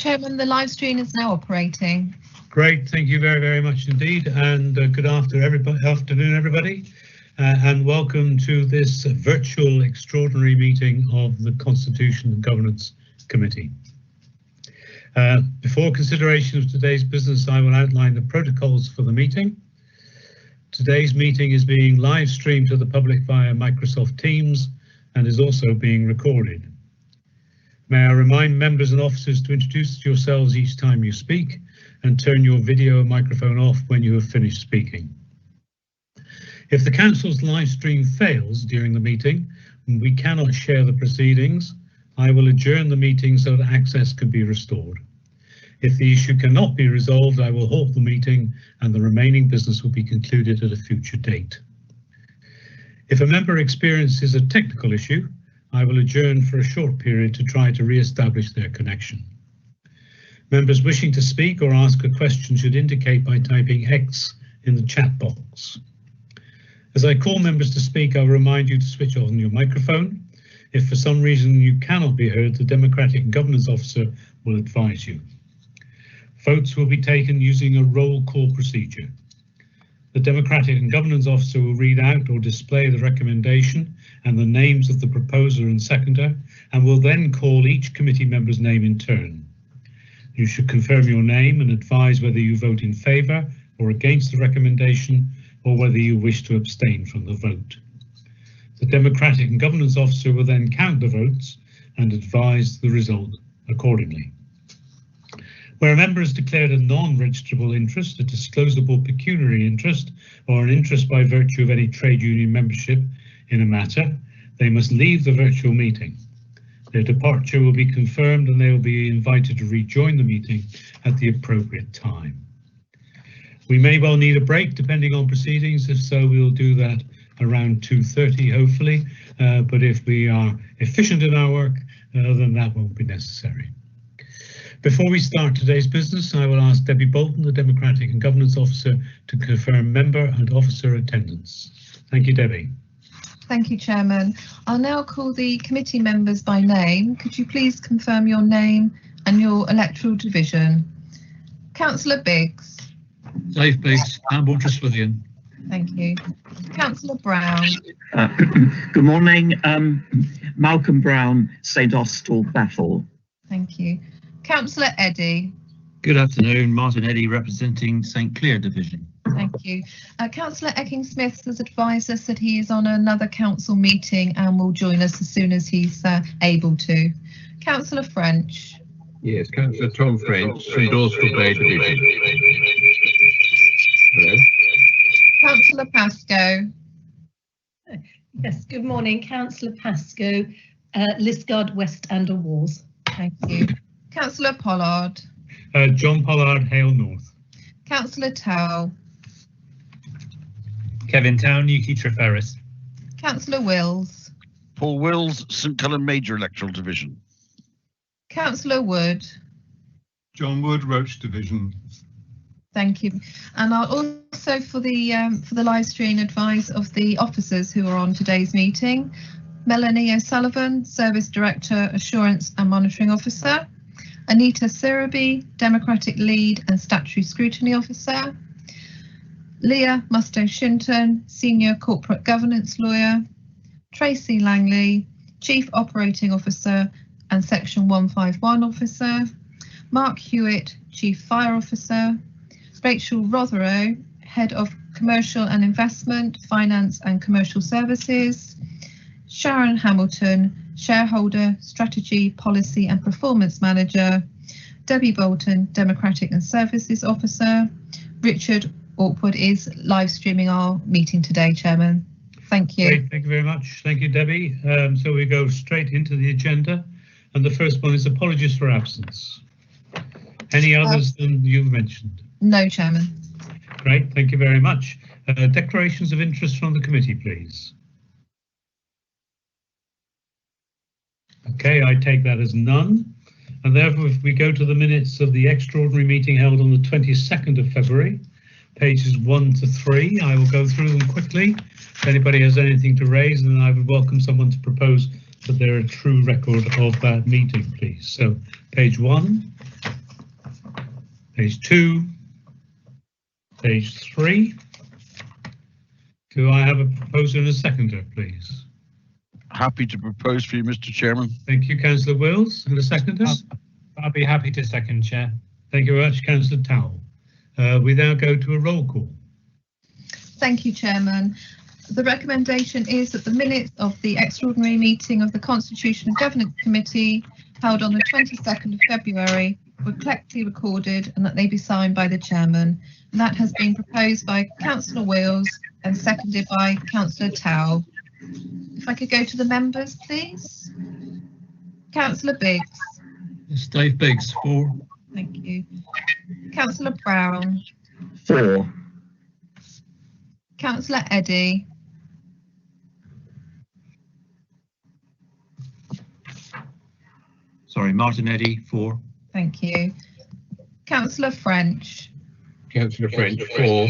Chairman, the live stream is now operating. Great, thank you very, very much indeed, and good afternoon, everybody, and welcome to this virtual extraordinary meeting of the Constitution and Governance Committee. Before consideration of today's business, I will outline the protocols for the meeting. Today's meeting is being live streamed to the public via Microsoft Teams and is also being recorded. May I remind members and officers to introduce yourselves each time you speak and turn your video and microphone off when you have finished speaking. If the Council's live stream fails during the meeting and we cannot share the proceedings, I will adjourn the meeting so that access can be restored. If the issue cannot be resolved, I will halt the meeting and the remaining business will be concluded at a future date. If a member experiences a technical issue, I will adjourn for a short period to try to re-establish their connection. Members wishing to speak or ask a question should indicate by typing X in the chat box. As I call members to speak, I'll remind you to switch on your microphone. If for some reason you cannot be heard, the Democratic Governance Officer will advise you. Votes will be taken using a roll call procedure. The Democratic and Governance Officer will read out or display the recommendation and the names of the proposer and seconder, and will then call each committee member's name in turn. You should confirm your name and advise whether you vote in favour or against the recommendation, or whether you wish to abstain from the vote. The Democratic and Governance Officer will then count the votes and advise the result accordingly. Where a member has declared a non-registrable interest, a disclosable pecuniary interest, or an interest by virtue of any trade union membership in a matter, they must leave the virtual meeting. Their departure will be confirmed and they will be invited to rejoin the meeting at the appropriate time. We may well need a break depending on proceedings. If so, we will do that around 2:30 hopefully, but if we are efficient in our work, then that won't be necessary. Before we start today's business, I will ask Debbie Bolton, the Democratic and Governance Officer, to confirm member and officer attendance. Thank you, Debbie. Thank you, Chairman. I'll now call the committee members by name. Could you please confirm your name and your electoral division? Councillor Biggs. Dave Biggs, Campbell Treswithian. Thank you. Councillor Brown. Good morning. Malcolm Brown, St Austell, Bethel. Thank you. Councillor Eddy. Good afternoon, Martin Eddy representing St Clear Division. Thank you. Councillor Ecking-Smith has advised us that he is on another council meeting and will join us as soon as he's able to. Councillor French. Yes, Councillor Tom French, St Austell Bay Division. Hello. Councillor Pascoe. Yes, good morning, Councillor Pascoe, Lisgard West Ander Wars. Thank you. Councillor Pollard. John Pollard, Hale North. Councillor Towell. Kevin Town, Yuki Treferris. Councillor Wills. Paul Wills, St Cullen Major Electoral Division. Councillor Wood. John Wood, Roach Division. Thank you. And I'll also for the live stream advise of the officers who are on today's meeting. Melanie O'Sullivan, Service Director, Assurance and Monitoring Officer. Anita Siraby, Democratic Lead and Statutory Scrutiny Officer. Leah Musto-Shinton, Senior Corporate Governance Lawyer. Tracy Langley, Chief Operating Officer and Section 151 Officer. Mark Hewitt, Chief Fire Officer. Rachel Rotherow, Head of Commercial and Investment, Finance and Commercial Services. Sharon Hamilton, Shareholder, Strategy, Policy and Performance Manager. Debbie Bolton, Democratic and Services Officer. Richard Awkward is live streaming our meeting today, Chairman. Thank you. Great, thank you very much. Thank you, Debbie. So we go straight into the agenda, and the first one is apologies for absence. Any others than you've mentioned? No, Chairman. Great, thank you very much. Declarations of interest from the committee, please. Okay, I take that as none, and therefore if we go to the minutes of the extraordinary meeting held on the 22nd of February, pages 1 to 3, I will go through them quickly. If anybody has anything to raise, then I would welcome someone to propose that they're a true record of that meeting, please. So page 1, page 2, page 3. Do I have a proposer and a seconder, please? Happy to propose for you, Mr. Chairman. Thank you, Councillor Wills. And a seconder? I'll be happy to second, Chair. Thank you very much, Councillor Towell. We now go to a roll call. Thank you, Chairman. The recommendation is that the minutes of the extraordinary meeting of the Constitution and Governance Committee held on the 22nd of February were correctly recorded and that they be signed by the Chairman. And that has been proposed by Councillor Wills and seconded by Councillor Towell. If I could go to the members, please. Councillor Biggs. It's Dave Biggs, 4. Thank you. Councillor Brown. 4. Councillor Eddy. Sorry, Martin Eddy, 4. Thank you. Councillor French. Councillor French, 4.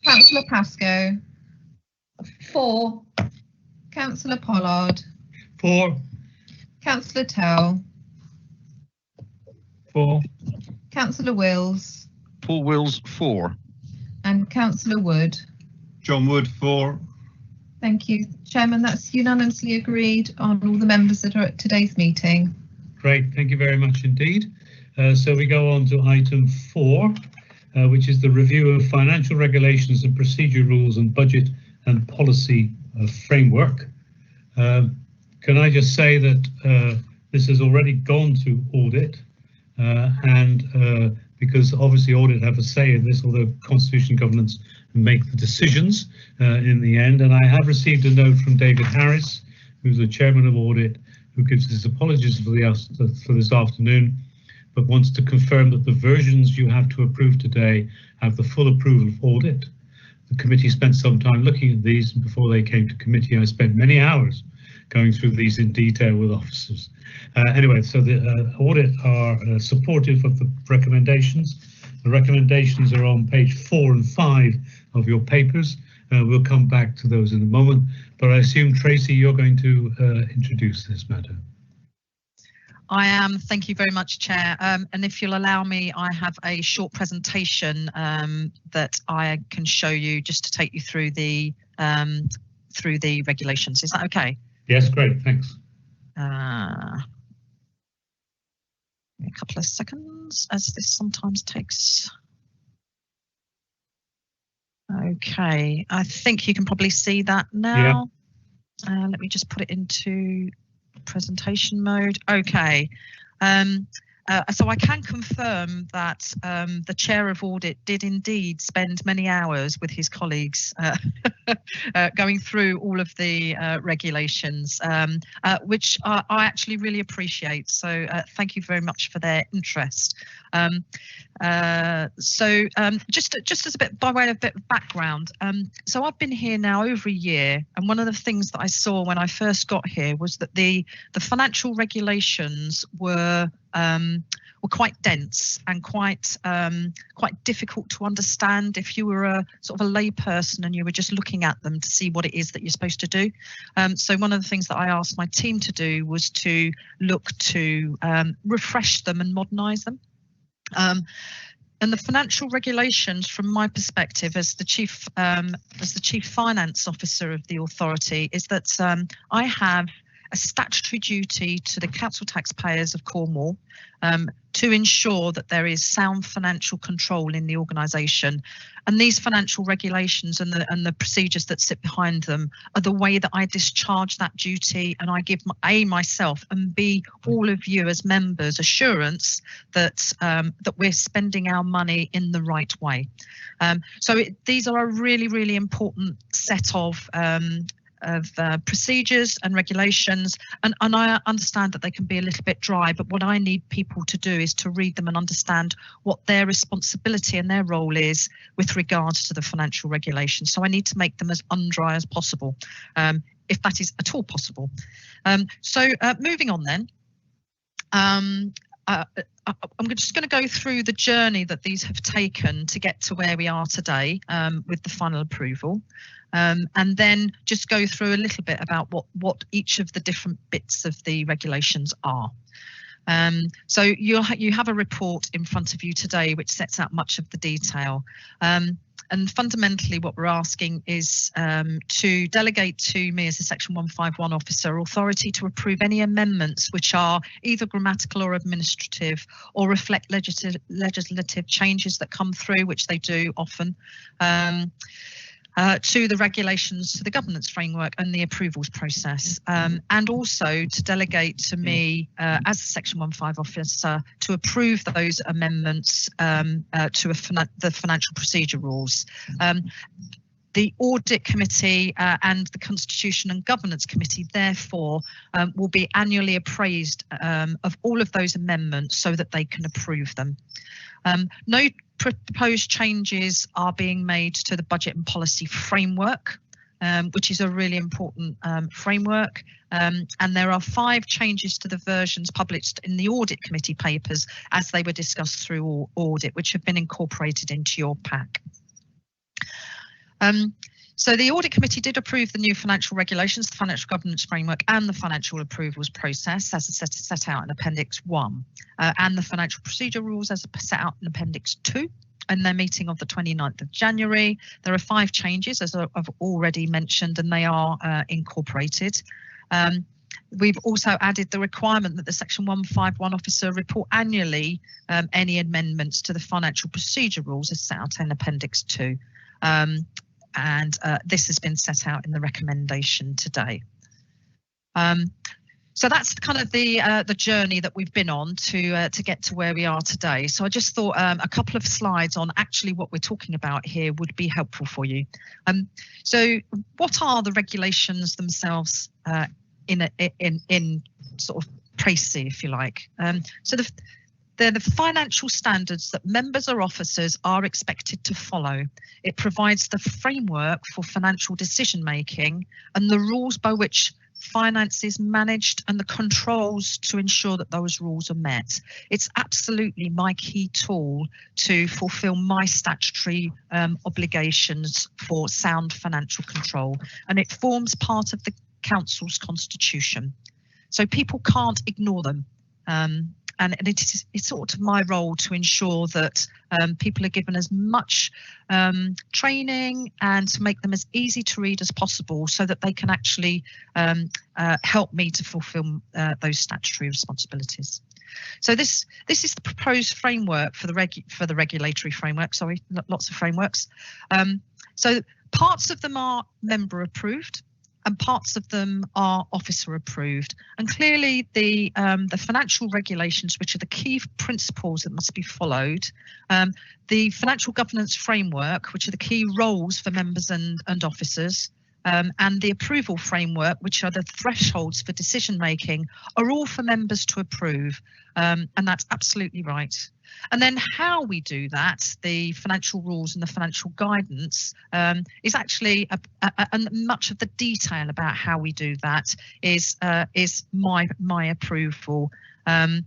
Councillor Pascoe. 4. Councillor Pollard. 4. Councillor Towell. 4. Councillor Wills. Paul Wills, 4. And Councillor Wood. John Wood, 4. Thank you, Chairman. That's unanimously agreed on all the members that are at today's meeting. Great, thank you very much indeed. So we go on to item 4, which is the review of financial regulations and procedure rules and budget and policy framework. Can I just say that this has already gone to audit and because obviously audit have a say in this, although Constitution Governance make the decisions in the end. And I have received a note from David Harris, who's the chairman of audit, who gives his apologies for this afternoon, but wants to confirm that the versions you have to approve today have the full approval of audit. The committee spent some time looking at these, and before they came to committee, I spent many hours going through these in detail with officers. Anyway, so the audit are supportive of the recommendations. The recommendations are on page 4 and 5 of your papers. We'll come back to those in a moment, but I assume, Tracy, you're going to introduce this matter. I am. Thank you very much, Chair. And if you'll allow me, I have a short presentation that I can show you just to take you through the regulations. Is that okay? Yes, great. Thanks. A couple of seconds, as this sometimes takes. Okay, I think you can probably see that now. Yeah. Let me just put it into presentation mode. Okay. So I can confirm that the chair of audit did indeed spend many hours with his colleagues going through all of the regulations, which I actually really appreciate. So thank you very much for their interest. Just as a bit by way of a bit of background, so I've been here now over a year, and one of the things that I saw when I first got here was that the financial regulations were quite dense and quite difficult to understand if you were a sort of a lay person and you were just looking at them to see what it is that you're supposed to do. So one of the things that I asked my team to do was to look to refresh them and modernise them. And the financial regulations, from my perspective as the chief finance officer of the authority, is that I have a statutory duty to the council taxpayers of Cornwall to ensure that there is sound financial control in the organisation, and these financial regulations and the procedures that sit behind them are the way that I discharge that duty, and I give myself and B, all of you as members assurance that that we're spending our money in the right way. These are a really important set of procedures and regulations, and I understand that they can be a little bit dry, but what I need people to do is to read them and understand what their responsibility and their role is with regards to the financial regulations. So I need to make them as undry as possible, if that is at all possible. Moving on then. I'm just going to go through the journey that these have taken to get to where we are today with the final approval, and then just go through a little bit about what each of the different bits of the regulations are. So you have a report in front of you today which sets out much of the detail. And fundamentally what we're asking is to delegate to me as a Section 151 officer authority to approve any amendments which are either grammatical or administrative or reflect legislative changes that come through, which they do often, to the regulations, to the governance framework and the approvals process, and also to delegate to me as a Section 151 officer to approve those amendments to the financial procedure rules. The Audit Committee and the Constitution and Governance Committee, therefore, will be annually appraised of all of those amendments so that they can approve them. No proposed changes are being made to the budget and policy framework, which is a really important framework. And there are 5 changes to the versions published in the Audit Committee papers as they were discussed through audit, which have been incorporated into your pack. So the Audit Committee did approve the new financial regulations, the financial governance framework and the financial approvals process as set out in Appendix 1 and the financial procedure rules as set out in Appendix 2 in their meeting of the 29th of January. There are 5 changes, as I've already mentioned, and they are incorporated. We've also added the requirement that the Section 151 officer report annually any amendments to the financial procedure rules as set out in Appendix 2. And this has been set out in the recommendation today. So that's kind of the journey that we've been on to get to where we are today. So I just thought a couple of slides on actually what we're talking about here would be helpful for you. So what are the regulations themselves in sort of précis, if you like? So they're the financial standards that members or officers are expected to follow. It provides the framework for financial decision making and the rules by which finance is managed and the controls to ensure that those rules are met. It's absolutely my key tool to fulfil my statutory obligations for sound financial control, and it forms part of the Council's constitution. So people can't ignore them. And it's sort of my role to ensure that people are given as much training and to make them as easy to read as possible so that they can actually help me to fulfil those statutory responsibilities. So this is the proposed framework for the regulatory framework. Sorry, lots of frameworks. So parts of them are member approved, and parts of them are officer approved. And clearly the financial regulations, which are the key principles that must be followed, the financial governance framework, which are the key roles for members and officers, and the approval framework, which are the thresholds for decision making, are all for members to approve. And that's absolutely right. And then how we do that, the financial rules and the financial guidance, is actually and much of the detail about how we do that is my approval. And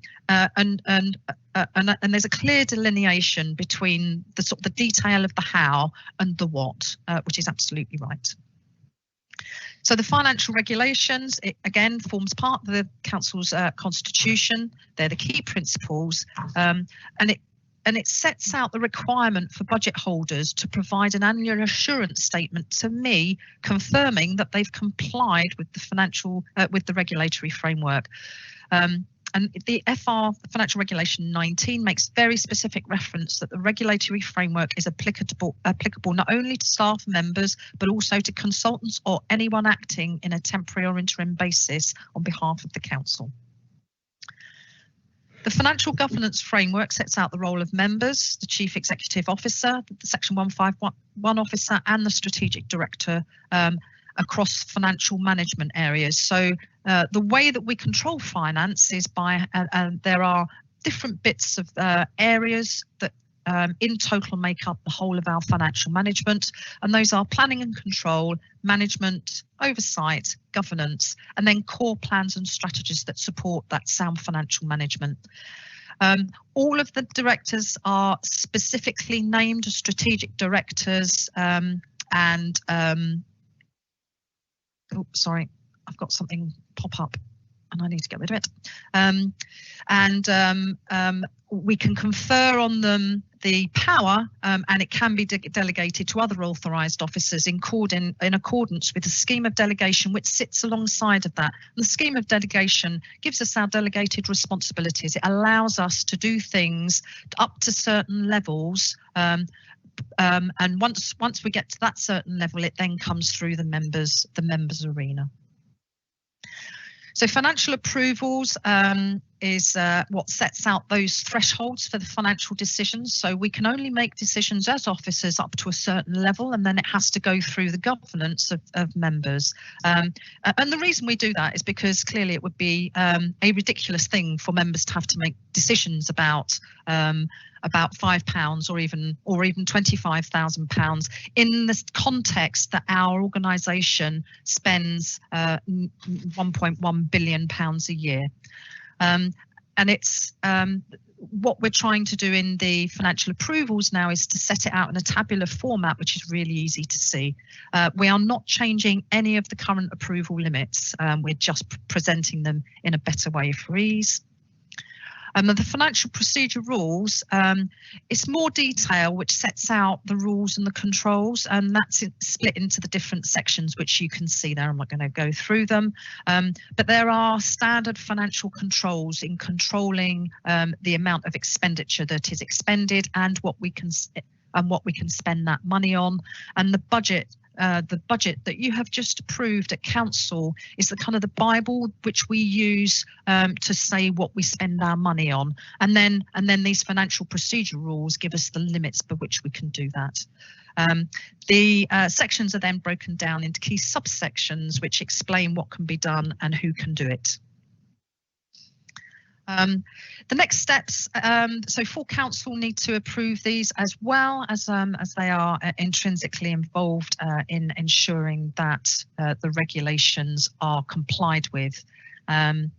there's a clear delineation between the detail of the how and the what, which is absolutely right. So the financial regulations, it again forms part of the Council's constitution. They're the key principles, and it sets out the requirement for budget holders to provide an annual assurance statement to me, confirming that they've complied with the regulatory framework. And the FR, the Financial Regulation 19, makes very specific reference that the regulatory framework is applicable not only to staff members, but also to consultants or anyone acting in a temporary or interim basis on behalf of the Council. The Financial Governance Framework sets out the role of members, the Chief Executive Officer, the Section 151 Officer and the Strategic Director across financial management areas. So the way that we control finance is by, there are different bits of areas that in total make up the whole of our financial management, and those are planning and control, management, oversight, governance, and then core plans and strategies that support that sound financial management. All of the directors are specifically named as strategic directors, oh, sorry, I've got something pop up and I need to get rid of it. We can confer on them the power, and it can be delegated to other authorised officers in accordance with the scheme of delegation which sits alongside of that. And the scheme of delegation gives us our delegated responsibilities. It allows us to do things up to certain levels, and once we get to that certain level, it then comes through the members arena. So financial approvals is what sets out those thresholds for the financial decisions. So we can only make decisions as officers up to a certain level, and then it has to go through the governance of members. And the reason we do that is because clearly it would be a ridiculous thing for members to have to make decisions about £5 or even £25,000 in the context that our organisation spends £1.1 billion a year. And it's what we're trying to do in the financial approvals now is to set it out in a tabular format, which is really easy to see. We are not changing any of the current approval limits. We're just presenting them in a better way for ease. The financial procedure rules, it's more detail which sets out the rules and the controls, and that's split into the different sections which you can see there. I'm not going to go through them, but there are standard financial controls in controlling the amount of expenditure that is expended and what we can spend that money on, and the budget. The budget that you have just approved at council is the kind of the Bible which we use to say what we spend our money on, and then these financial procedure rules give us the limits by which we can do that. The sections are then broken down into key subsections which explain what can be done and who can do it. The next steps, so full council need to approve these as well as they are intrinsically involved in ensuring that the regulations are complied with. And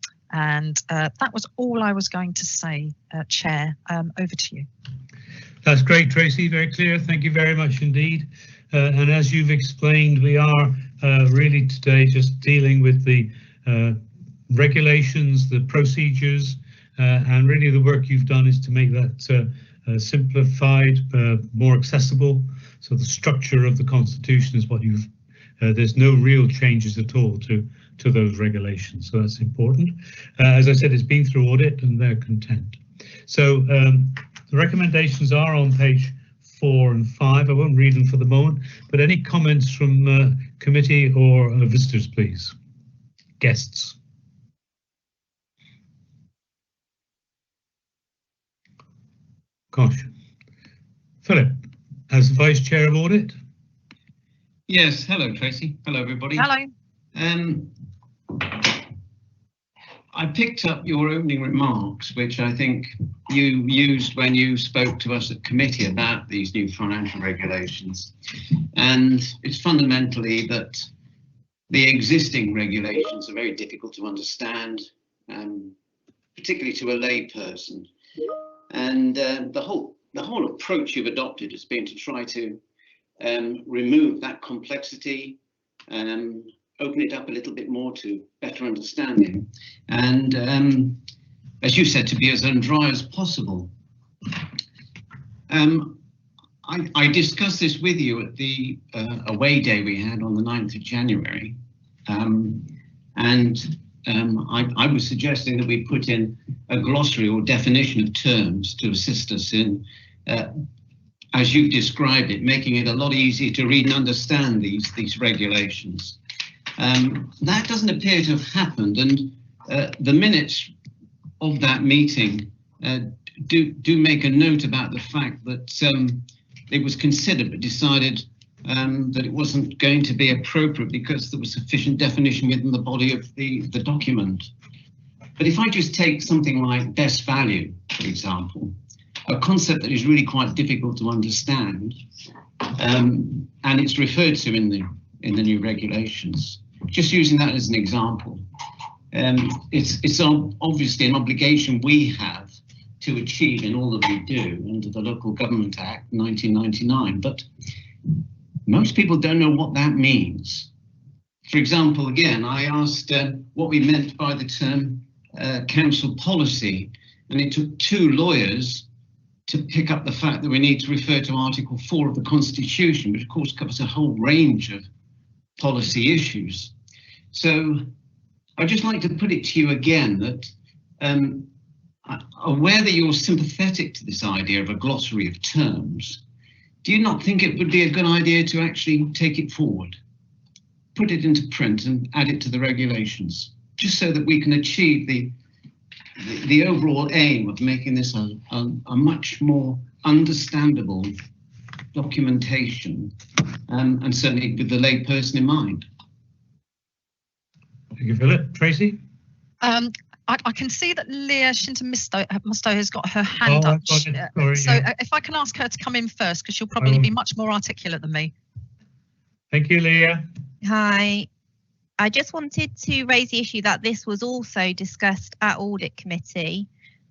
that was all I was going to say, Chair. Over to you. That's great, Tracy. Very clear. Thank you very much indeed. And as you've explained, we are really today just dealing with the regulations, the procedures, and really the work you've done is to make that simplified, more accessible. So the structure of the Constitution is what you've, there's no real changes at all to those regulations. So that's important. As I said, it's been through audit and they're content. So the recommendations are on page 4 and 5. I won't read them for the moment, but any comments from committee or visitors, please? Guests. Gosh. Philip, as the Vice Chair of Audit. Yes, hello Tracy. Hello everybody. Hello. I picked up your opening remarks, which I think you used when you spoke to us at committee about these new financial regulations. And it's fundamentally that the existing regulations are very difficult to understand, particularly to a lay person. And the whole approach you've adopted has been to try to remove that complexity, open it up a little bit more to better understanding, and as you said, to be as undry as possible. I discussed this with you at the away day we had on the 9th of January, and I was suggesting that we put in a glossary or definition of terms to assist us in, as you've described it, making it a lot easier to read and understand these regulations. That doesn't appear to have happened, and the minutes of that meeting do make a note about the fact that it was considered but decided that it wasn't going to be appropriate because there was sufficient definition within the body of the document. But if I just take something like best value, for example, a concept that is really quite difficult to understand, and it's referred to in the new regulations. Just using that as an example, it's obviously an obligation we have to achieve in all that we do under the Local Government Act 1999, but most people don't know what that means. For example, again, I asked what we meant by the term council policy, and it took 2 lawyers to pick up the fact that we need to refer to Article 4 of the Constitution, which of course covers a whole range of policy issues. So I'd just like to put it to you again that aware that you're sympathetic to this idea of a glossary of terms, do you not think it would be a good idea to actually take it forward, put it into print and add it to the regulations, just so that we can achieve the overall aim of making this a much more understandable documentation, and certainly with the lay person in mind. Thank you, Philip. Tracy? I can see that Leah Shinton-Musto has got her hand up. Sorry, so yeah. if I can ask her to come in first, because she'll probably be much more articulate than me. Thank you, Leah. Hi. I just wanted to raise the issue that this was also discussed at Audit Committee.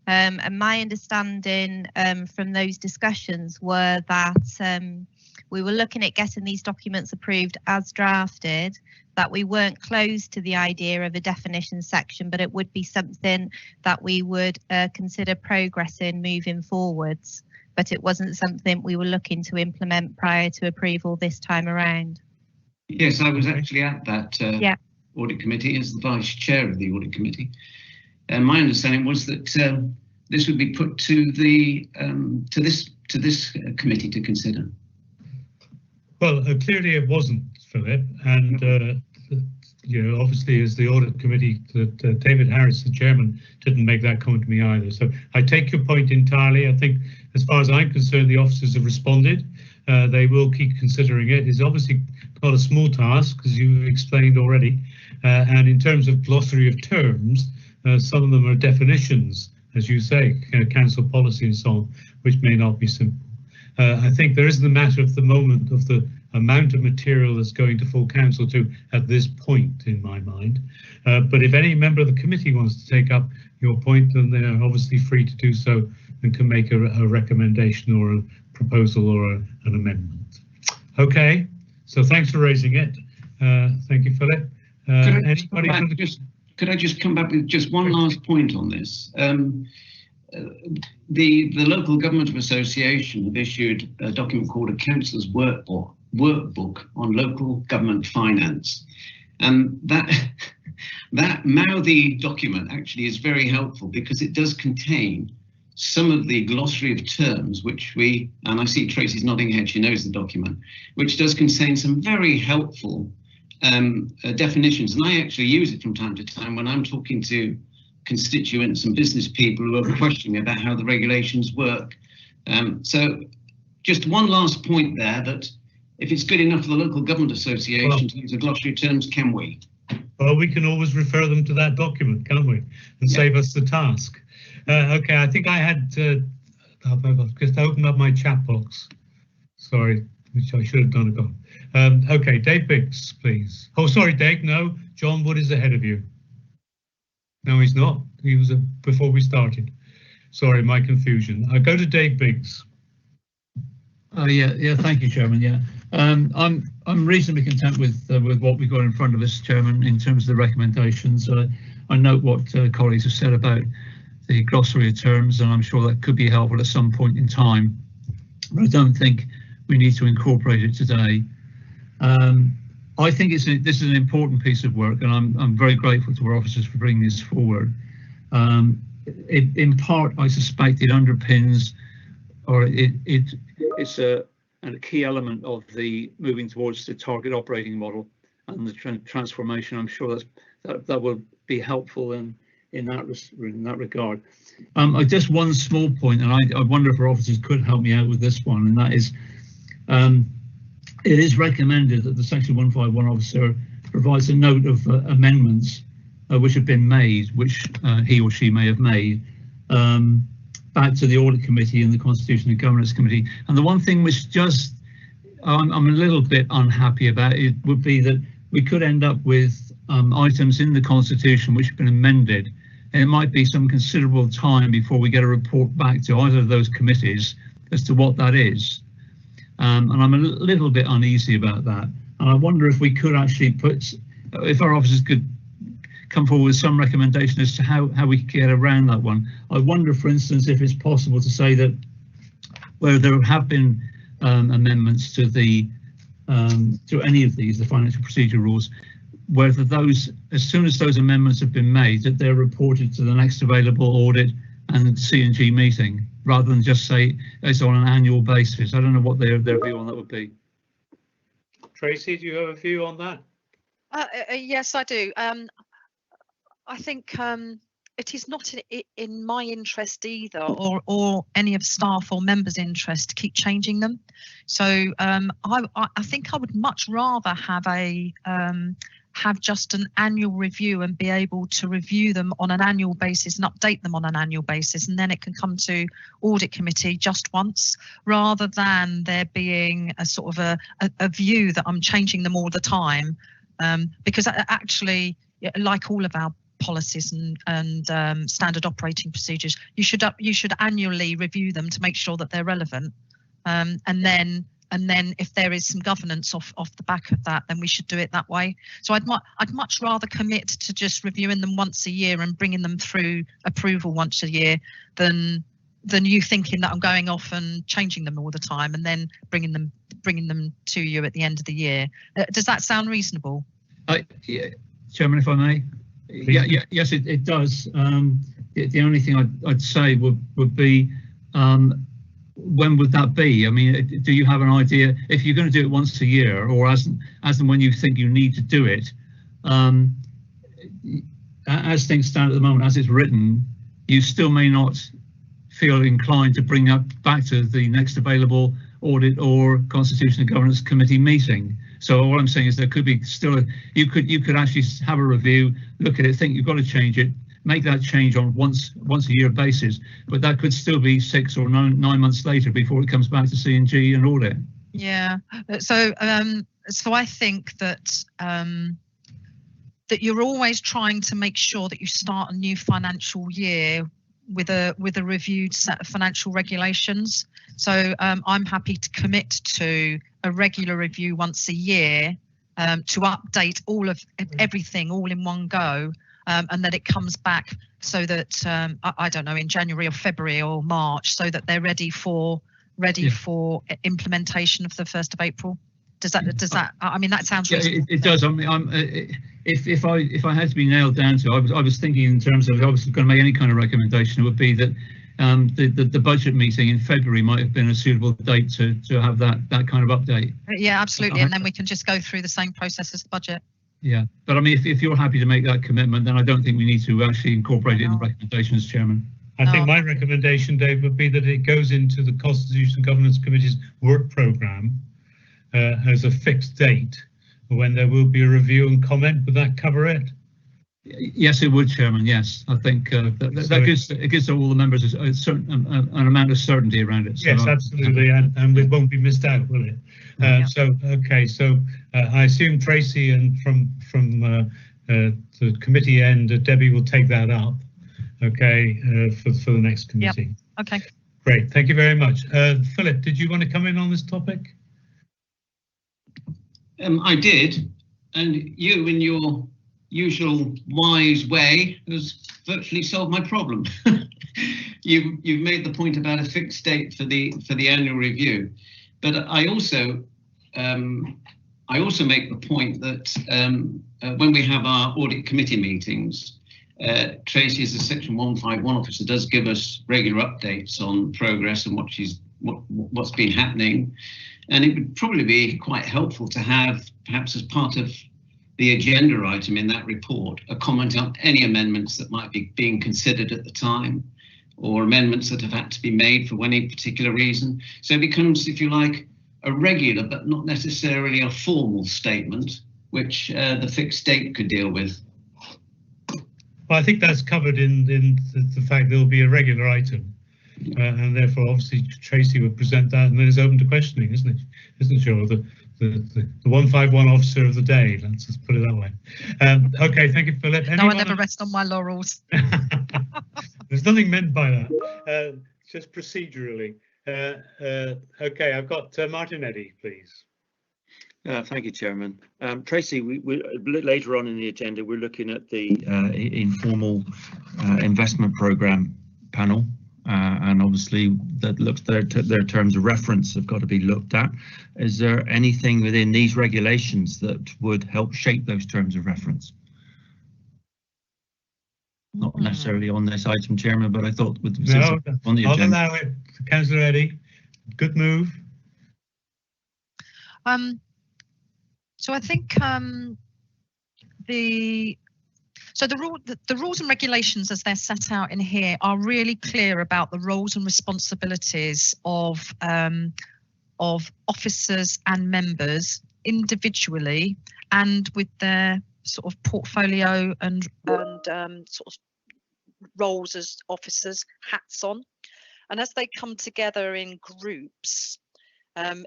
And my understanding from those discussions were that we were looking at getting these documents approved as drafted, that we weren't close to the idea of a definition section, but it would be something that we would consider progressing moving forwards. But it wasn't something we were looking to implement prior to approval this time around. Yes, I was actually at that Audit Committee as the Vice Chair of the Audit Committee. And my understanding was that this would be put to the to this committee to consider. Well, clearly it wasn't, Philip, and you know, obviously as the Audit Committee, that David Harris, the chairman, didn't make that comment to me either. So I take your point entirely. I think, as far as I'm concerned, the officers have responded. They will keep considering it. It's obviously not a small task, as you explained already. And in terms of glossary of terms, some of them are definitions, as you say, council policy and so on, which may not be simple. I think there isn't a matter at the moment of the amount of material that's going to full council to at this point, in my mind. But if any member of the committee wants to take up your point, then they're obviously free to do so and can make a recommendation or a proposal or an amendment. Okay, so thanks for raising it. Thank you, Philip. Could I just come back with just one last point on this? The Local Government Association have issued a document called a Councillor's Workbook on Local Government Finance. And that mouthy document actually is very helpful because it does contain some of the glossary of terms which we, and I see Tracy's nodding head, she knows the document, which does contain some very helpful definitions. And I actually use it from time to time when I'm talking to constituents and business people who are questioning about how the regulations work. So just one last point there, that if it's good enough for the Local Government Association to use a glossary of terms, can we? Well, we can always refer them to that document, can't we? And save us the task. Okay, I think I had I've just opened up my chat box. Sorry, which I should have done ago. Okay, Dave Biggs, please. Oh, sorry, Dave. No, John Wood is ahead of you. No, he's not. He was before we started. Sorry, my confusion. I go to Dave Biggs. Yeah. Thank you, Chairman. Yeah, I'm reasonably content with what we've got in front of us, Chairman, in terms of the recommendations. I note what colleagues have said about the glossary of terms, and I'm sure that could be helpful at some point in time. But I don't think we need to incorporate it today. I think this is an important piece of work, and I'm very grateful to our officers for bringing this forward. In part, I suspect it underpins, or it's a key element of the moving towards the target operating model and the transformation. I'm sure that will be helpful in that regard. Just one small point, and I wonder if our officers could help me out with this one, and that is, it is recommended that the Section 151 officer provides a note of amendments which have been made, which he or she may have made, back to the Audit Committee and the Constitution and Governance Committee. And the one thing which just I'm a little bit unhappy about it would be that we could end up with items in the Constitution which have been amended and it might be some considerable time before we get a report back to either of those committees as to what that is. And I'm a little bit uneasy about that. And I wonder if we could actually if our officers could come forward with some recommendation as to how we could get around that one. I wonder, for instance, if it's possible to say that where there have been amendments to to any of these, the financial procedure rules, whether those, as soon as those amendments have been made, that they're reported to the next available audit and C&G meeting, rather than just say it's on an annual basis. I don't know what their view on that would be. Tracy, do you have a view on that? Yes, I do. I think it is not in my interest either, or any of staff or members' interest to keep changing them. So I think I would much rather have just an annual review and be able to review them on an annual basis and update them on an annual basis, and then it can come to audit committee just once, rather than there being a sort of a view that I'm changing them all the time, because actually, like all of our policies and standard operating procedures, you should annually review them to make sure that they're relevant, and then if there is some governance off the back of that, then we should do it that way. So I'd much rather commit to just reviewing them once a year and bringing them through approval once a year than you thinking that I'm going off and changing them all the time and then bringing them to you at the end of the year. Does that sound reasonable? Yeah, Chairman, if I may. Yes, it does. The only thing I'd say would be, when would that be? I mean, do you have an idea if you're going to do it once a year, or as and when you think you need to do it? As things stand at the moment, as it's written, you still may not feel inclined to bring up back to the next available audit or Constitution and Governance Committee meeting. So all I'm saying is there could be still you could actually have a review, look at it, think you've got to change it, make that change on once a year basis, but that could still be 6 or 9 months later before it comes back to C&G and audit. Yeah. So I think that that you're always trying to make sure that you start a new financial year with a reviewed set of financial regulations. So I'm happy to commit to a regular review once a year to update all of everything all in one go. And that it comes back so that I don't know, in January or February or March, so that they're ready for implementation of the 1st of April. Does that? I mean, that sounds reasonable. It does. I mean, if I had to be nailed down to, I was thinking in terms of, if I was going to make any kind of recommendation, it would be that the budget meeting in February might have been a suitable date to have that kind of update. Yeah, absolutely, and then we can just go through the same process as the budget. Yeah, but I mean, if you're happy to make that commitment, then I don't think we need to actually incorporate it in the recommendations, Chairman. I think my recommendation, Dave, would be that it goes into the Constitution and Governance Committee's work programme as a fixed date when there will be a review and comment. Would that cover it? Yes, it would, Chairman. Yes, I think that gives all the members a certain an amount of certainty around it. So yes, absolutely, and it won't be missed out, will it? So okay, so I assume Tracy and from the committee end, Debbie will take that up. Okay, for the next committee. Yep. Okay. Great, thank you very much. Philip, did you want to come in on this topic? I did, and you, in your usual wise way, has virtually solved my problem. You've made the point about a fixed date for the annual review, but I also make the point that when we have our audit committee meetings, Tracy, as a Section 151 officer, does give us regular updates on progress and what's been happening, and it would probably be quite helpful to have, perhaps as part of the agenda item in that report, a comment on any amendments that might be being considered at the time, or amendments that have had to be made for any particular reason. So it becomes, if you like, a regular but not necessarily a formal statement, which the fixed date could deal with. Well, I think that's covered in the fact there will be a regular item, and therefore obviously Tracy would present that, and then it's open to questioning, isn't it? Isn't it, Joe? the 151 officer of the day. Let's just put it that way. Okay, thank you, Philip. No, I never rest on my laurels. There's nothing meant by that. Just procedurally. Okay, I've got Martin Eddy, please. Thank you, Chairman. Tracy, we a bit later on in the agenda, we're looking at the informal investment programme panel, and obviously that looks their terms of reference have got to be looked at. Is there anything within these regulations that would help shape those terms of reference? Not necessarily on this item, Chairman, but I thought with no, on the agenda. I'll allow it. Councillor Eddy, good move. So I think the rules and regulations as they're set out in here are really clear about the roles and responsibilities of officers and members individually and with their sort of portfolio and sort of roles as officers, hats on. And as they come together in groups,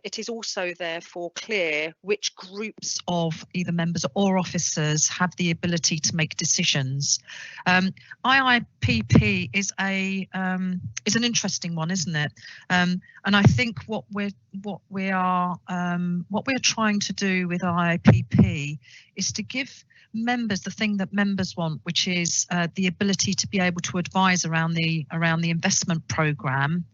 it is also therefore clear which groups of either members or officers have the ability to make decisions. IIPP is an interesting one, isn't it? And I think what we're trying to do with IIPP is to give members the thing that members want, which is the ability to be able to advise around the investment programme.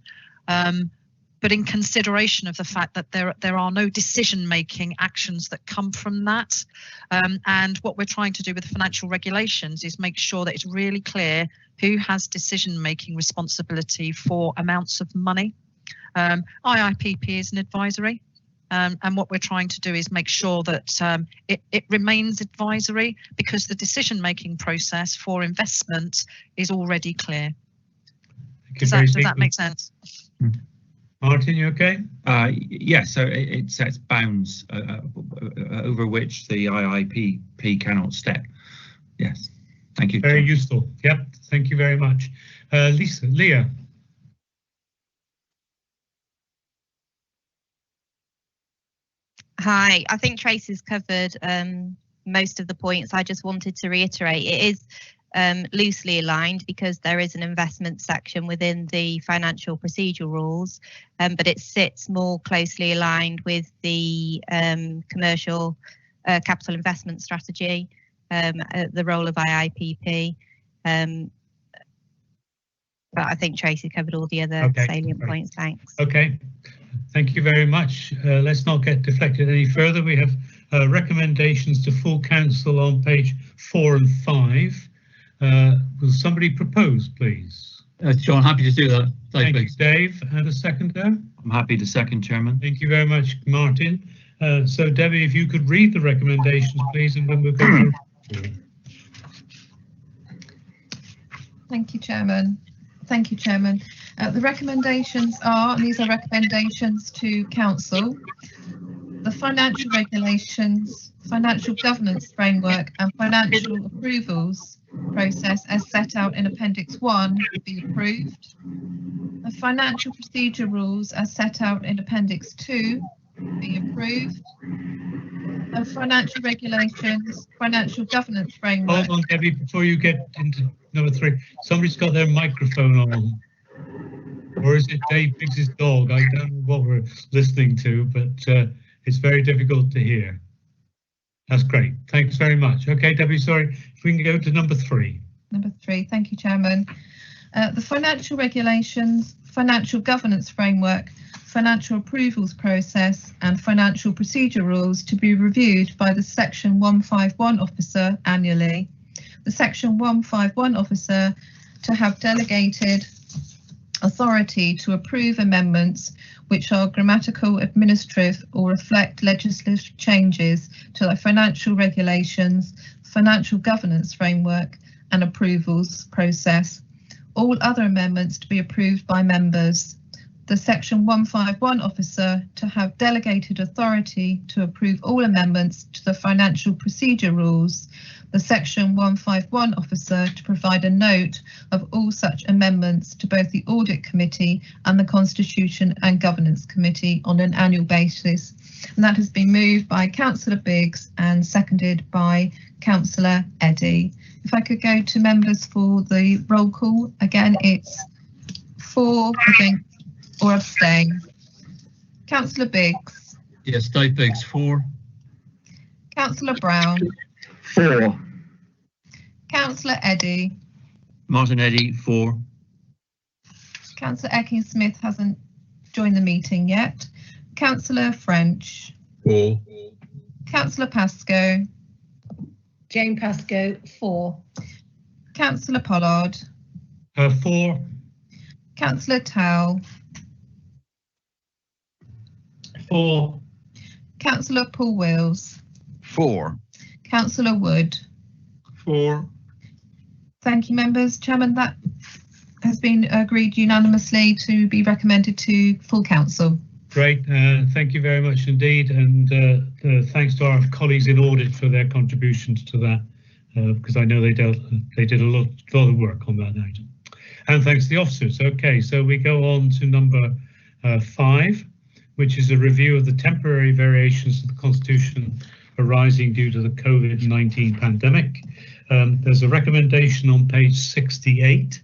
But in consideration of the fact that there are no decision-making actions that come from that. And what we're trying to do with the financial regulations is make sure that it's really clear who has decision-making responsibility for amounts of money. IIPP is an advisory. And what we're trying to do is make sure that it remains advisory because the decision-making process for investment is already clear. Does that make sense? Martin, you okay? Yeah, so it sets bounds over which the IIPP cannot step. Yes, thank you. Very useful. Yep, thank you very much. Leah. Hi, I think Tracy's covered most of the points. I just wanted to reiterate it is loosely aligned because there is an investment section within the financial procedure rules, but it sits more closely aligned with the commercial capital investment strategy, the role of IIPP. But I think Tracy covered all the other salient points. Thanks. Okay, thank you very much. Let's not get deflected any further. We have recommendations to full council on page 4 and 5. Will somebody propose, please? John, happy to do that. Thank you, Dave. And a seconder? I'm happy to second, Chairman. Thank you very much, Martin. So, Debbie, if you could read the recommendations, please, and then we'll go through. Thank you, Chairman. Thank you, Chairman. The recommendations are, and these are recommendations to Council, the financial regulations, financial governance framework and financial approvals process as set out in Appendix 1 be approved. The financial procedure rules as set out in Appendix 2 be approved. The financial regulations, financial governance framework. Hold on, Debbie, before you get into number 3. Somebody's got their microphone on. Or is it Dave Biggs's dog? I don't know what we're listening to, but it's very difficult to hear. That's great. Thanks very much. Okay, Debbie, sorry. If we can go to number 3. Number 3. Thank you, Chairman. The financial regulations, financial governance framework, financial approvals process and financial procedure rules to be reviewed by the Section 151 officer annually. The Section 151 officer to have delegated authority to approve amendments which are grammatical, administrative or reflect legislative changes to the financial regulations, financial governance framework and approvals process. All other amendments to be approved by members. The Section 151 officer to have delegated authority to approve all amendments to the financial procedure rules. The Section 151 officer to provide a note of all such amendments to both the Audit Committee and the Constitution and Governance Committee on an annual basis. and that has been moved by Councillor Biggs and seconded by Councillor Eddy. If I could go to members for the roll call, again it's for, against or abstain. Councillor Biggs. Yes, Dave Biggs, 4. Councillor Brown. 4. Councillor Eddy. Martin Eddy, 4. Councillor Eking-Smith hasn't joined the meeting yet. Councillor French. 4. Councillor Pascoe. Jane Pascoe, 4. Councillor Pollard. 4. Councillor Towell. 4. Councillor Paul Wills. 4. Councillor Wood. 4. Thank you, members. Chairman, that has been agreed unanimously to be recommended to full council. Great, thank you very much indeed, and thanks to our colleagues in audit for their contributions to that, because I know they did a lot of work on that item. And thanks to the officers. Okay, so we go on to number 5, which is a review of the temporary variations to the Constitution arising due to the COVID-19 pandemic. There's a recommendation on page 68.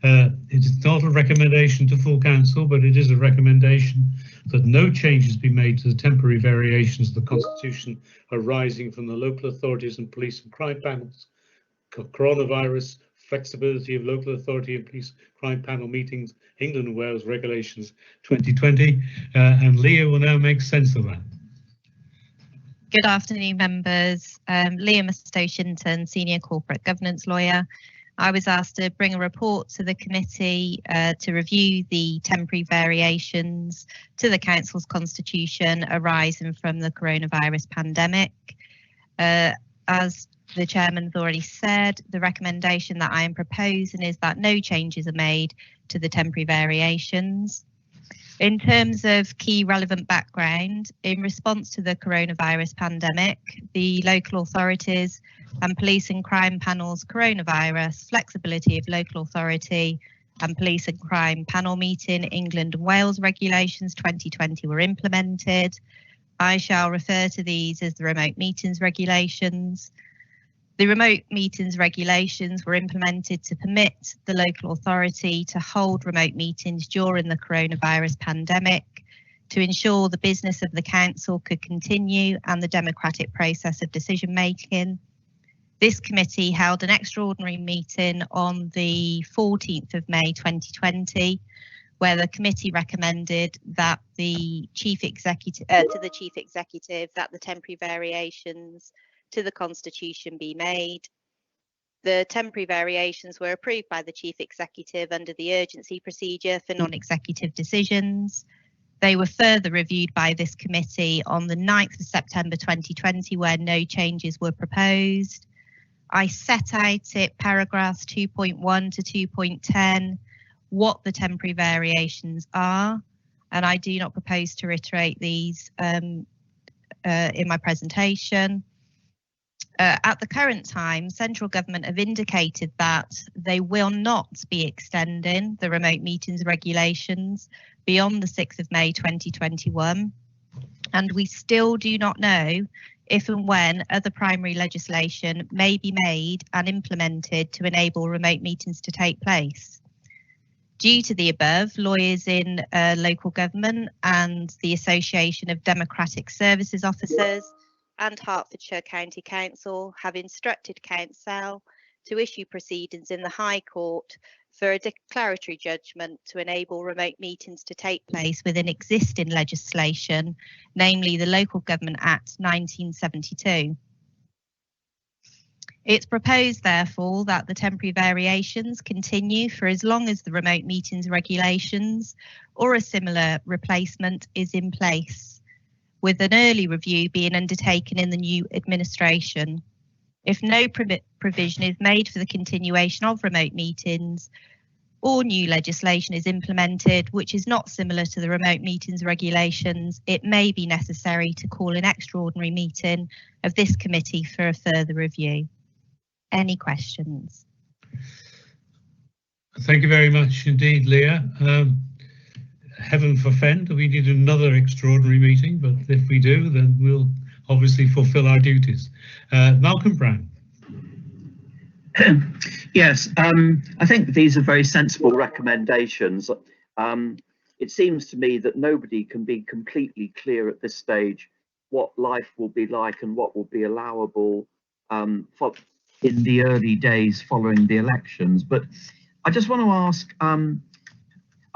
It is not a recommendation to full council, but it is a recommendation that no changes be made to the temporary variations of the Constitution arising from the local authorities and police and crime panels, coronavirus, flexibility of local authority and police crime panel meetings, England and Wales regulations 2020, and Leah will now make sense of that. Good afternoon, members. Leah Mustoe-Shinton, Senior Corporate Governance Lawyer. I was asked to bring a report to the committee to review the temporary variations to the Council's constitution arising from the coronavirus pandemic. As the chairman's already said, the recommendation that I am proposing is that no changes are made to the temporary variations. In terms of key relevant background, in response to the coronavirus pandemic, the local authorities and police and crime panels coronavirus flexibility of local authority and police and crime panel meeting England and Wales regulations 2020 were implemented. I shall refer to these as the remote meetings regulations. The remote meetings regulations were implemented to permit the local authority to hold remote meetings during the coronavirus pandemic, to ensure the business of the council could continue and the democratic process of decision making. This committee held an extraordinary meeting on the 14th of May 2020, where the committee recommended that the chief executive that the temporary variations to the Constitution be made. The temporary variations were approved by the Chief Executive under the urgency procedure for non-executive decisions. They were further reviewed by this committee on the 9th of September 2020, where no changes were proposed. I set out at paragraphs 2.1 to 2.10 what the temporary variations are, and I do not propose to reiterate these in my presentation. At the current time, central government have indicated that they will not be extending the remote meetings regulations beyond the 6th of May 2021, and we still do not know if and when other primary legislation may be made and implemented to enable remote meetings to take place. Due to the above, lawyers in local government and the Association of Democratic Services Officers and Hertfordshire County Council have instructed Council to issue proceedings in the High Court for a declaratory judgment to enable remote meetings to take place within existing legislation, namely the Local Government Act 1972. It's proposed, therefore, that the temporary variations continue for as long as the remote meetings regulations or a similar replacement is in place, with an early review being undertaken in the new administration. If no provision is made for the continuation of remote meetings or new legislation is implemented which is not similar to the remote meetings regulations, it may be necessary to call an extraordinary meeting of this committee for a further review. Any questions? Thank you very much indeed, Leah. heaven forfend, we need another extraordinary meeting, but if we do, then we'll obviously fulfil our duties. Malcolm Brown. Yes, I think these are very sensible recommendations. It seems to me that nobody can be completely clear at this stage what life will be like and what will be allowable in the early days following the elections. But I just want to ask, I'm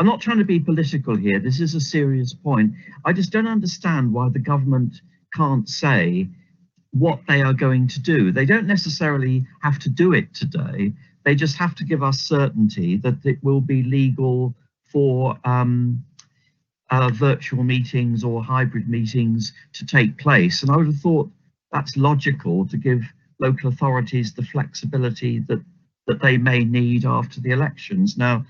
not trying to be political here, this is a serious point. I just don't understand why the government can't say what they are going to do. They don't necessarily have to do it today, they just have to give us certainty that it will be legal for virtual meetings or hybrid meetings to take place. And I would have thought that's logical to give local authorities the flexibility that they may need after the elections. Now,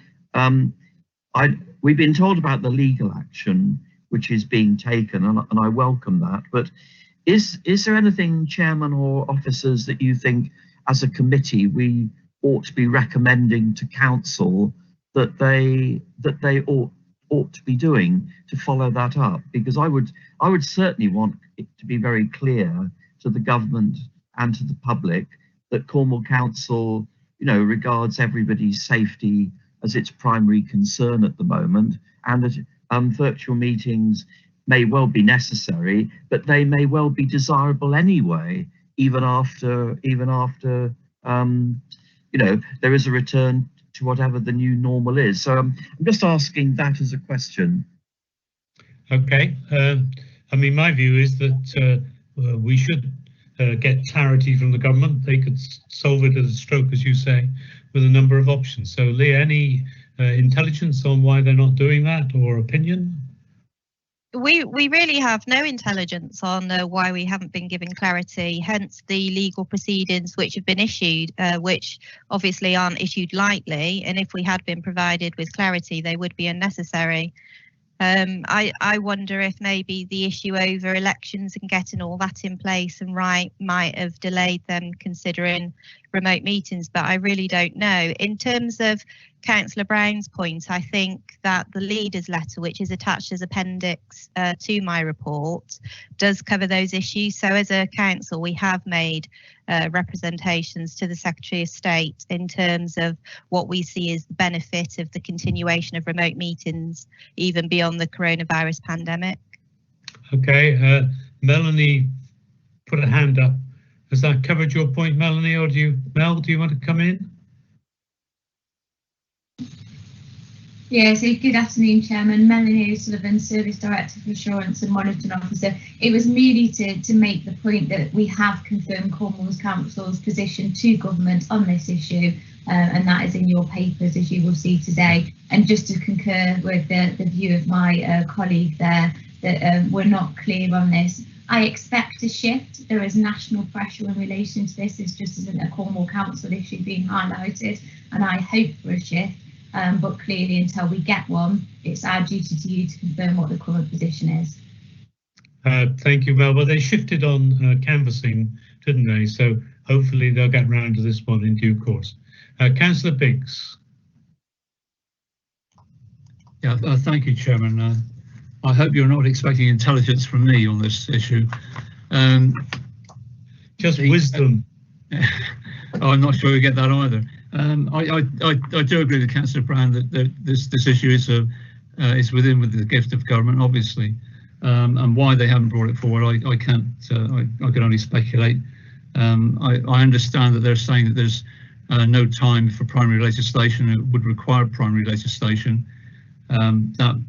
we've been told about the legal action which is being taken, and I welcome that. But is there anything, Chairman or officers, that you think as a committee we ought to be recommending to Council that they ought to be doing to follow that up? Because I would certainly want it to be very clear to the government and to the public that Cornwall Council, regards everybody's safety as its primary concern at the moment, and that virtual meetings may well be necessary, but they may well be desirable anyway, even after there is a return to whatever the new normal is. So I'm just asking that as a question. Okay, I mean, my view is that we should get clarity from the government. They could solve it at a stroke, as you say, with a number of options. So Leah, any intelligence on why they're not doing that, or opinion? We really have no intelligence on why we haven't been given clarity, hence the legal proceedings which have been issued, which obviously aren't issued lightly, and if we had been provided with clarity they would be unnecessary. I wonder if maybe the issue over elections and getting all that in place and right might have delayed them considering remote meetings, but I really don't know. In terms of Councillor Brown's point, I think that the leader's letter, which is attached as appendix to my report, does cover those issues. So as a council, we have made representations to the Secretary of State in terms of what we see as the benefit of the continuation of remote meetings, even beyond the coronavirus pandemic. Okay, Melanie put a hand up. Has that covered your point, Melanie, or Mel, do you want to come in? Yeah, so good afternoon, Chairman. Melanie O'Sullivan, Service Director for Assurance and Monitoring Officer. It was merely to make the point that we have confirmed Cornwall Council's position to government on this issue, and that is in your papers, as you will see today. And just to concur with the view of my colleague there, that we're not clear on this. I expect a shift. There is national pressure in relation to this. This just isn't a Cornwall Council issue being highlighted, and I hope for a shift. But clearly, until we get one, it's our duty to you to confirm what the current position is. Thank you, Mel. Well, they shifted on canvassing, didn't they? So hopefully they'll get round to this one in due course. Councillor Biggs. Yeah, thank you, Chairman. I hope you're not expecting intelligence from me on this issue. Just wisdom. I'm not sure we get that either. I do agree with Councillor Brown that this issue is within the gift of government, obviously, and why they haven't brought it forward, I can't. I can only speculate. I understand that they're saying that there's no time for primary legislation. It would require primary legislation. That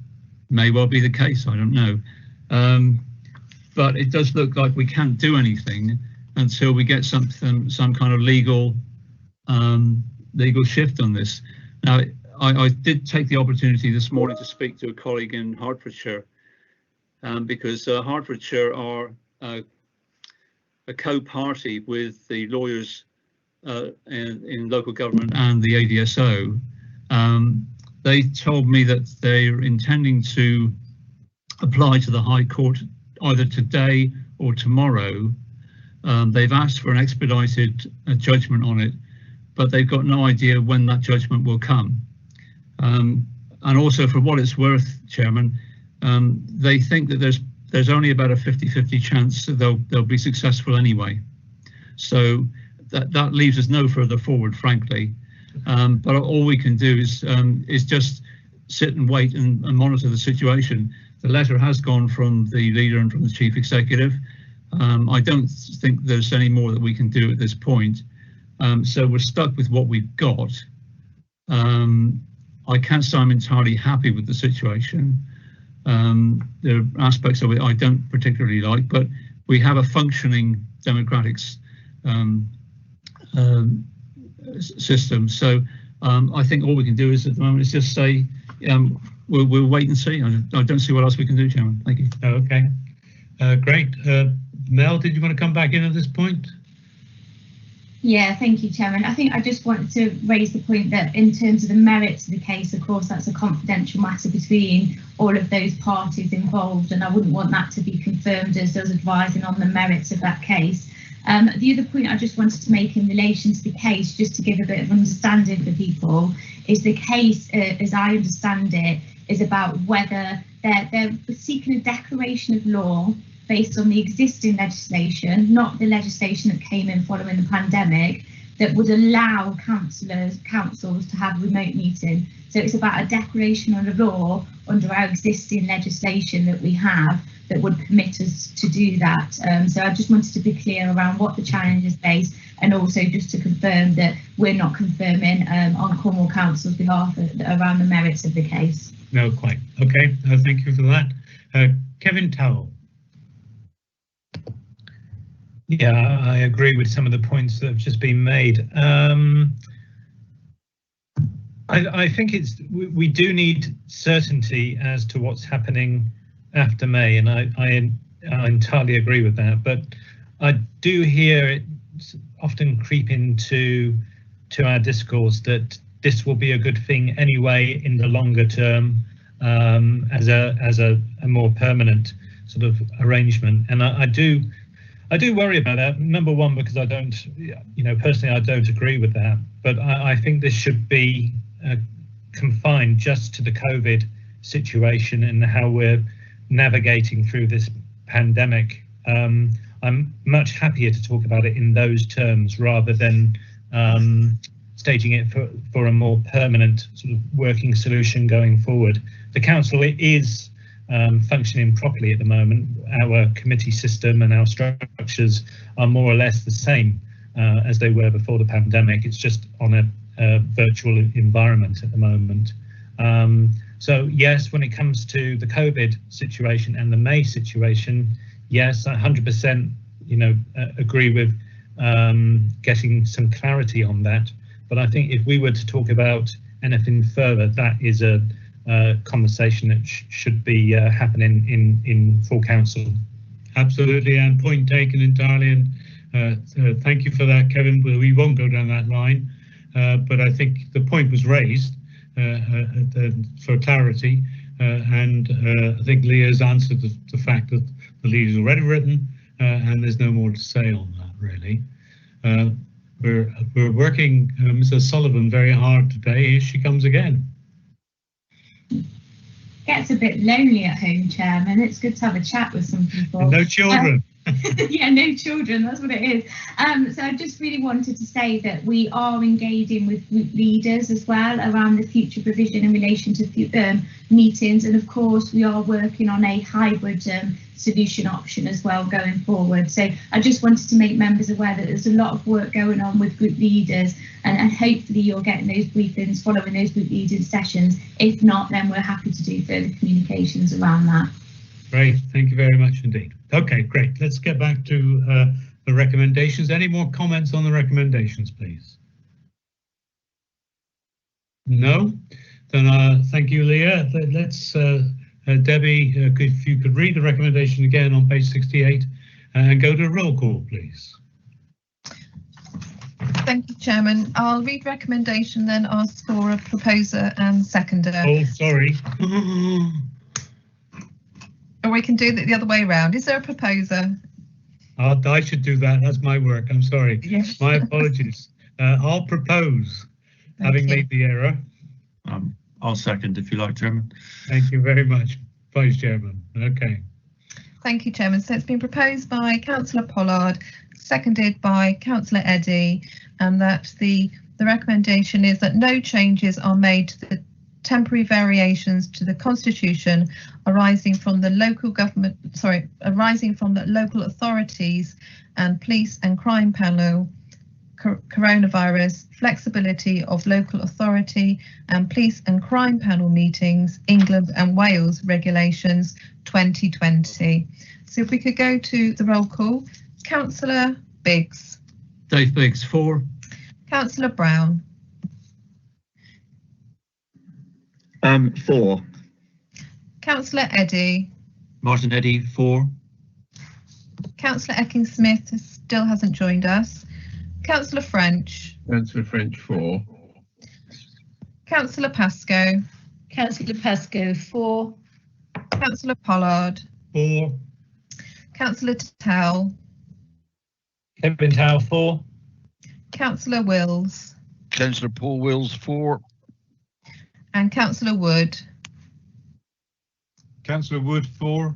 may well be the case. I don't know, but it does look like we can't do anything until we get some kind of legal shift on this. Now, I did take the opportunity this morning to speak to a colleague in Hertfordshire, because Hertfordshire are a co-party with the lawyers in local government and the ADSO. They told me that they're intending to apply to the High Court either today or tomorrow. They've asked for an expedited judgment on it, but they've got no idea when that judgment will come. and also for what it's worth, Chairman, they think that there's only about a 50-50 chance that they'll be successful anyway. So that leaves us no further forward, frankly. But all we can do is just sit and wait and monitor the situation. The letter has gone from the leader and from the chief executive. I don't think there's any more that we can do at this point. So we're stuck with what we've got. I can't say I'm entirely happy with the situation. There are aspects of it I don't particularly like, but we have a functioning democratic system. So I think all we can do is at the moment is just say we'll wait and see. I don't see what else we can do, Chairman. Thank you. Okay, great. Mel, did you want to come back in at this point? Yeah, thank you, Chairman. I think I just wanted to raise the point that in terms of the merits of the case, of course, that's a confidential matter between all of those parties involved, and I wouldn't want that to be confirmed as us advising on the merits of that case. The other point I just wanted to make in relation to the case, just to give a bit of understanding for people, is the case, as I understand it, is about whether they're seeking a declaration of law based on the existing legislation, not the legislation that came in following the pandemic, that would allow councils to have remote meeting. So it's about a declaration of law under our existing legislation that we have that would permit us to do that. So I just wanted to be clear around what the challenge is based, and also just to confirm that we're not confirming on Cornwall Council's behalf around the merits of the case. No, quite. Okay, thank you for that. Kevin Towell. Yeah, I agree with some of the points that have just been made. I think we do need certainty as to what's happening after May, and I entirely agree with that. But I do hear it often creep into our discourse that this will be a good thing anyway in the longer term, as a more permanent sort of arrangement, and I do worry about that. Number one, because I don't, personally, I don't agree with that. But I think this should be confined just to the COVID situation and how we're navigating through this pandemic. I'm much happier to talk about it in those terms rather than staging it for a more permanent sort of working solution going forward. The council is functioning properly at the moment. Our committee system and our structures are more or less the same as they were before the pandemic. It's just on a virtual environment at the moment. So yes, when it comes to the COVID situation and the May situation, yes, 100%, agree with getting some clarity on that. But I think if we were to talk about anything further, that is a conversation that should be happening in full council. Absolutely, and point taken entirely, and thank you for that, Kevin. We won't go down that line, but I think the point was raised for clarity, and I think Leah's answered the fact that the lead is already written, and there's no more to say on that, really. We're working Mrs. Sullivan very hard today. Here she comes again. Gets a bit lonely at home, Chairman. It's good to have a chat with some people. And no children. Yeah, no children, that's what it is. So I just really wanted to say that we are engaging with group leaders as well around the future provision in relation to meetings, and of course we are working on a hybrid solution option as well going forward. So I just wanted to make members aware that there's a lot of work going on with group leaders, and hopefully you're getting those briefings following those group leading sessions. If not, then we're happy to do further communications around that. Great, thank you very much indeed. Okay, great. Let's get back to the recommendations. Any more comments on the recommendations, please? No? Then thank you, Leah. Let's, Debbie, if you could read the recommendation again on page 68 and go to a roll call, please. Thank you, Chairman. I'll read recommendation, then ask for a proposer and seconder. Oh, sorry. Or we can do it the other way around. Is there a proposer? I should do that. That's my work. I'm sorry. Yes. My apologies. I'll propose, having made the error. I'll second if you like, Chairman. Thank you very much, Vice Chairman. Okay. Thank you, Chairman. So it's been proposed by Councillor Pollard, seconded by Councillor Eddy, and that the recommendation is that no changes are made to the temporary variations to the Constitution arising from the local authorities and police and crime panel coronavirus flexibility of local authority and police and crime panel meetings, England and Wales regulations 2020. So if we could go to the roll call. Councillor Biggs. Dave Biggs, 4. Councillor Brown. 4. Councillor Eddy. Martin Eddy, 4. Councillor Ecking-Smith still hasn't joined us. Councillor French. Councillor French, 4. Councillor Pascoe. Councillor Pascoe, 4. Councillor Pollard. 4. Councillor Towell. Kevin Towell, 4. Councillor Wills. Councillor Paul Wills, 4. And Councillor Wood. Councillor Wood, 4.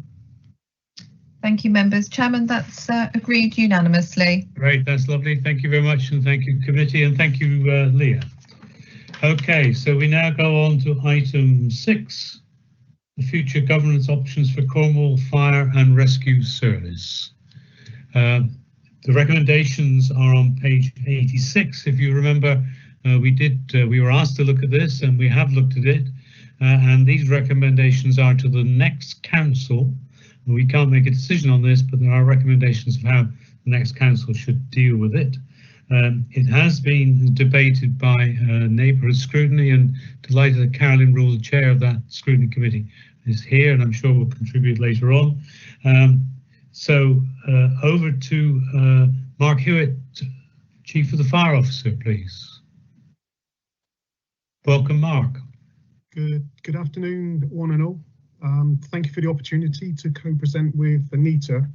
Thank you, members. Chairman, that's agreed unanimously. Great, that's lovely. Thank you very much, and thank you, committee, and thank you, Leah. Okay, so we now go on to item 6, the future governance options for Cornwall Fire and Rescue Service. The recommendations are on page 86. If you remember, we were asked to look at this, and we have looked at it. And these recommendations are to the next council. We can't make a decision on this, but there are recommendations of how the next council should deal with it. It has been debated by neighbourhood scrutiny, and delighted that Carolyn Rule, the chair of that scrutiny committee, is here, and I'm sure will contribute later on. So over to Mark Hewitt, Chief of the Fire Officer, please. Welcome, Mark. Good afternoon, one and all. Thank you for the opportunity to co-present with Anita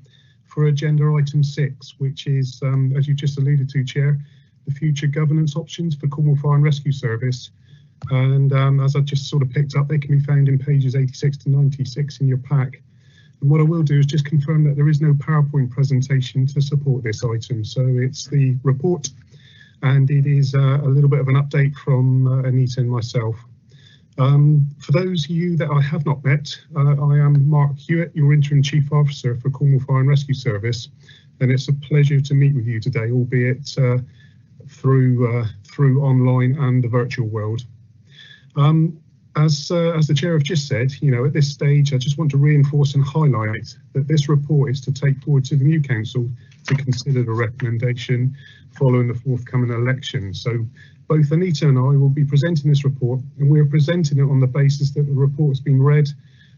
for agenda item 6, which is, as you just alluded to, Chair, the future governance options for Cornwall Fire and Rescue Service. And as I just sort of picked up, they can be found in pages 86 to 96 in your pack. And what I will do is just confirm that there is no PowerPoint presentation to support this item. So it's the report, and it is a little bit of an update from Anita and myself. For those of you that I have not met, I am Mark Hewitt, your Interim Chief Officer for Cornwall Fire and Rescue Service, and it's a pleasure to meet with you today, albeit through online and the virtual world. As the Chair have just said, at this stage, I just want to reinforce and highlight that this report is to take forward to the new council to consider the recommendation following the forthcoming election. So both Anita and I will be presenting this report, and we're presenting it on the basis that the report has been read.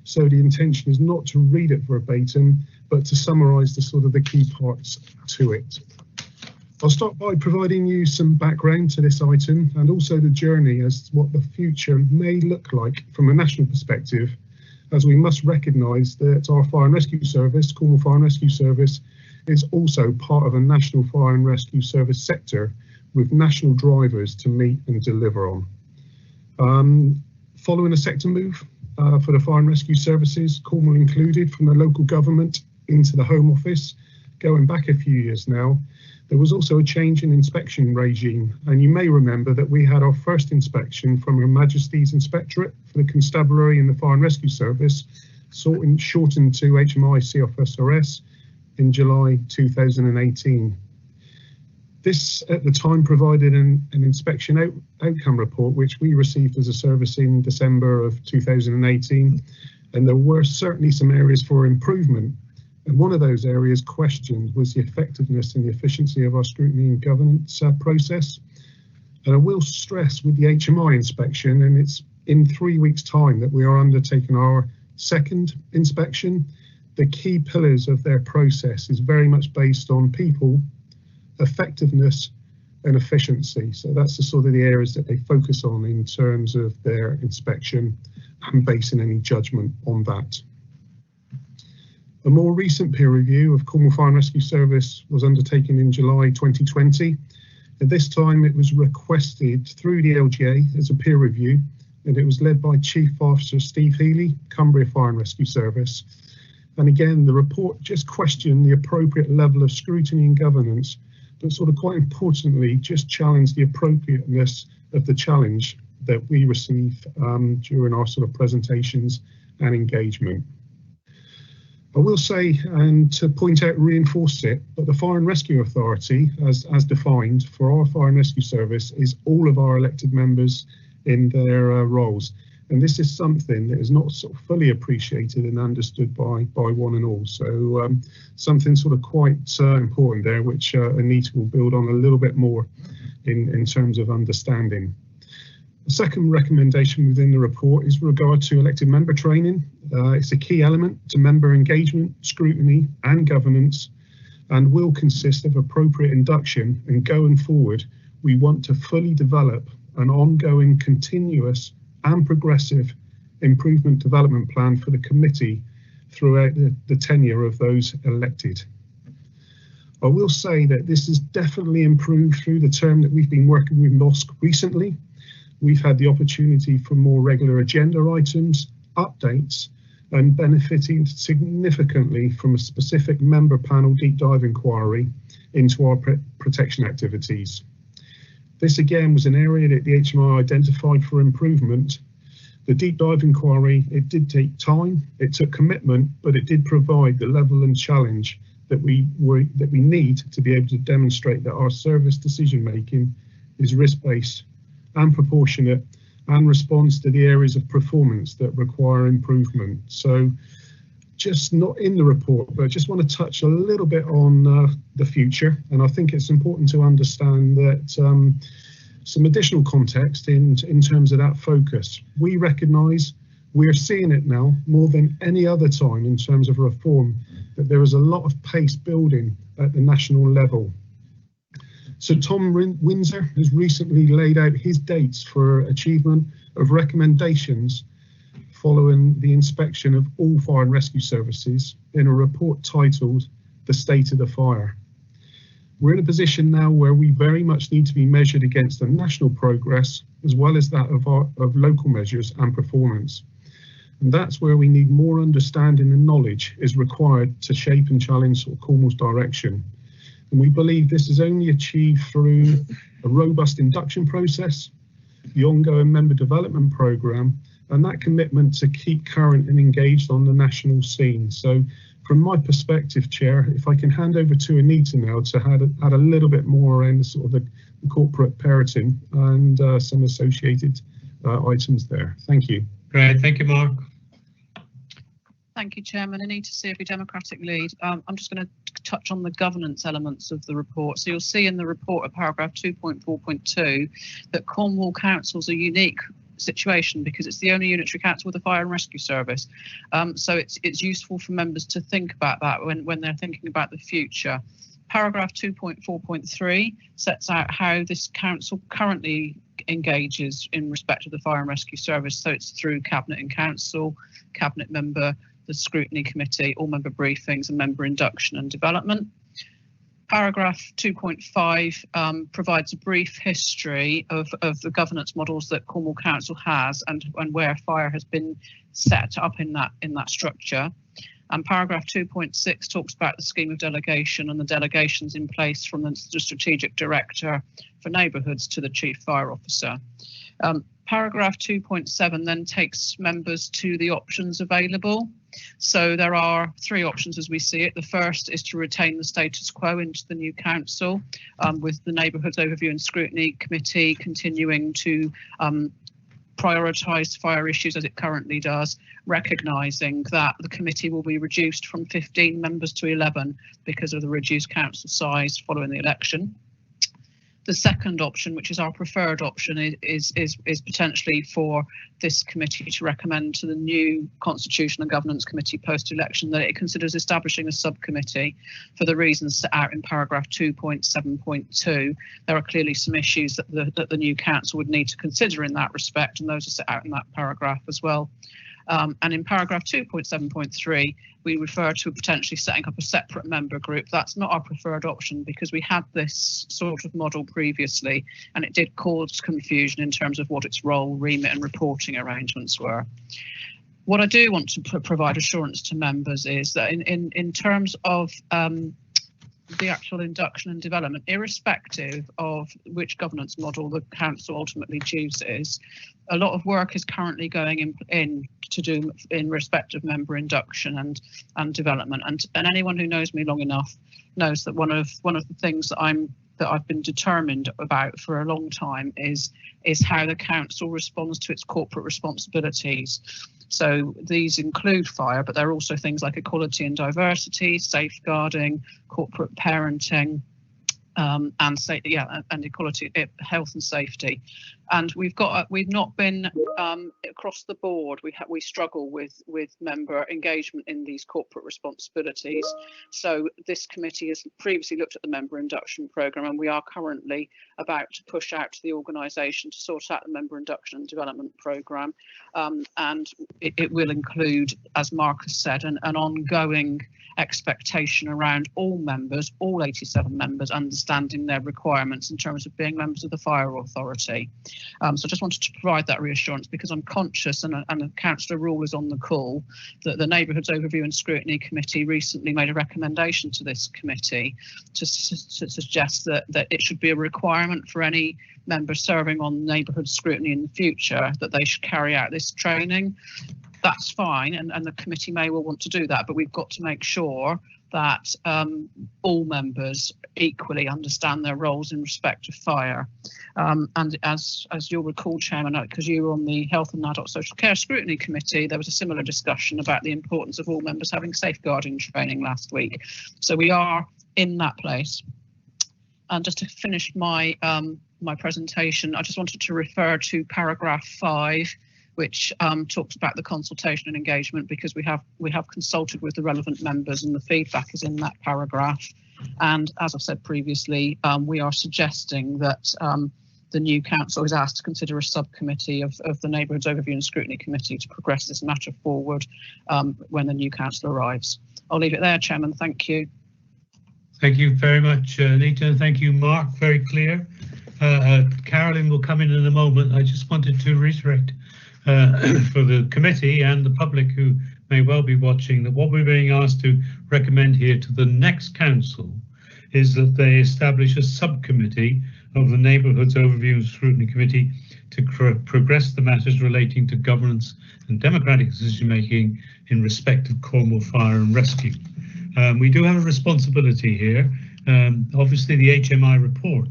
So the intention is not to read it verbatim, but to summarise the key parts to it. I'll start by providing you some background to this item and also the journey as to what the future may look like from a national perspective, as we must recognise that our Fire and Rescue Service, Cornwall Fire and Rescue Service, is also part of a national Fire and Rescue Service sector with national drivers to meet and deliver on. Following a sector move for the Fire and Rescue Services, Cornwall included, from the local government into the Home Office, going back a few years now, there was also a change in inspection regime, and you may remember that we had our first inspection from Her Majesty's Inspectorate for the Constabulary and the Fire and Rescue Service, shortened to HMI CFSRS, in July 2018. This, at the time, provided an inspection outcome report, which we received as a service in December of 2018, and there were certainly some areas for improvement. And one of those areas questioned was the effectiveness and the efficiency of our scrutiny and governance process. And I will stress with the HMI inspection, and it's in 3 weeks' time that we are undertaking our second inspection, the key pillars of their process is very much based on people, effectiveness and efficiency. So that's the areas that they focus on in terms of their inspection and basing any judgment on that. A more recent peer review of Cornwall Fire and Rescue Service was undertaken in July 2020. At this time, it was requested through the LGA as a peer review and it was led by Chief Officer Steve Healy, Cumbria Fire and Rescue Service. And again, the report just questioned the appropriate level of scrutiny and governance, but sort of quite importantly, just challenged the appropriateness of the challenge that we receive during our sort of presentations and engagement. I will say, and to point out, reinforce it, but the Fire and Rescue Authority, as defined for our Fire and Rescue Service, is all of our elected members in their roles. And this is something that is not sort of fully appreciated and understood by one and all. So something sort of quite important there, which Anita will build on a little bit more in terms of understanding. The second recommendation within the report is with regard to elected member training. It's a key element to member engagement, scrutiny and governance, and will consist of appropriate induction. And going forward, we want to fully develop an ongoing, continuous and progressive improvement development plan for the committee throughout the tenure of those elected. I will say that this has definitely improved through the term that we've been working with LOSC recently. We've had the opportunity for more regular agenda items, updates, and benefiting significantly from a specific member panel deep dive inquiry into our protection activities. This again was an area that the HMI identified for improvement. The deep dive inquiry, it did take time, it took commitment, but it did provide the level and challenge that we need to be able to demonstrate that our service decision making is risk-based and proportionate and responds to the areas of performance that require improvement. So just not in the report, but I just want to touch a little bit on the future. And I think it's important to understand that some additional context in terms of that focus. We recognise, we're seeing it now more than any other time in terms of reform, that there is a lot of pace building at the national level. So Tom Windsor has recently laid out his dates for achievement of recommendations following the inspection of all fire and rescue services in a report titled The State of the Fire. We're in a position now where we very much need to be measured against the national progress as well as that of local measures and performance. And that's where we need more understanding and knowledge is required to shape and challenge Cornwall's direction. And we believe this is only achieved through a robust induction process, the ongoing member development programme, and that commitment to keep current and engaged on the national scene. So from my perspective, Chair, if I can hand over to Anita now to add a little bit more around the sort of the corporate parroting and some associated items there. Thank you. Great, thank you, Mark. Thank you, Chairman. Anita Searby, Democratic Lead. I'm just going to touch on the governance elements of the report. So you'll see in the report at paragraph 2.4.2 that Cornwall Council's a unique situation because it's the only unitary council with a fire and rescue service. So it's useful for members to think about that when they're thinking about the future. Paragraph 2.4.3 sets out how this council currently engages in respect to the fire and rescue service. So it's through Cabinet and Council, Cabinet member, the Scrutiny Committee, all member briefings and member induction and development. Paragraph 2.5 provides a brief history of the governance models that Cornwall Council has and where fire has been set up in that structure. And paragraph 2.6 talks about the scheme of delegation and the delegations in place from the strategic director for neighbourhoods to the chief fire officer. Paragraph 2.7 then takes members to the options available. So there are three options as we see it. The first is to retain the status quo into the new council, with the Neighbourhoods Overview and Scrutiny Committee continuing to prioritise fire issues as it currently does, recognising that the committee will be reduced from 15 members to 11 because of the reduced council size following the election. The second option, which is our preferred option, is potentially for this committee to recommend to the new Constitution and Governance Committee post-election that it considers establishing a subcommittee for the reasons set out in paragraph 2.7.2. There are clearly some issues that the new council would need to consider in that respect, and those are set out in that paragraph as well. And in paragraph 2.7.3, we refer to potentially setting up a separate member group. That's not our preferred option because we had this sort of model previously, and it did cause confusion in terms of what its role, remit and reporting arrangements were. What I do want to provide assurance to members is that in terms of the actual induction and development, irrespective of which governance model the council ultimately chooses, a lot of work is currently going in to do in respect of member induction and development. And anyone who knows me long enough knows that one of the things that I've been determined about for a long time is how the council responds to its corporate responsibilities. So these include fire, but there are also things like equality and diversity, safeguarding, corporate parenting, and equality, health and safety. And we've not been across the board. We struggle with member engagement in these corporate responsibilities. So this committee has previously looked at the member induction programme, and we are currently about to push out to the organisation to sort out the member induction and development programme. And it will include, as Mark has said, an ongoing expectation around all members, all 87 members, understanding their requirements in terms of being members of the Fire Authority. So I just wanted to provide that reassurance because I'm conscious, and Councillor Rule is on the call, that the Neighbourhoods Overview and Scrutiny Committee recently made a recommendation to this committee to suggest that it should be a requirement for any member serving on neighbourhood scrutiny in the future that they should carry out this training. That's fine, and the committee may well want to do that, but we've got to make sure that all members equally understand their roles in respect of fire. And as you'll recall, Chairman, because you were on the Health and Adult Social Care Scrutiny Committee, there was a similar discussion about the importance of all members having safeguarding training last week. So we are in that place. And just to finish my my presentation, I just wanted to refer to paragraph 5, which talks about the consultation and engagement, because we have consulted with the relevant members and the feedback is in that paragraph. And as I've said previously, we are suggesting that the new council is asked to consider a subcommittee of the Neighbourhoods Overview and Scrutiny Committee to progress this matter forward when the new council arrives. I'll leave it there, Chairman. Thank you. Thank you very much, Nita. Thank you, Mark. Very clear. Carolyn will come in a moment. I just wanted to reiterate for the committee and the public who may well be watching that what we're being asked to recommend here to the next council is that they establish a subcommittee of the Neighbourhoods Overview and Scrutiny Committee to progress the matters relating to governance and democratic decision making in respect of Cornwall Fire and Rescue. We do have a responsibility here. Obviously the HMI report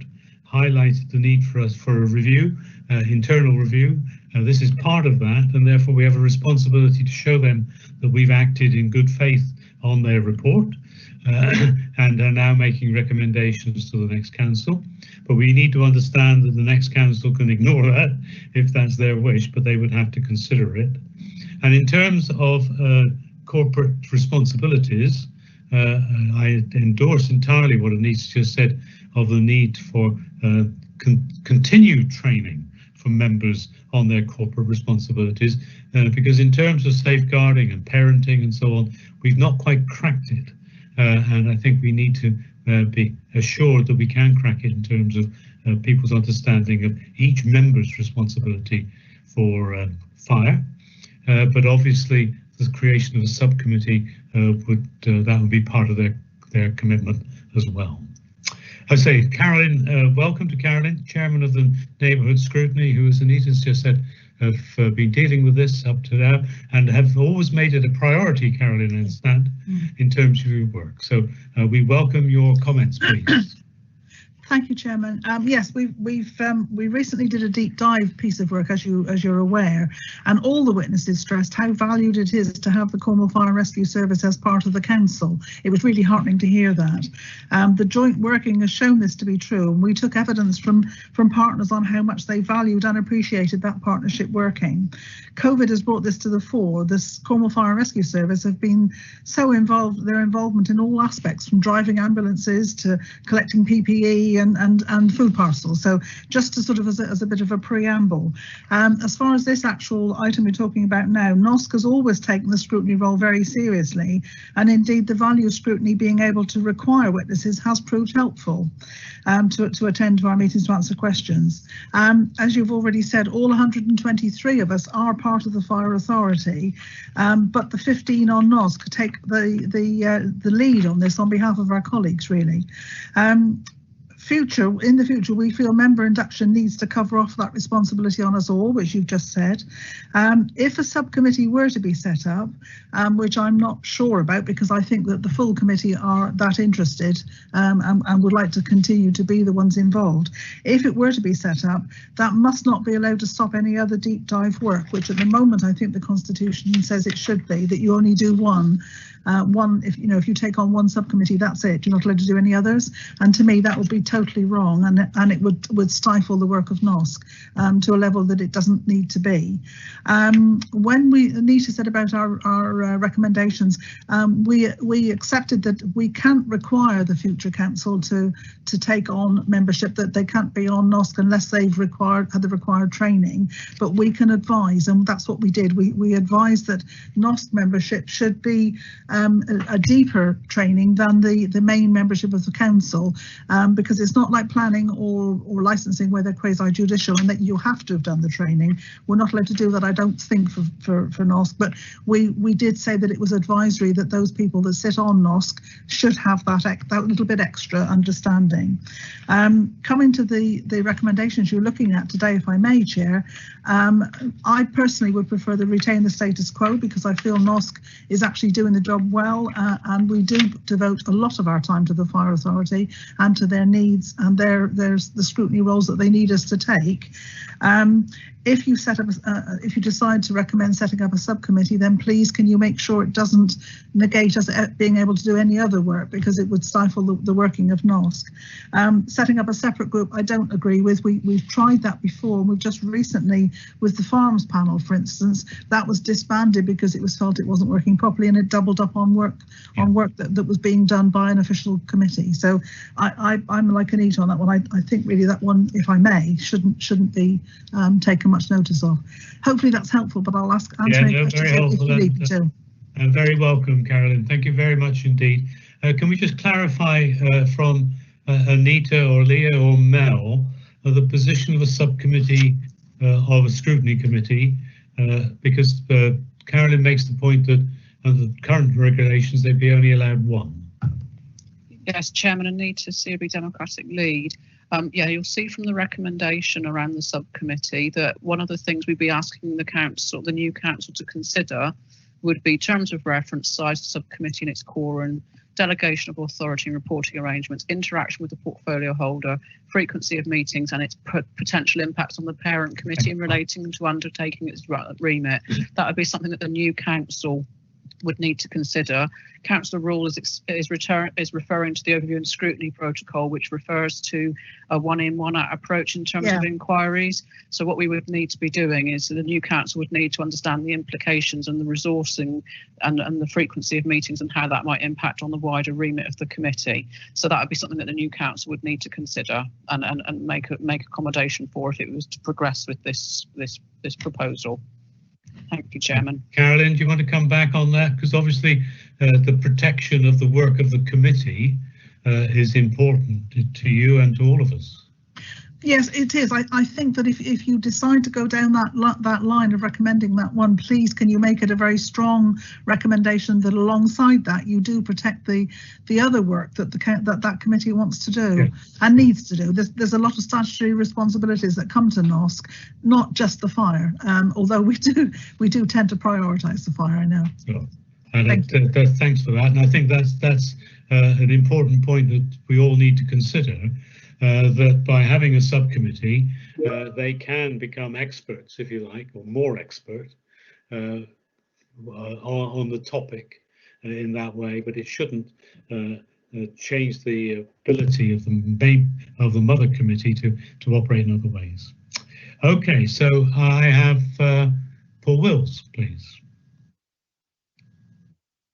highlighted the need for us for a review, internal review. This is part of that, and therefore we have a responsibility to show them that we've acted in good faith on their report and are now making recommendations to the next council. But we need to understand that the next council can ignore that if that's their wish, but they would have to consider it. And in terms of corporate responsibilities, I endorse entirely what Anita just said of the need for continued training for members on their corporate responsibilities, because in terms of safeguarding and parenting and so on, we've not quite cracked it. And I think we need to be assured that we can crack it in terms of people's understanding of each member's responsibility for fire. But obviously the creation of a subcommittee that would be part of their commitment as well. I say, Carolyn, welcome to Carolyn, Chairman of the Neighbourhood Scrutiny, who, as Anita's just said, have been dealing with this up to now and have always made it a priority, Carolyn, I understand, in terms of your work. So we welcome your comments, please. Thank you, Chairman. Yes, we recently did a deep dive piece of work, as you're aware, and all the witnesses stressed how valued it is to have the Cornwall Fire and Rescue Service as part of the council. It was really heartening to hear that. The joint working has shown this to be true, and we took evidence from partners on how much they valued and appreciated that partnership working. COVID has brought this to the fore. This Cornwall Fire and Rescue Service have been so involved, their involvement in all aspects, from driving ambulances to collecting PPE and food parcels. So just to sort of as a bit of a preamble, as far as this actual item we're talking about now, NOSC has always taken the scrutiny role very seriously, and indeed the value of scrutiny being able to require witnesses has proved helpful to attend to our meetings to answer questions. As you've already said, all 123 of us are part of the Fire Authority, but the 15 on NOSC take the lead on this on behalf of our colleagues, really. In the future, we feel member induction needs to cover off that responsibility on us all, which you've just said. If a subcommittee were to be set up, which I'm not sure about because I think that the full committee are that interested and would like to continue to be the ones involved. If it were to be set up, that must not be allowed to stop any other deep dive work, which at the moment I think the Constitution says it should be, that you only do one. If you take on one subcommittee, that's it. You're not allowed to do any others. And to me, that would be totally wrong, and it would stifle the work of NOSC to a level that it doesn't need to be. When Anita said about our recommendations, we accepted that we can't require the future council to take on membership, that they can't be on NOSC unless they've had the required training. But we can advise, and that's what we did. We advised that NOSC membership should be a deeper training than the main membership of the council, because it's not like planning or licensing where they're quasi-judicial and that you have to have done the training. We're not allowed to do that, I don't think, for NOSC, but we did say that it was advisory that those people that sit on NOSC should have that little bit extra understanding. Coming to the recommendations you're looking at today, if I may, Chair, I personally would prefer to retain the status quo because I feel NOSC is actually doing the job well, and we do devote a lot of our time to the Fire Authority and to their needs, and there's the scrutiny roles that they need us to take. If you if you decide to recommend setting up a subcommittee, then please can you make sure it doesn't negate us being able to do any other work, because it would stifle the working of NOSC. Setting up a separate group, I don't agree with. We've tried that before, and we've just recently, with the farms panel, for instance, that was disbanded because it was felt it wasn't working properly, and it doubled up on work that was being done by an official committee. So I'm like Anita on that one. I think really that one, if I may, shouldn't be taken much notice of. Hopefully that's helpful, but I'll answer any questions if you need me to. Very welcome, Carolyn. Thank you very much indeed. Can we just clarify from Anita or Leah or Mel the position of a subcommittee of a scrutiny committee, because Carolyn makes the point that under the current regulations they'd be only allowed one. Yes, Chairman, Anita, COB Democratic Lead. Yeah, you'll see from the recommendation around the subcommittee that one of the things we'd be asking the new council to consider would be terms of reference, size of subcommittee and its core, and delegation of authority and reporting arrangements, interaction with the portfolio holder, frequency of meetings, and its potential impacts on the parent committee in relating to undertaking its remit. That would be something that the new council would need to consider. Council rule is referring to the overview and scrutiny protocol, which refers to a one-in, one-out approach in terms of inquiries. So what we would need to be doing is the new council would need to understand the implications and the resourcing and the frequency of meetings and how that might impact on the wider remit of the committee. So that would be something that the new council would need to consider and make accommodation for if it was to progress with this proposal. Thank you, Chairman. Carolyn, do you want to come back on that? Because obviously the protection of the work of the committee is important to you and to all of us. Yes, it is. I think that if you decide to go down that line of recommending that one, please can you make it a very strong recommendation that alongside that you do protect the other work that that committee wants to do and needs to do. There's a lot of statutory responsibilities that come to NOSC, not just the fire. Although we do tend to prioritise the fire, I know. Sure. And thanks for that. And I think that's an important point that we all need to consider. That by having a subcommittee, they can become experts, if you like, or more expert on the topic in that way, but it shouldn't change the ability of the mother committee to operate in other ways. Okay, so I have Paul Wills, please.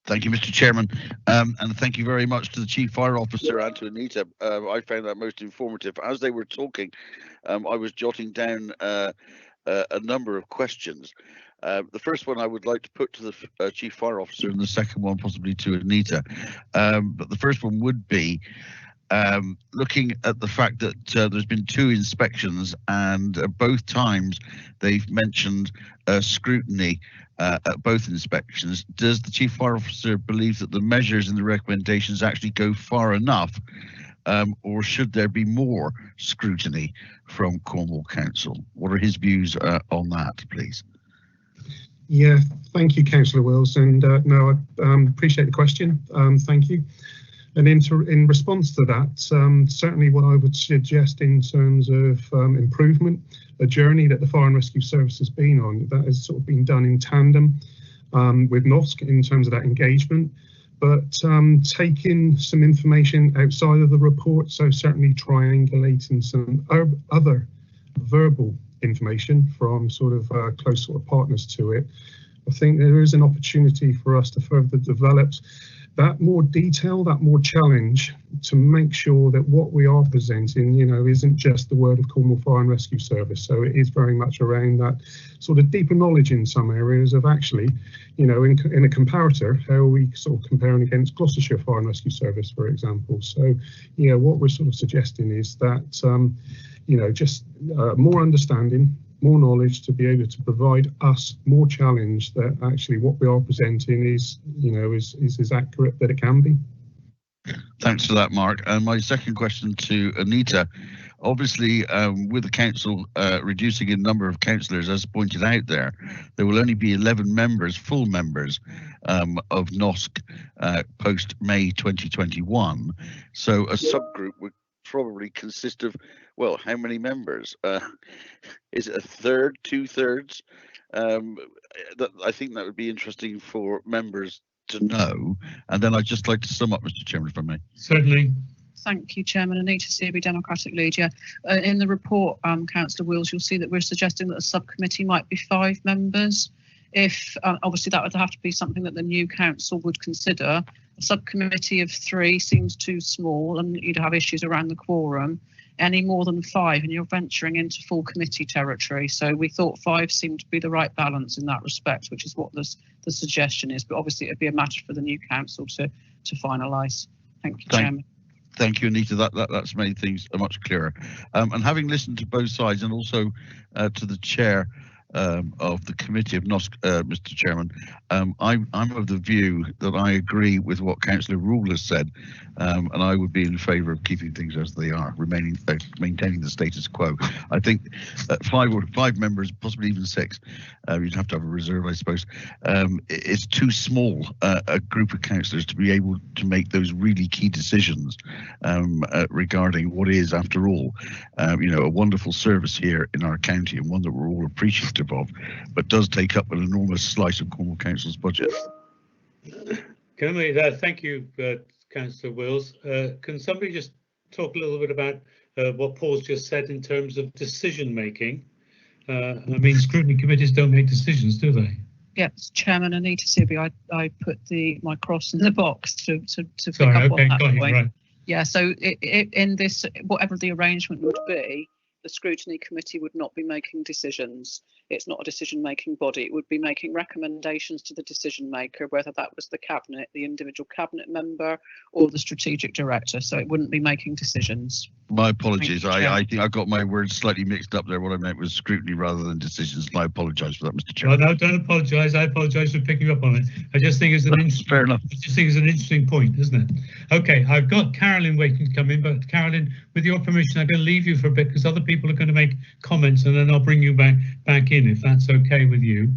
Thank you, Mr. Chairman, and thank you very much to the Chief Fire Officer and to Anita. I found that most informative. As they were talking, I was jotting down a number of questions. The first one I would like to put to the Chief Fire Officer, and the second one possibly to Anita. But the first one would be looking at the fact that there's been 2 inspections, and both times they've mentioned scrutiny at both inspections. Does the Chief Fire Officer believe that the measures and the recommendations actually go far enough, or should there be more scrutiny from Cornwall Council? What are his views on that, please? Yeah, thank you, Councillor Wills, and no, I appreciate the question. Thank you. And in response to that, certainly what I would suggest in terms of improvement, a journey that the Fire and Rescue Service has been on, that has sort of been done in tandem with NOSC in terms of that engagement, but taking some information outside of the report, so certainly triangulating some other verbal information from sort of close sort of partners to it. I think there is an opportunity for us to further develop that more detail, that more challenge, to make sure that what we are presenting, you know, isn't just the word of Cornwall Fire and Rescue Service. So it is very much around that sort of deeper knowledge in some areas of actually, you know, in a comparator, how are we sort of comparing against Gloucestershire Fire and Rescue Service, for example. So, yeah, what we're sort of suggesting is that, you know, just more understanding, more knowledge to be able to provide us more challenge that actually what we are presenting is, you know, is as accurate that it can be. Thanks for that, Mark. And my second question to Anita, obviously with the council reducing in number of councillors, as pointed out there will only be 11 members, full members of NOSC post May 2021. So a subgroup would probably consist of, well, how many members? Is it a third, 2/3? I think that would be interesting for members to know. And then I'd just like to sum up, Mr. Chairman, if I may. Certainly. Thank you, Chairman. Anita Searby, Democratic Lead. Yeah, in the report, Councillor Wills, you'll see that we're suggesting that a subcommittee might be 5 members. If obviously that would have to be something that the new council would consider. A subcommittee of 3 seems too small, and you'd have issues around the quorum. Any more than 5 and you're venturing into full committee territory. So we thought 5 seemed to be the right balance in that respect, which is what the suggestion is. But obviously it'd be a matter for the new council to finalise. Thank you, Chairman. Thank you, Anita. That's made things much clearer. And having listened to both sides, and also to the chair of the committee of NOSC, Mr. Chairman, I'm of the view that I agree with what Councillor Rule has said, and I would be in favour of keeping things as they are, maintaining the status quo. I think that 5 members, possibly even 6, you'd have to have a reserve, I suppose. It's too small a group of councillors to be able to make those really key decisions regarding what is, after all, you know, a wonderful service here in our county, and one that we're all appreciative of, but does take up an enormous slice of Cornwall Council's budget. Can we, thank you, Councillor Wills. Can somebody just talk a little bit about what Paul's just said in terms of decision making? I mean, scrutiny committees don't make decisions, do they? Yes, Chairman, Anita Searby, I put my cross in the box to pick Sorry, up okay, on that point. Right. Yeah, so in this, whatever the arrangement would be, the scrutiny committee would not be making decisions. It's not a decision-making body. It would be making recommendations to the decision maker, whether that was the cabinet, the individual cabinet member, or the strategic director. So it wouldn't be making decisions. My apologies. I think I got my words slightly mixed up there. What I meant was scrutiny rather than decisions. And I apologise for that, Mr. Chairman. No, don't apologise. I apologise for picking up on it. I just think it's an fair enough. I just think it's an interesting point, isn't it? Okay, I've got Carolyn waiting to come in, but Carolyn, with your permission, I'm going to leave you for a bit because other people are going to make comments, and then I'll bring you back in if that's okay with you.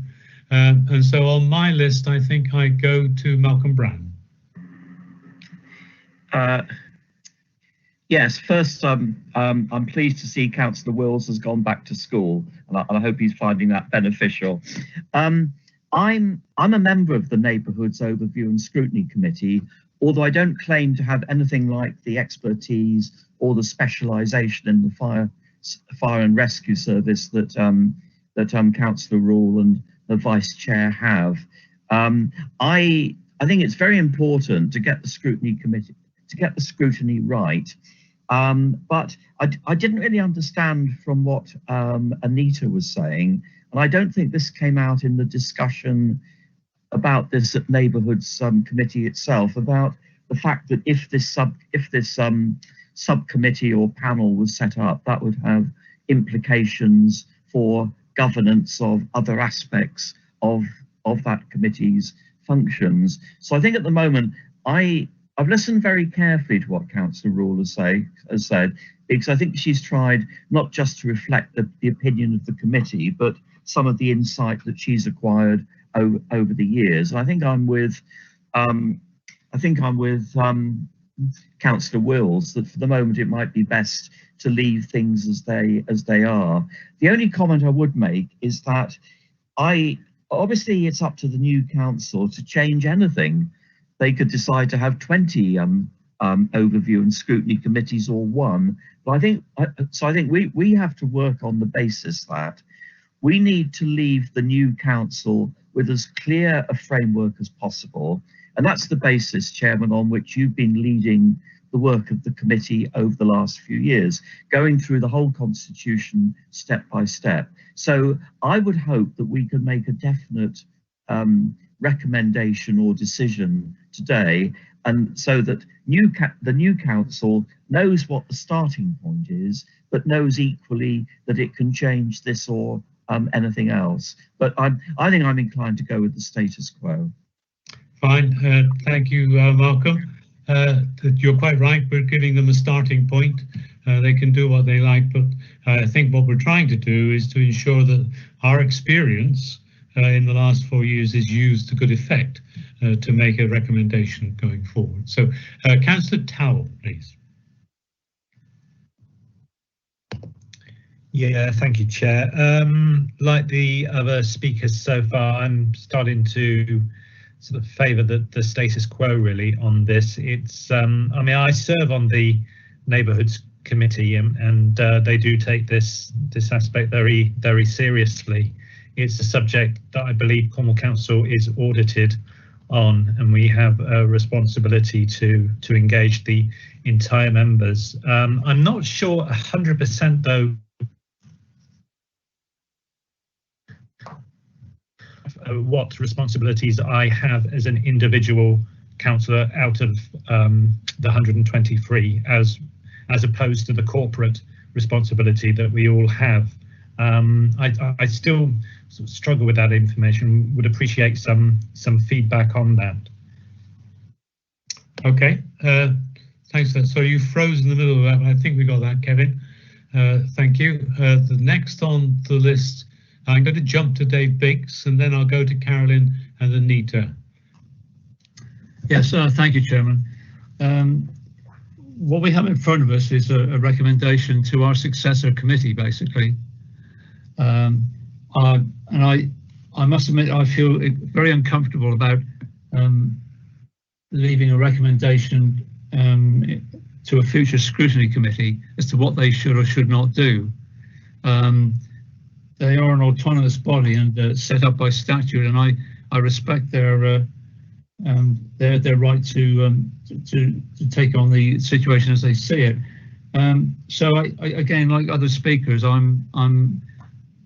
And so on my list, I think I go to Malcolm Brown. Yes, first, I'm pleased to see Councillor Wills has gone back to school, and I hope he's finding that beneficial. I'm a member of the Neighbourhoods Overview and Scrutiny Committee, although I don't claim to have anything like the expertise or the specialisation in the fire and rescue service that Councillor Rule and the Vice Chair have. I I think it's very important to get the scrutiny committee, to get the scrutiny right. But I didn't really understand from what Anita was saying, and I don't think this came out in the discussion about this at Neighbourhoods committee itself, about the fact that if this subcommittee or panel was set up, that would have implications for governance of other aspects of that committee's functions. So I think at the moment, I've listened very carefully to what Councillor Rule has said, because I think she's tried not just to reflect the opinion of the committee, but some of the insight that she's acquired over the years. And I think I'm with Councillor Wills that for the moment it might be best to leave things as they are. The only comment I would make is that obviously it's up to the new council to change anything. They could decide to have 20 overview and scrutiny committees or one. But I think we have to work on the basis that we need to leave the new council with as clear a framework as possible. And that's the basis, Chairman, on which you've been leading the work of the committee over the last few years, going through the whole constitution step by step. So I would hope that we can make a definite recommendation or decision today, and so that the new council knows what the starting point is, but knows equally that it can change this or anything else. But I think I'm inclined to go with the status quo. Fine, thank you, Malcolm. You're quite right, we're giving them a starting point. They can do what they like, but I think what we're trying to do is to ensure that our experience in the last 4 years is used to good effect to make a recommendation going forward. So, Councillor Towell, please. Yeah, thank you, Chair. Like the other speakers so far, I'm starting to sort of favour the status quo really on this. It's, I mean, I serve on the Neighbourhoods Committee, and they do take this aspect very, very seriously. It's a subject that I believe Cornwall Council is audited on, and we have a responsibility to engage the entire members. I'm not sure 100% though what responsibilities I have as an individual councillor out of the 123 as opposed to the corporate responsibility that we all have. I still sort of struggle with that information, would appreciate some feedback on that. Okay, thanks. So you froze in the middle of that, but I think we got that, Kevin. Thank you. The next on the list, I'm going to jump to Dave Biggs, and then I'll go to Carolyn and Anita. Yes, thank you, Chairman. What we have in front of us is a recommendation to our successor committee, basically. And I must admit, I feel very uncomfortable about leaving a recommendation to a future scrutiny committee as to what they should or should not do. They are an autonomous body and set up by statute, and I respect their right to take on the situation as they see it. So I again, like other speakers, I'm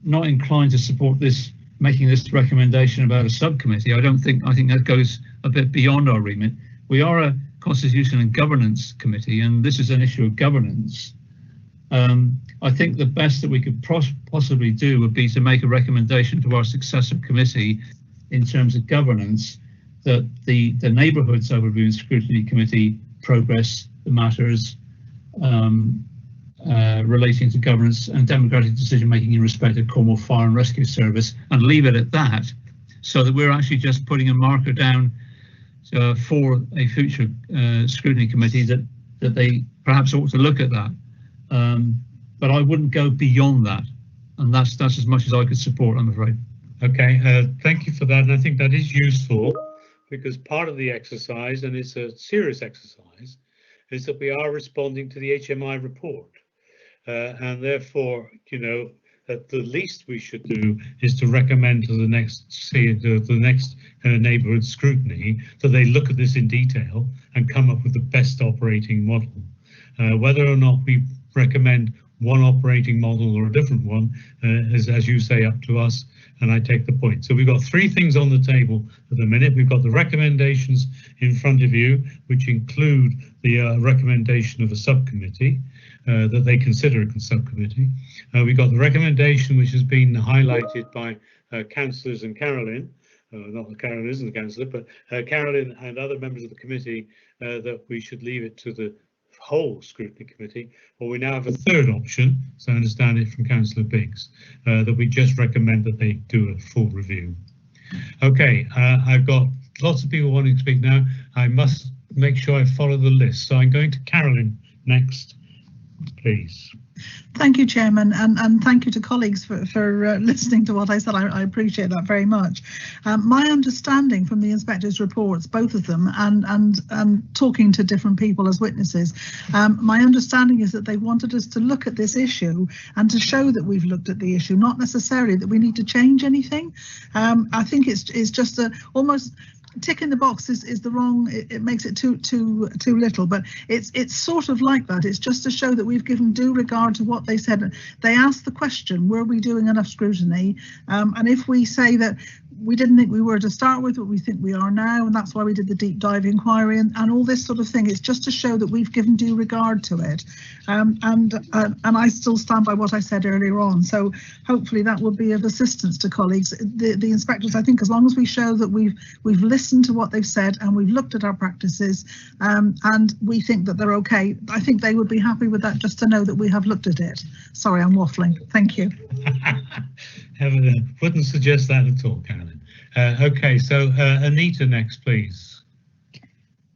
not inclined to support this, making this recommendation about a subcommittee. I think that goes a bit beyond our remit. We are a Constitution and Governance Committee, and this is an issue of governance. I think the best that we could possibly do would be to make a recommendation to our successor committee in terms of governance, that the Neighbourhoods Overview and Scrutiny Committee progress the matters relating to governance and democratic decision making in respect of Cornwall Fire and Rescue Service, and leave it at that, so that we're actually just putting a marker down for a future scrutiny committee that they perhaps ought to look at that. But I wouldn't go beyond that, and that's as much as I could support, I'm afraid. Okay, thank you for that, and I think that is useful, because part of the exercise, and it's a serious exercise, is that we are responding to the HMI report, and therefore, you know, that the least we should do is to recommend to the next neighbourhood scrutiny that they look at this in detail and come up with the best operating model. Whether or not we recommend one operating model or a different one is, as you say, up to us, and I take the point. So we've got three things on the table at the minute. We've got the recommendations in front of you, which include the recommendation of a subcommittee, that they consider a subcommittee. We've got the recommendation which has been highlighted by councillors and Carolyn, not that Carolyn isn't the councillor, but Carolyn and other members of the committee, that we should leave it to the whole scrutiny committee, or we now have a third option, so I understand it from Councillor Biggs, that we just recommend that they do a full review. Okay, I've got lots of people wanting to speak now. I must make sure I follow the list, so I'm going to Carolyn next, please. Thank you, Chairman, and thank you to colleagues for listening to what I said. I appreciate that very much. My understanding from the inspectors' reports, both of them, and talking to different people as witnesses, my understanding is that they wanted us to look at this issue and to show that we've looked at the issue, not necessarily that we need to change anything. I think it's just almost tick in the box is the wrong, it makes it too little, but it's sort of like that. It's just to show that we've given due regard to what they said. They asked the question, were we doing enough scrutiny? And if we say that we didn't think we were to start with, but we think we are now, and that's why we did the deep dive inquiry and all this sort of thing. It's just to show that we've given due regard to it. And I still stand by what I said earlier on. So hopefully that will be of assistance to colleagues. The inspectors, I think, as long as we show that we've listened to what they've said and we've looked at our practices, and we think that they're okay, I think they would be happy with that, just to know that we have looked at it. Sorry, I'm waffling. Thank you. Wouldn't suggest that at all, Carolyn. Okay, so Anita next, please.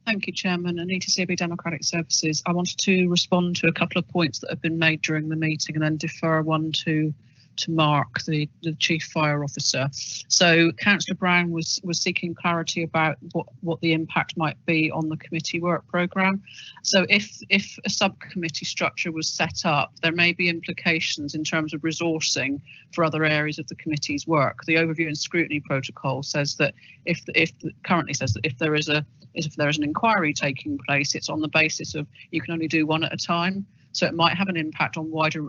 Thank you, Chairman. Anita CB Democratic Services. I wanted to respond to a couple of points that have been made during the meeting and then defer one to Mark, the Chief Fire Officer. So Councillor Brown was seeking clarity about what the impact might be on the committee work programme. So if a subcommittee structure was set up, there may be implications in terms of resourcing for other areas of the committee's work. The overview and scrutiny protocol says that currently says that if there is an inquiry taking place, it's on the basis of you can only do one at a time. So it might have an impact on wider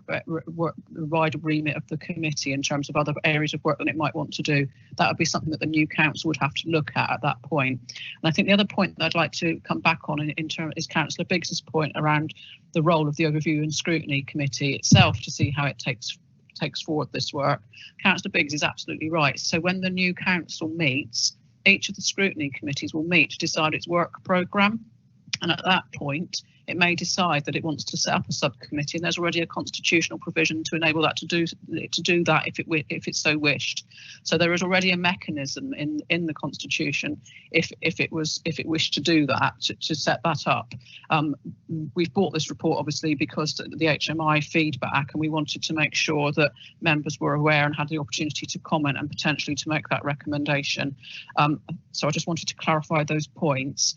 remit of the committee in terms of other areas of work that it might want to do. That would be something that the new council would have to look at that point. And I think the other point that I'd like to come back on in terms is Councillor Biggs's point around the role of the Overview and Scrutiny Committee itself to see how it takes forward this work. Councillor Biggs is absolutely right. So when the new council meets, each of the scrutiny committees will meet to decide its work programme. And at that point, it may decide that it wants to set up a subcommittee, and there's already a constitutional provision to enable that to do that if it's so wished. So there is already a mechanism in the constitution if it wished to do that, to set that up. We've brought this report obviously because the HMI feedback, and we wanted to make sure that members were aware and had the opportunity to comment and potentially to make that recommendation. So I just wanted to clarify those points.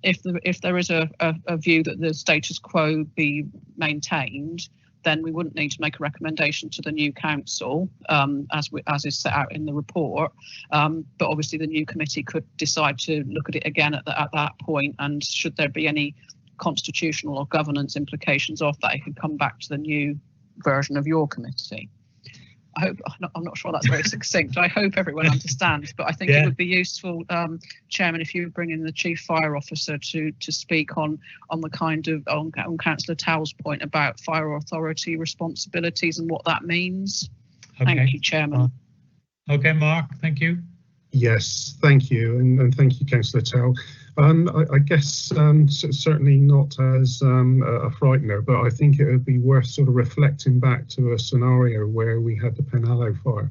If there is a view that the status quo be maintained, then we wouldn't need to make a recommendation to the new council, as is set out in the report. But obviously the new committee could decide to look at it again at that point, and should there be any constitutional or governance implications of that, it could come back to the new version of your committee. I hope, I'm not sure that's very succinct. I hope everyone understands, but I think it would be useful, Chairman, if you would bring in the Chief Fire Officer to speak on the kind of on Councillor Towell's point about fire authority responsibilities and what that means. Okay. Thank you, Chairman. Okay, Mark, thank you. Yes, thank you, and thank you, Councillor Towell. I guess certainly not as a frightener, but I think it would be worth sort of reflecting back to a scenario where we had the Penhallow fire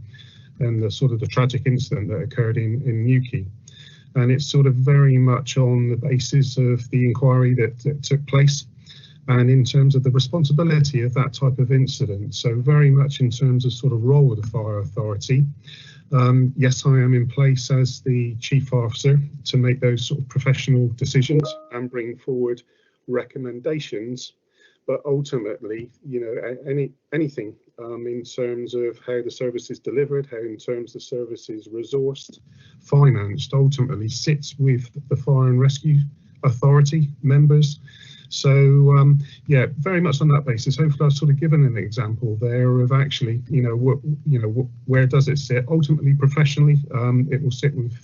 and the tragic incident that occurred in Newquay. And it's sort of very much on the basis of the inquiry that took place and in terms of the responsibility of that type of incident. So very much in terms of sort of role of the fire authority. Yes, I am in place as the Chief Officer to make those sort of professional decisions and bring forward recommendations. but ultimately, you know, anything in terms of how the service is delivered, how in terms the service is resourced, financed, ultimately sits with the Fire and Rescue Authority members. So yeah, very much on that basis. Hopefully I've sort of given an example there of actually, where does it sit? Ultimately, professionally, it will sit with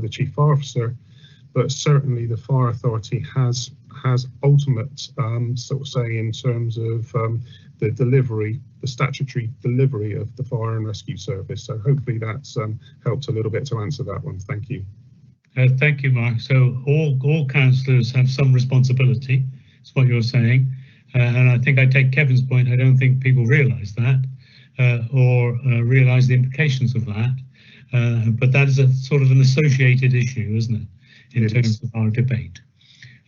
the Chief Fire Officer, but certainly the Fire Authority has ultimate sort of say in terms of the delivery, the statutory delivery of the Fire and Rescue Service. So hopefully that's helped a little bit to answer that one. Thank you. Thank you, Mark. So all councillors have some responsibility, is what you're saying. And I think I take Kevin's point. I don't think people realise that or realise the implications of that. But that is a sort of an associated issue, isn't it, in terms of our debate.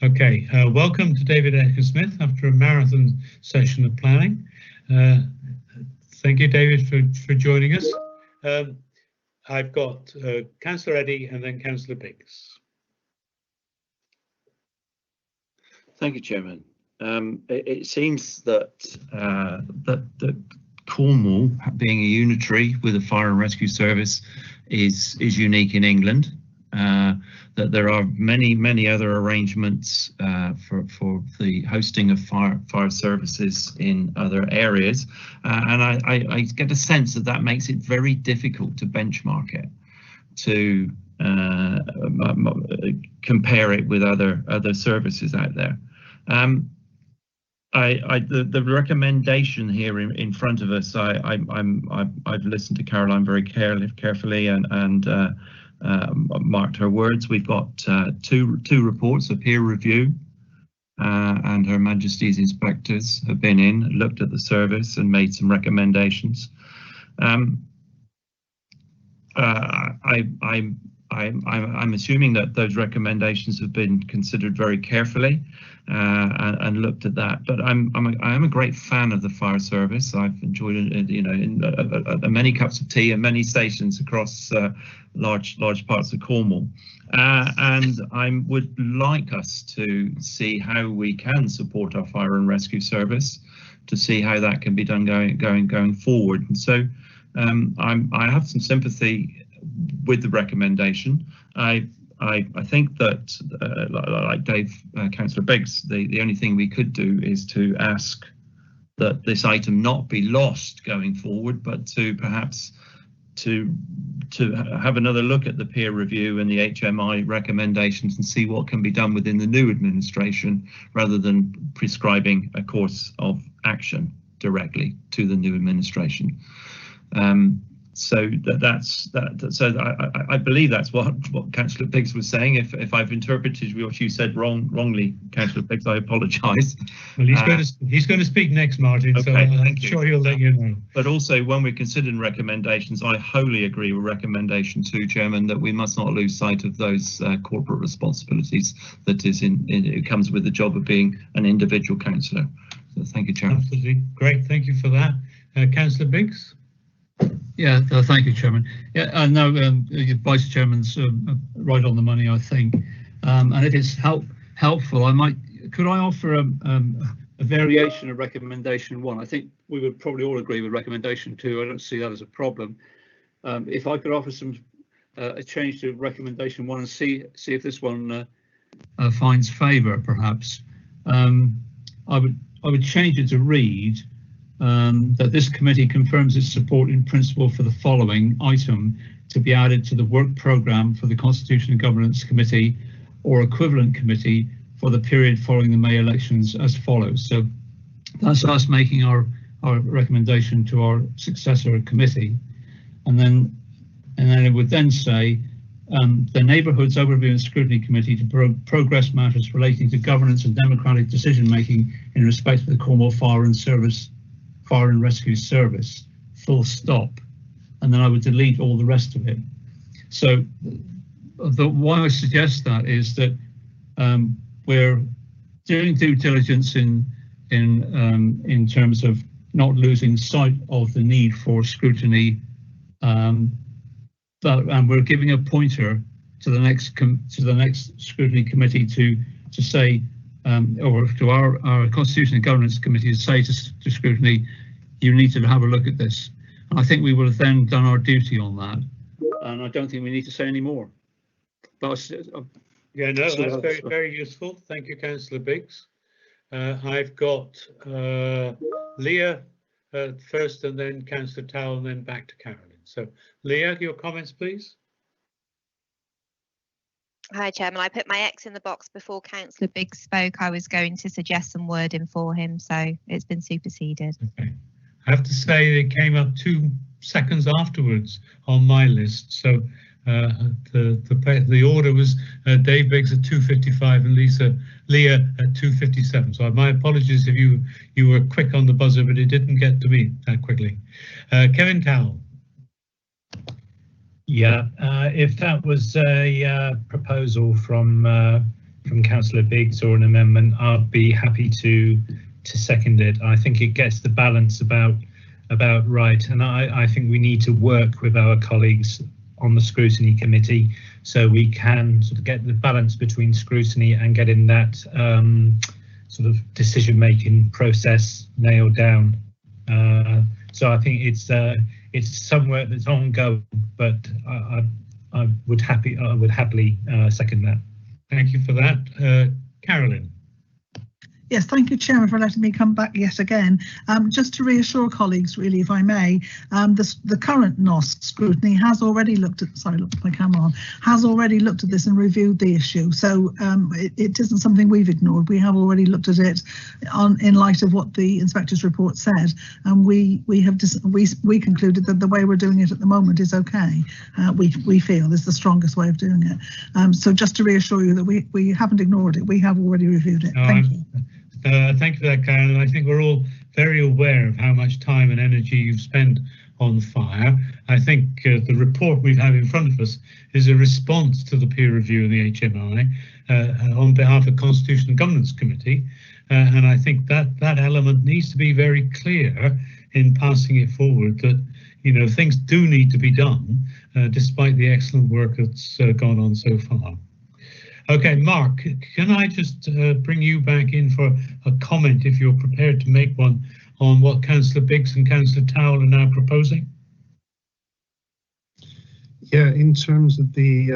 Okay, welcome to David Aitken-Smith after a marathon session of planning. Thank you, David, for joining us. I've got Councillor Eddy and then Councillor Biggs. Thank you, Chairman. It seems that that Cornwall, being a unitary with a fire and rescue service, is unique in England. That there are many other arrangements for the hosting of fire services in other areas, and I get a sense that makes it very difficult to benchmark it, to compare it with other services out there. The recommendation here in front of us, I've listened to Caroline very carefully and marked her words. We've got two reports, a peer review, and Her Majesty's inspectors have been in, looked at the service and made some recommendations. I'm assuming that those recommendations have been considered very carefully and looked at that. But I am a great fan of the fire service. I've enjoyed it, you know, in many cups of tea and many stations across large parts of Cornwall. And I would like us to see how we can support our fire and rescue service, to see how that can be done going forward. And so I have some sympathy with the recommendation. I think that, like Dave, Councillor Biggs, the only thing we could do is to ask that this item not be lost going forward, but to perhaps to have another look at the peer review and the HMI recommendations and see what can be done within the new administration, rather than prescribing a course of action directly to the new administration. So I believe that's what Councillor Biggs was saying. If I've interpreted what you said wrongly, Councillor Biggs, I apologise. Well, he's going to speak next, Martin. Okay, so I'm sure he'll let you know. But also, when we're considering recommendations, I wholly agree with recommendation 2, Chairman, that we must not lose sight of those corporate responsibilities that it comes with the job of being an individual councillor. So thank you, Chairman. Absolutely great. Thank you for that, Councillor Biggs. Yeah, thank you, Chairman. Yeah, I know your Vice Chairman's right on the money, I think. And if it's helpful, could I offer a variation of recommendation 1? I think we would probably all agree with recommendation 2. I don't see that as a problem. If I could offer a change to recommendation 1 and see if this one finds favour, perhaps. I would change it to read that this committee confirms its support in principle for the following item to be added to the work programme for the Constitution and Governance Committee or equivalent committee for the period following the May elections as follows. So that's us making our recommendation to our successor committee. And then it would then say the Neighbourhoods Overview and Scrutiny Committee to progress matters relating to governance and democratic decision making in respect of the Cornwall Fire and Rescue Service, full stop. And then I would delete all the rest of it. So why I suggest that is that we're doing due diligence in terms of not losing sight of the need for scrutiny, and we're giving a pointer to the next scrutiny committee to say or to our Constitution and Governance Committee to say to scrutiny, you need to have a look at this. And I think we will have then done our duty on that. And I don't think we need to say any more. But yeah, no, that's very, very useful. Thank you, Councillor Biggs. I've got Leah first, and then Councillor Towell, and then back to Carolyn. So, Leah, your comments, please. Hi, Chairman. I put my X in the box before Councillor Biggs spoke. I was going to suggest some wording for him, so it's been superseded. Okay. I have to say it came up 2 seconds afterwards on my list. So the order was Dave Biggs at 2:55 and Leah at 2:57. So my apologies if you were quick on the buzzer, but it didn't get to me that quickly. Kevin Towell. Yeah, if that was a proposal from Councillor Biggs or an amendment, I'd be happy to second it. I think it gets the balance about right, and I think we need to work with our colleagues on the scrutiny committee so we can sort of get the balance between scrutiny and getting that sort of decision-making process nailed down. So I think it's somewhere that's ongoing, but I would happily second that. Thank you for that, Carolyn. Yes, thank you, Chairman, for letting me come back yet again. Just to reassure colleagues, really, if I may, the current NOS scrutiny has already looked at, sorry, look at my camera on, has already looked at this and reviewed the issue. So it isn't something we've ignored. We have already looked at it in light of what the inspector's report said, and we concluded that the way we're doing it at the moment is okay. We feel is the strongest way of doing it. So just to reassure you that we haven't ignored it. We have already reviewed it. Thank you. Thank you for that, Karen. I think we're all very aware of how much time and energy you've spent on fire. I think the report we've had in front of us is a response to the peer review of the HMI on behalf of Constitution and Governance Committee, and I think that element needs to be very clear in passing it forward that, you know, things do need to be done despite the excellent work that's gone on so far. Okay, Mark, can I just bring you back in for a comment, if you're prepared to make one, on what Councillor Biggs and Councillor Towell are now proposing? Yeah, in terms of the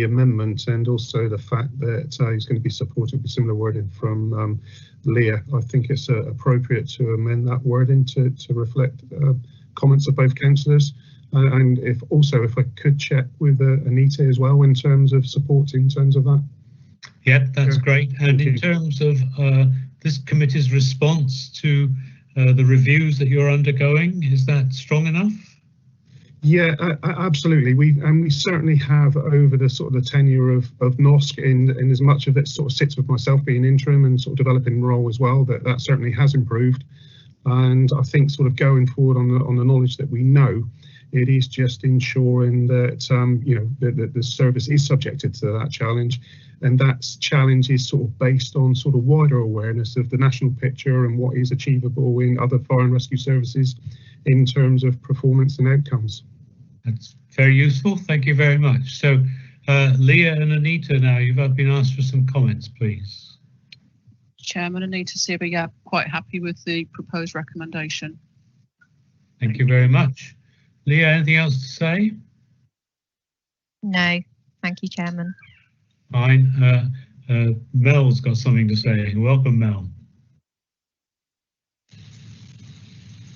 amendment and also the fact that he's going to be supported with similar wording from Leah, I think it's appropriate to amend that wording to reflect comments of both councillors. And if I could check with Anita as well in terms of support in terms of that. Yeah, that's great. And in terms of this committee's response to the reviews that you're undergoing, is that strong enough? Yeah, absolutely. We certainly have over the sort of the tenure of NOSC, in as much of it sort of sits with myself being interim and sort of developing role as well, that certainly has improved. And I think sort of going forward on the knowledge that we know, it is just ensuring that you know that the service is subjected to that challenge, and that challenge is sort of based on sort of wider awareness of the national picture and what is achievable in other fire and rescue services in terms of performance and outcomes. That's very useful. Thank you very much. So Leah and Anita, now you've been asked for some comments, please. Chairman, Anita Seaver, yeah, quite happy with the proposed recommendation. Thank you very much. Leah, anything else to say? No, thank you, Chairman. Fine. Mel's got something to say. Welcome, Mel.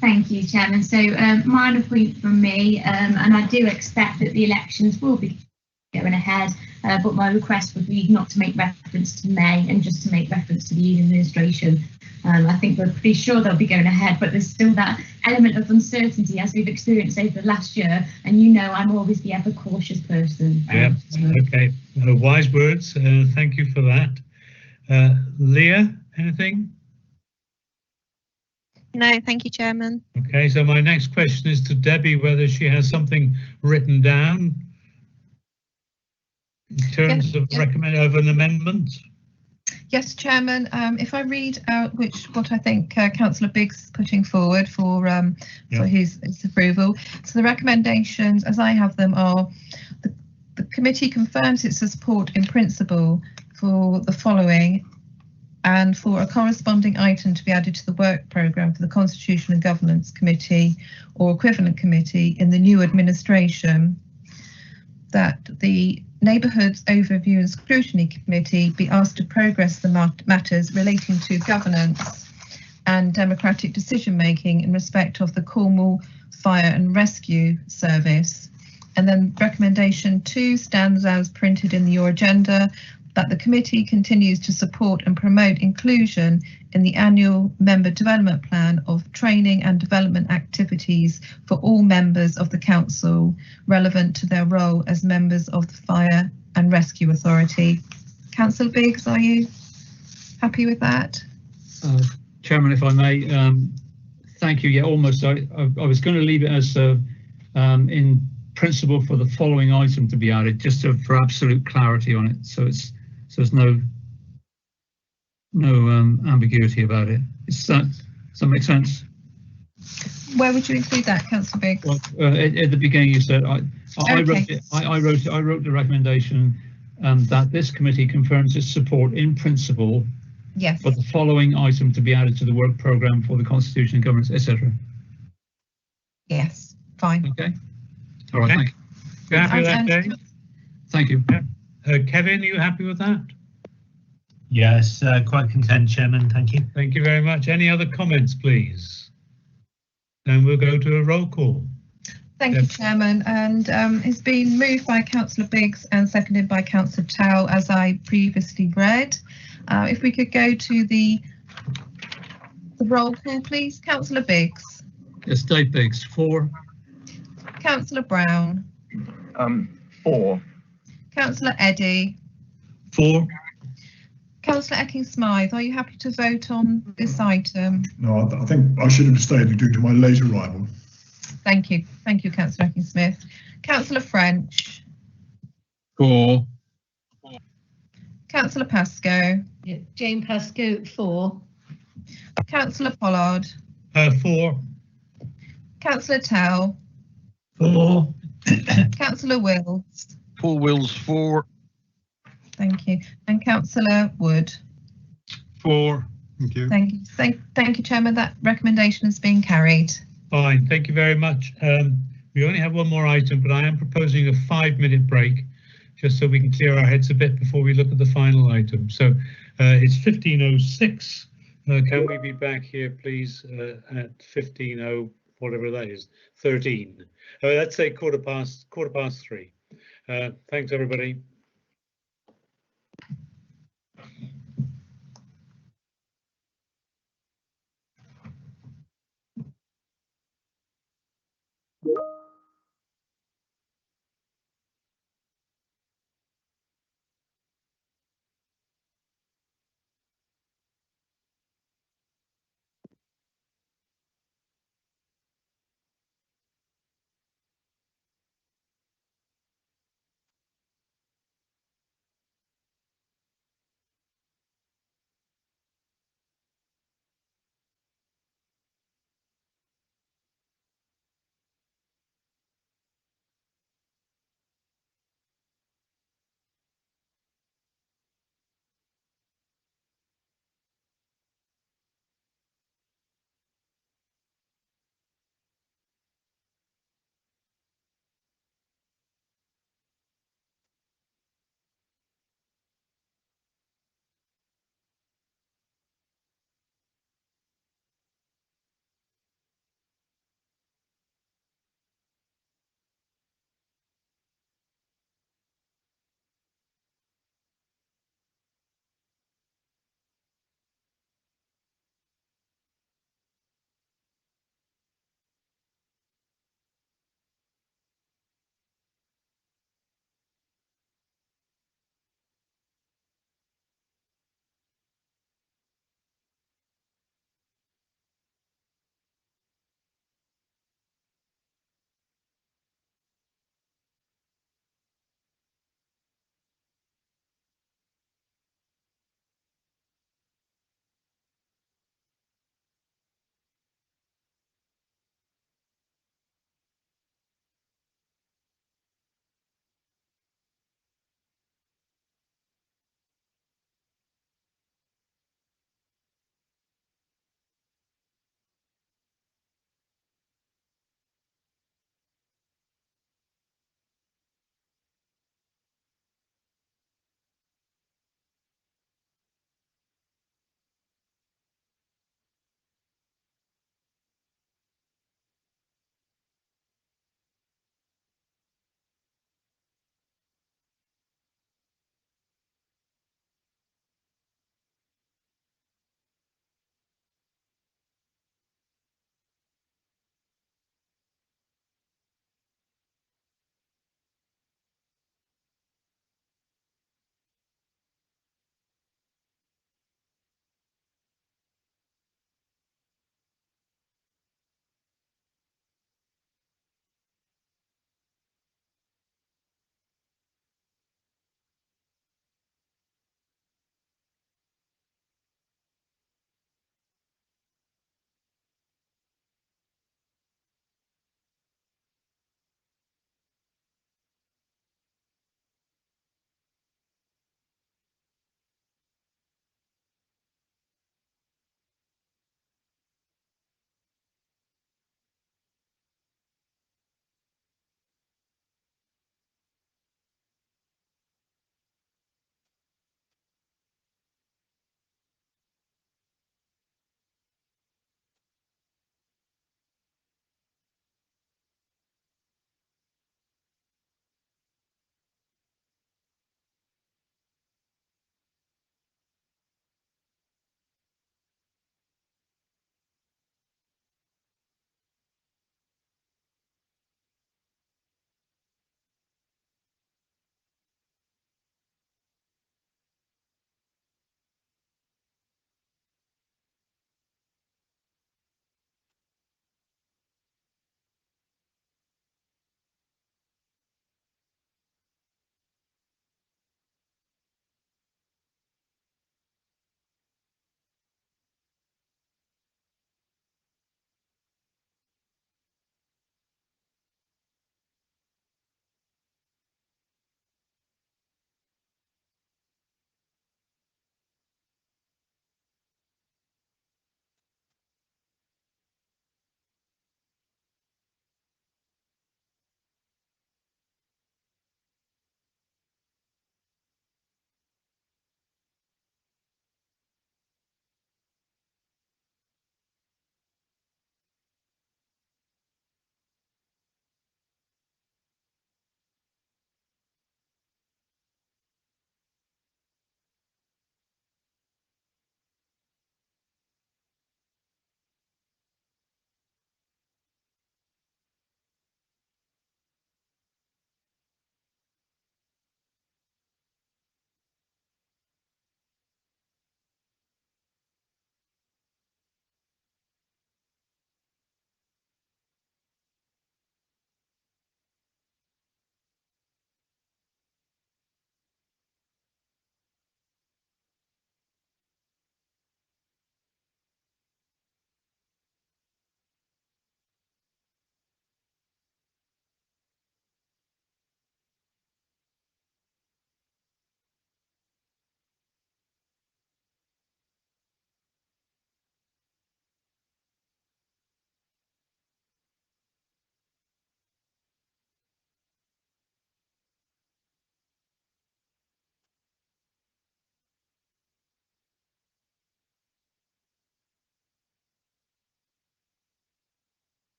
Thank you, Chairman. So minor point from me, and I do expect that the elections will be going ahead, but my request would be not to make reference to May and just to make reference to the administration. I think we're pretty sure they'll be going ahead, but there's still that element of uncertainty as we've experienced over the last year, and you know I'm always the ever cautious person. Yeah, okay, wise words, thank you for that. Leah, anything? No, thank you, Chairman. Okay, so my next question is to Debbie, whether she has something written down in terms of an amendment. Yes, Chairman. If I read out what I think Councillor Biggs is putting forward for his approval. So the recommendations, as I have them, are the committee confirms its support in principle for the following. and for a corresponding item to be added to the work programme for the Constitution and Governance Committee or equivalent committee in the new administration, that the Neighbourhoods Overview and Scrutiny Committee be asked to progress the matters relating to governance and democratic decision making in respect of the Cornwall Fire and Rescue Service. And then recommendation 2 stands as printed in your agenda, that the committee continues to support and promote inclusion in the annual member development plan of training and development activities for all members of the council relevant to their role as members of the Fire and Rescue Authority. Councillor Biggs, are you happy with that? Chairman, if I may, thank you. Yeah, almost. I was going to leave it as in principle for the following item to be added, just for absolute clarity on it. So there's no ambiguity about it. Does that make sense? Where would you include that, Councillor Biggs? Well, at the beginning, you said I Okay. wrote the recommendation that this committee confirms its support in principle. Yes. For the following item to be added to the work programme for the Constitution and Governance, etc. Yes, fine. Okay. All right. Okay. Thank You happy with that, Dave? Thank you. Kevin, are you happy with that? Yes, quite content, Chairman. Thank you. Thank you very much. Any other comments, please? Then we'll go to a roll call. Thank you, Chairman. And it's been moved by Councillor Biggs and seconded by Councillor Towell, as I previously read. If we could go to the roll call, please. Councillor Biggs. Yes, Dave Biggs, 4. Councillor Brown. 4. Councillor Eddy. 4. Councillor Ecking-Smythe, are you happy to vote on this item? No, I think I should have stayed due to my late arrival. Thank you. Thank you, Councillor Ecking-Smith. Councillor French. 4. Councillor Pascoe. Yeah, Jane Pascoe, 4. Councillor Pollard. 4. Councillor Towell. 4. Councillor Wills. Paul Wills, 4. Thank you. And Councillor Wood. 4. Thank you. Thank you. Thank you, Chairman. That recommendation has been carried. Fine, thank you very much. We only have one more item, but I am proposing a 5-minute break, just so we can clear our heads a bit before we look at the final item. So it's 15:06. Can we be back here, please, at 15:0, whatever that is, 13? Let's say quarter past 3. Thanks, everybody.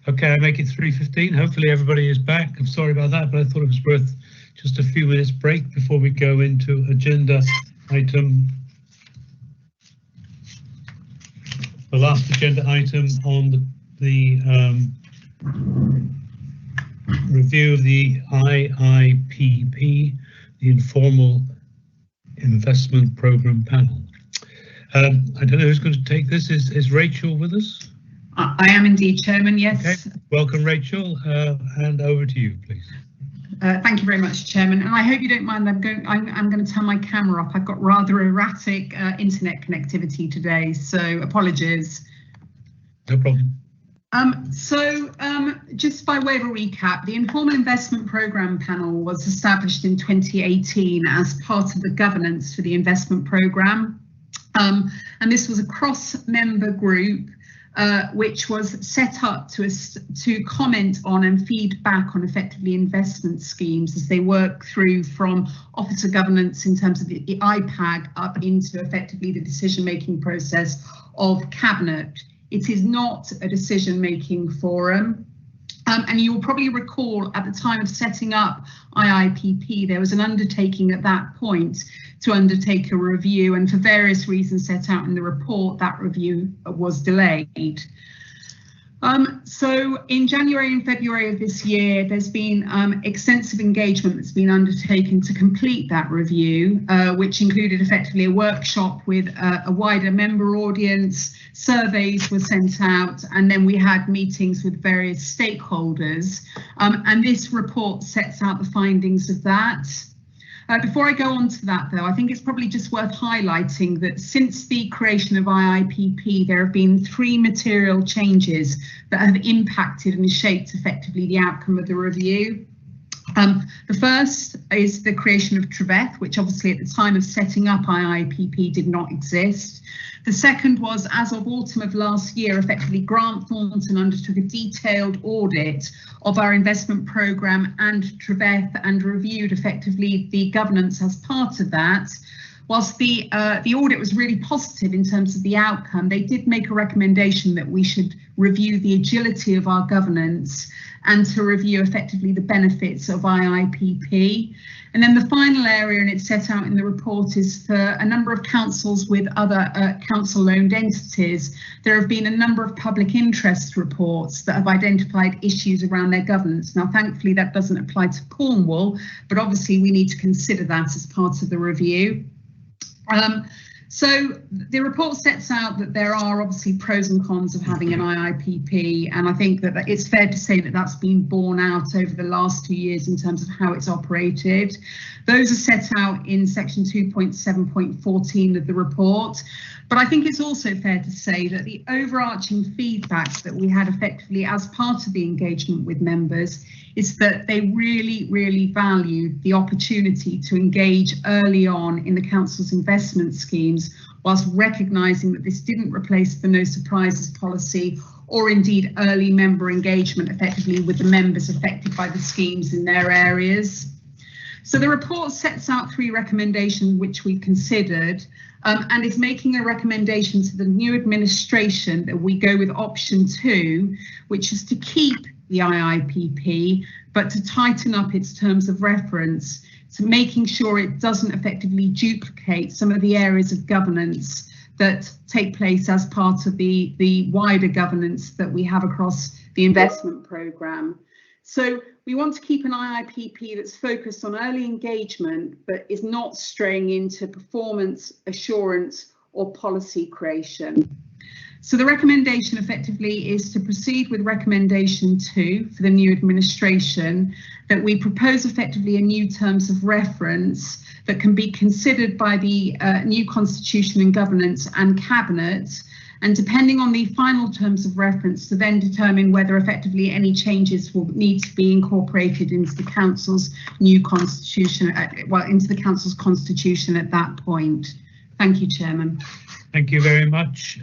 Okay, I make it 3:15. Hopefully everybody is back. I'm sorry about that, but I thought it was worth just a few minutes break before we go into agenda item. The last agenda item on the review of the IIPP, the Informal Investment Program Panel. I don't know who's going to take this. Is Rachel with us? I am indeed, Chairman, yes. Okay. Welcome, Rachel, and over to you, please. Thank you very much, Chairman. And I hope you don't mind, I'm going to turn my camera off. I've got rather erratic internet connectivity today, so apologies. No problem. Just by way of a recap, the Informal Investment Programme Panel was established in 2018 as part of the governance for the investment programme. And this was a cross-member group which was set up to comment on and feed back on effectively investment schemes as they work through from officer governance in terms of the IPAG up into effectively the decision-making process of Cabinet. It is not a decision-making forum. And you'll probably recall at the time of setting up IIPP, there was an undertaking at that point to undertake a review, and for various reasons set out in the report, that review was delayed. So in January and February of this year, there's been extensive engagement that's been undertaken to complete that review, which included effectively a workshop with a wider member audience, surveys were sent out, and then we had meetings with various stakeholders. And this report sets out the findings of that. Before I go on to that, though, I think it's probably just worth highlighting that since the creation of IIPP, there have been 3 material changes that have impacted and shaped effectively the outcome of the review. The first is the creation of TREVETH, which obviously at the time of setting up IIPP did not exist. The second was, as of autumn of last year, effectively Grant Thornton undertook a detailed audit of our investment programme and TREVETH and reviewed effectively the governance as part of that. Whilst the audit was really positive in terms of the outcome, they did make a recommendation that we should review the agility of our governance and to review effectively the benefits of IIPP. And then the final area, and it's set out in the report, is for a number of councils with other council-owned entities. There have been a number of public interest reports that have identified issues around their governance. Now, thankfully, that doesn't apply to Cornwall, but obviously we need to consider that as part of the review. So the report sets out that there are obviously pros and cons of having an IIPP, and I think that it's fair to say that that's been borne out over the last 2 years in terms of how it's operated. Those are set out in section 2.7.14 of the report. But I think it's also fair to say that the overarching feedback that we had effectively as part of the engagement with members is that they really valued the opportunity to engage early on in the council's investment schemes, whilst recognising that this didn't replace the no surprises policy or indeed early member engagement effectively with the members affected by the schemes in their areas. So the report sets out 3 recommendations which we considered, and is making a recommendation to the new administration that we go with option 2, which is to keep the IIPP, but to tighten up its terms of reference, to making sure it doesn't effectively duplicate some of the areas of governance that take place as part of the wider governance that we have across the investment programme. So we want to keep an IIPP that's focused on early engagement, but is not straying into performance assurance or policy creation. So the recommendation effectively is to proceed with recommendation 2 for the new administration, that we propose effectively a new terms of reference that can be considered by the new constitution and governance and cabinet, and depending on the final terms of reference to then determine whether effectively any changes will need to be incorporated into the council's new constitution, into the council's constitution at that point. Thank you, Chairman. Thank you very much.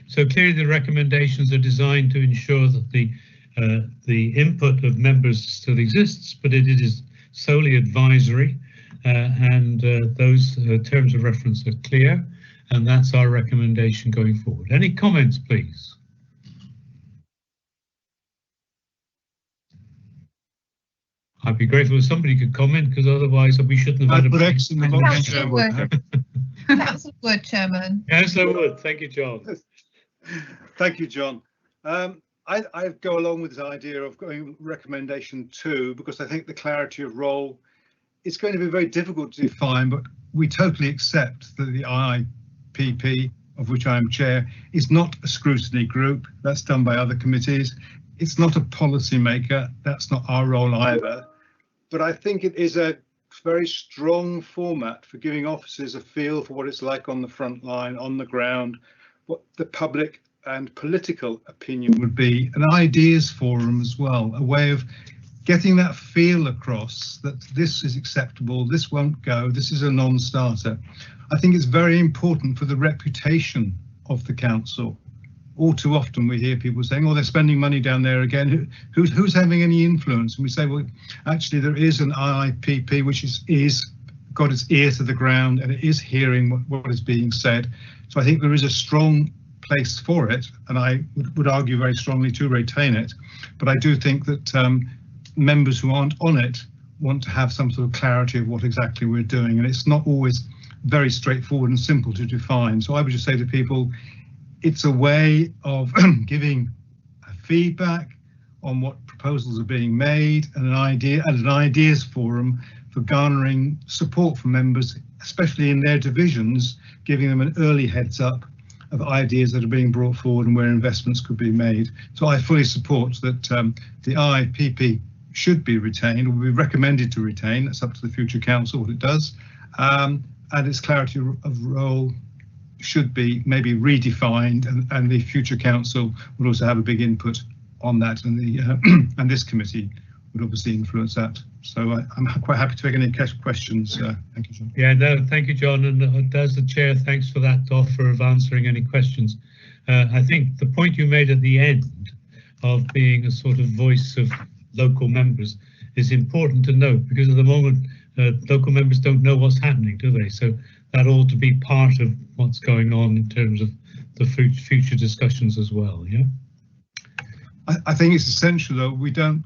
So clearly the recommendations are designed to ensure that the input of members still exists, but it is solely advisory, and those terms of reference are clear, and that's our recommendation going forward. Any comments, please? I'd be grateful if somebody could comment, because otherwise we shouldn't have had a put X in the box. Councillor Wood. Councillor Wood, Chairman. Councillor Wood, thank you, John. Thank you, John. I go along with this idea of going recommendation 2, because I think the clarity of role, it's going to be very difficult to define, but we totally accept that the IIPP, of which I am chair, is not a scrutiny group. That's done by other committees. It's not a policy maker. That's not our role either. But I think it is a very strong format for giving officers a feel for what it's like on the front line, on the ground, what the public and political opinion would be, an ideas forum as well, a way of getting that feel across that this is acceptable, this won't go, this is a non-starter. I think it's very important for the reputation of the council. All too often we hear people saying, oh, they're spending money down there again. Who's having any influence? And we say, well, actually there is an IIPP which is got its ear to the ground and it is hearing what is being said. So I think there is a strong place for it, and I would argue very strongly to retain it. But I do think that members who aren't on it want to have some sort of clarity of what exactly we're doing, and it's not always very straightforward and simple to define. So I would just say to people, it's a way of giving feedback on what proposals are being made, and an ideas forum for garnering support from members, especially in their divisions, giving them an early heads up of ideas that are being brought forward and where investments could be made. So I fully support that the IIPP should be retained, or will be recommended to retain. That's up to the future council what it does, and its clarity of role should be maybe redefined, and the future council would also have a big input on that, and the and this committee would obviously influence that. So I'm quite happy to take any questions. Thank you, John. Yeah, no, thank you, John. And as the chair, thanks for that offer of answering any questions. I think the point you made at the end of being a sort of voice of local members is important to note, because at the moment local members don't know what's happening, do they? So that ought to be part of what's going on in terms of the future discussions as well. Yeah, I think it's essential that we don't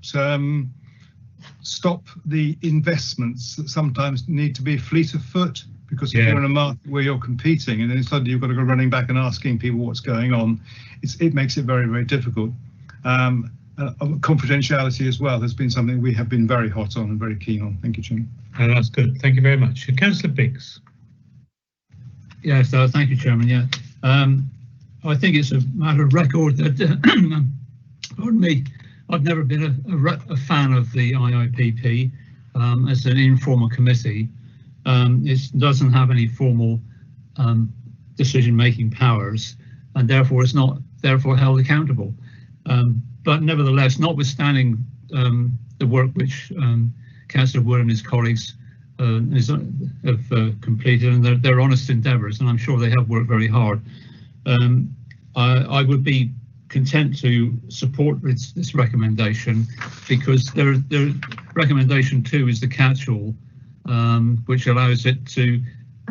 stop the investments that sometimes need to be fleet of foot, because if you're in a market where you're competing and then suddenly you've got to go running back and asking people what's going on, it makes it very, very difficult. Confidentiality as well has been something we have been very hot on and very keen on. Thank you, Jim. That's good. Thank you very much. Councillor Biggs. Yes, thank you, Chairman. Yeah, I think it's a matter of record that, pardon me, I've never been a fan of the IIPP as an informal committee. It doesn't have any formal decision-making powers, and therefore it's not held accountable. But nevertheless, notwithstanding the work which Councillor Wood and his colleagues have completed, and their honest endeavours, and I'm sure they have worked very hard, I would be content to support this recommendation, because their recommendation 2 is the catch-all, which allows it to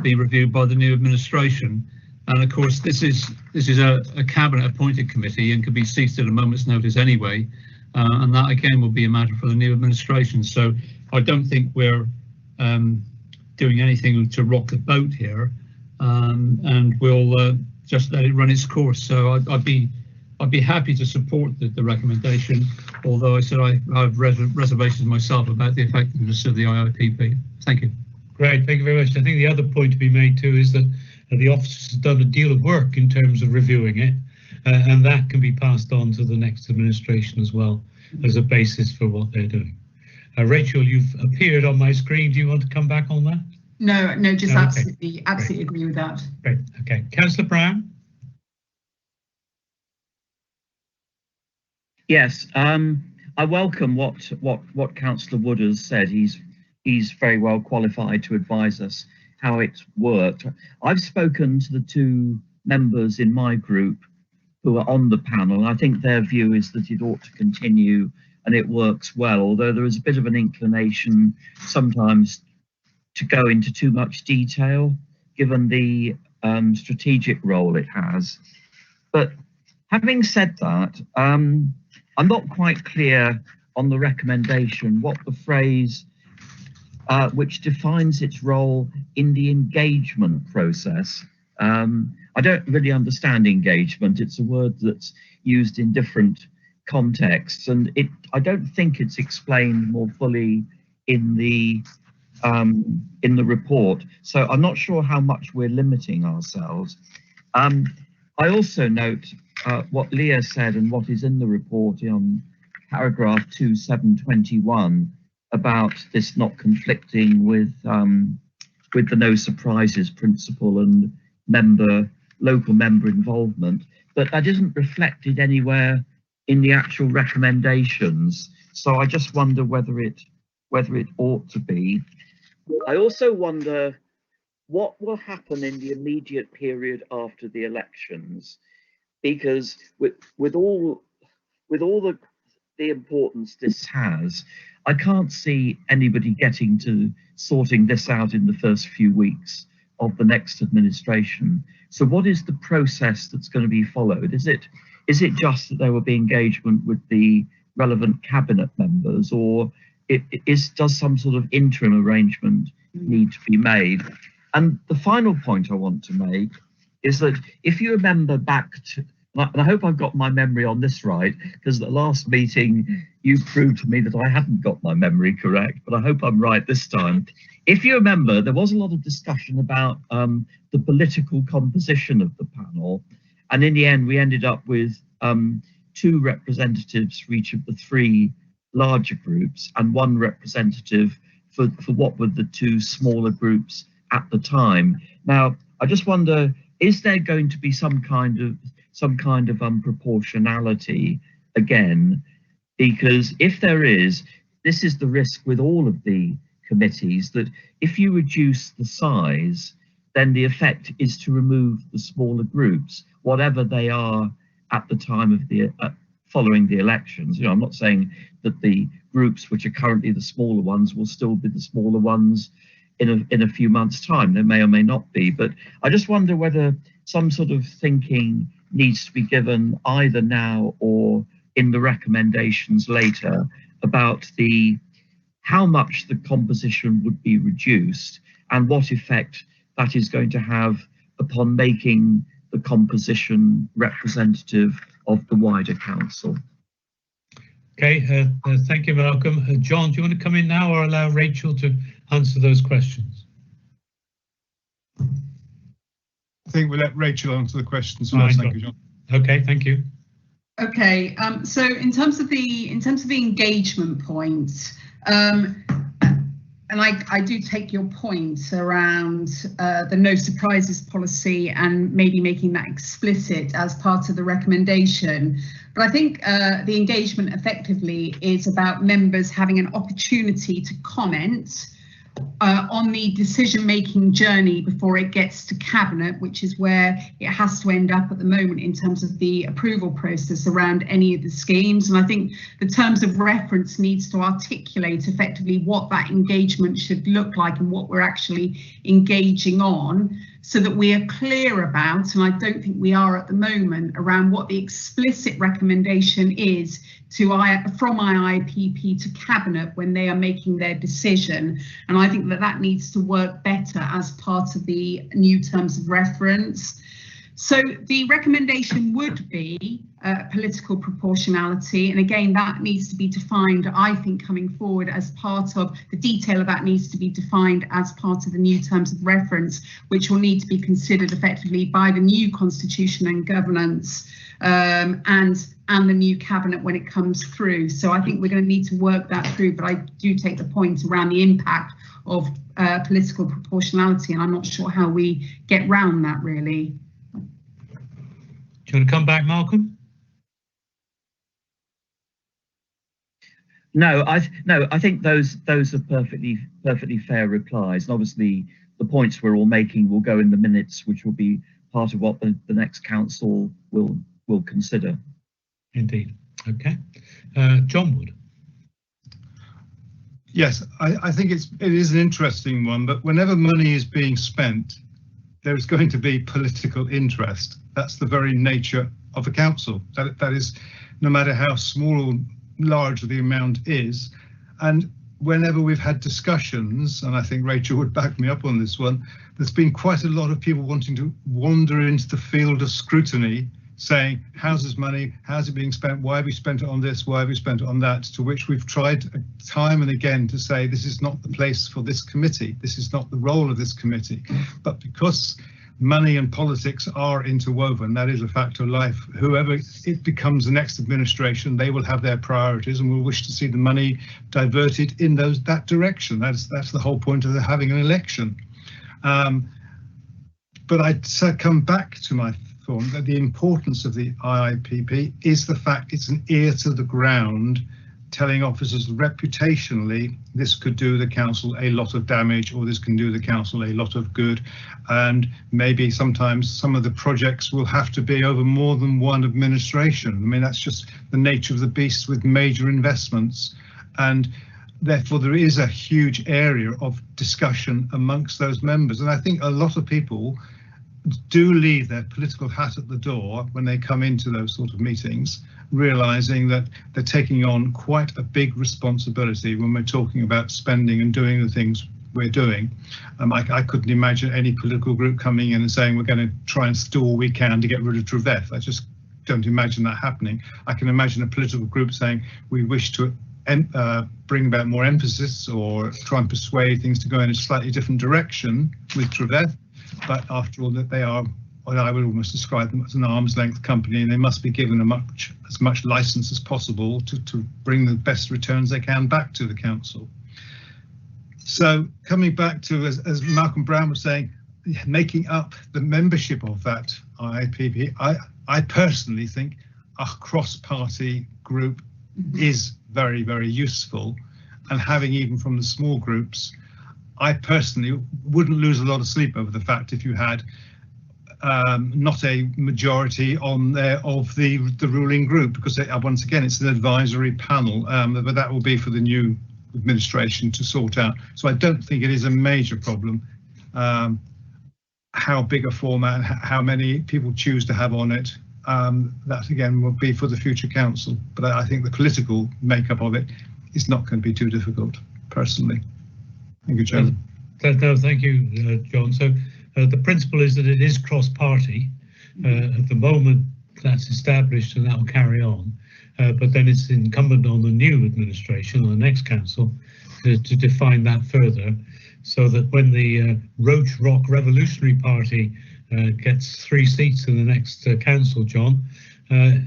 be reviewed by the new administration. And of course, this is a cabinet appointed committee and could be ceased at a moment's notice anyway, and that again will be a matter for the new administration. So I don't think we're doing anything to rock the boat here, and we'll just let it run its course. So I'd be happy to support the recommendation, although I said I have reservations myself about the effectiveness of the IIPP. Thank you. Great, thank you very much. I think the other point to be made too is that the office has done a deal of work in terms of reviewing it, and that can be passed on to the next administration as well as a basis for what they're doing. Rachel, you've appeared on my screen. Do you want to come back on that? No, just Okay. absolutely agree with that. Great, okay. Councillor Brown? Yes, I welcome what Councillor Wood has said. He's very well qualified to advise us how it's worked. I've spoken to the 2 members in my group who are on the panel. I think their view is that it ought to continue and it works well, although there is a bit of an inclination sometimes to go into too much detail, given the strategic role it has. But having said that, I'm not quite clear on the recommendation what the phrase which defines its role in the engagement process. I don't really understand engagement. It's a word that's used in different contexts, and I don't think it's explained more fully in the report. So I'm not sure how much we're limiting ourselves. I also note what Leah said and what is in the report on paragraph 2721 about this not conflicting with the no surprises principle and local member involvement, but that isn't reflected anywhere in the actual recommendations. So I just wonder whether it ought to be. I also wonder what will happen in the immediate period after the elections, because with all the importance this has, I can't see anybody getting to sorting this out in the first few weeks of the next administration. So what is the process that's going to be followed? Is it just that there will be engagement with the relevant cabinet members, or does some sort of interim arrangement need to be made? And the final point I want to make is that if you remember back to, and I hope I've got my memory on this right, because at the last meeting you proved to me that I hadn't got my memory correct, but I hope I'm right this time. If you remember, there was a lot of discussion about the political composition of the panel, and in the end we ended up with 2 representatives for each of the 3 larger groups and 1 representative for what were the 2 smaller groups at the time. Now, I just wonder, is there going to be some kind of proportionality again? Because if there is, this is the risk with all of the committees, that if you reduce the size, then the effect is to remove the smaller groups, whatever they are at the time of the following the elections. You know, I'm not saying that the groups which are currently the smaller ones will still be the smaller ones in a few months' time. They may or may not be, but I just wonder whether some sort of thinking needs to be given either now or in the recommendations later about how much the composition would be reduced and what effect that is going to have upon making the composition representative of the wider council. Okay, thank you, Malcolm. John, do you want to come in now or allow Rachel to answer those questions? I think we'll let Rachel answer the questions first. Thank you, John. Okay, thank you. Okay, so in terms of the engagement point, and I do take your point around the no surprises policy and maybe making that explicit as part of the recommendation. But I think the engagement effectively is about members having an opportunity to comment on the decision-making journey before it gets to cabinet, which is where it has to end up at the moment in terms of the approval process around any of the schemes. And I think the terms of reference needs to articulate effectively what that engagement should look like and what we're actually engaging on, so that we are clear about, and I don't think we are at the moment, around what the explicit recommendation is from IIPP to cabinet when they are making their decision. And I think that needs to work better as part of the new terms of reference. So the recommendation would be political proportionality, and again that needs to be defined, I think, coming forward as part of the detail of that needs to be defined as part of the new terms of reference, which will need to be considered effectively by the new constitution and governance and the new cabinet when it comes through. So I think we're going to need to work that through, but I do take the point around the impact of political proportionality, and I'm not sure how we get round that really. Do you want to come back, Malcolm? No, I think those are perfectly fair replies. And obviously, the points we're all making will go in the minutes, which will be part of what the next council will consider. Indeed. Okay. John Wood. Yes, I think it is an interesting one, but whenever money is being spent, there is going to be political interest. That's the very nature of a council. That is, no matter how small or larger the amount is. And whenever we've had discussions, and I think Rachel would back me up on this one, there's been quite a lot of people wanting to wander into the field of scrutiny, saying, how's this money, how's it being spent, why have we spent it on this, why have we spent it on that, to which we've tried time and again to say this is not the place for this committee, this is not the role of this committee. But because money and politics are interwoven, that is a fact of life, whoever it becomes the next administration, they will have their priorities and will wish to see the money diverted in that direction. That's the whole point of having an election. But I'd come back to my thought that the importance of the IIPP is the fact it's an ear to the ground, telling officers reputationally this could do the council a lot of damage, or this can do the council a lot of good. And maybe sometimes some of the projects will have to be over more than one administration. I mean, that's just the nature of the beast with major investments. And therefore, there is a huge area of discussion amongst those members. And I think a lot of people do leave their political hat at the door when they come into those sort of meetings, realizing that they're taking on quite a big responsibility when we're talking about spending and doing the things we're doing. I couldn't imagine any political group coming in and saying we're going to try and do all we can to get rid of Treveth. I just don't imagine that happening. I can imagine a political group saying we wish to bring about more emphasis or try and persuade things to go in a slightly different direction with Treveth. But after all, that they are, what I would almost describe them as an arm's length company, and they must be given as much license as possible to bring the best returns they can back to the council. So coming back to, as Malcolm Brown was saying, making up the membership of that IIPP, I personally think a cross-party group is very, very useful, and having even from the small groups, I personally wouldn't lose a lot of sleep over the fact if you had not a majority on there of the ruling group, because once again it's an advisory panel, but that will be for the new administration to sort out. So I don't think it is a major problem how big a format and how many people choose to have on it. That again will be for the future council, but I think the political makeup of it is not going to be too difficult, personally. Thank you, Chairman. No, thank you, John. So the principle is that it is cross-party. At the moment, that's established and that will carry on. But then it's incumbent on the new administration, or the next council, to define that further, so that when the Roach Rock Revolutionary Party gets 3 seats in the next council, John,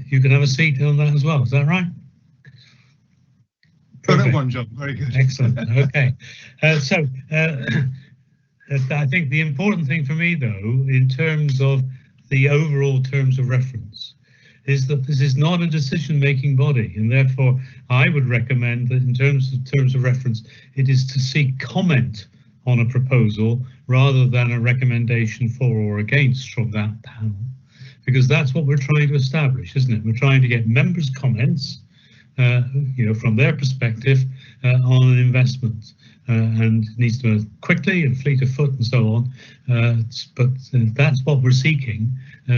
you can have a seat on that as well. Is that right? Perfect one, John. Very good. Excellent. Okay. I think the important thing for me, though, in terms of the overall terms of reference, is that this is not a decision-making body, and therefore I would recommend that in terms of reference, it is to seek comment on a proposal rather than a recommendation for or against from that panel, because that's what we're trying to establish, isn't it? We're trying to get members' comments, from their perspective on an investment, and it needs to go quickly and fleet of foot and so on. But that's what we're seeking.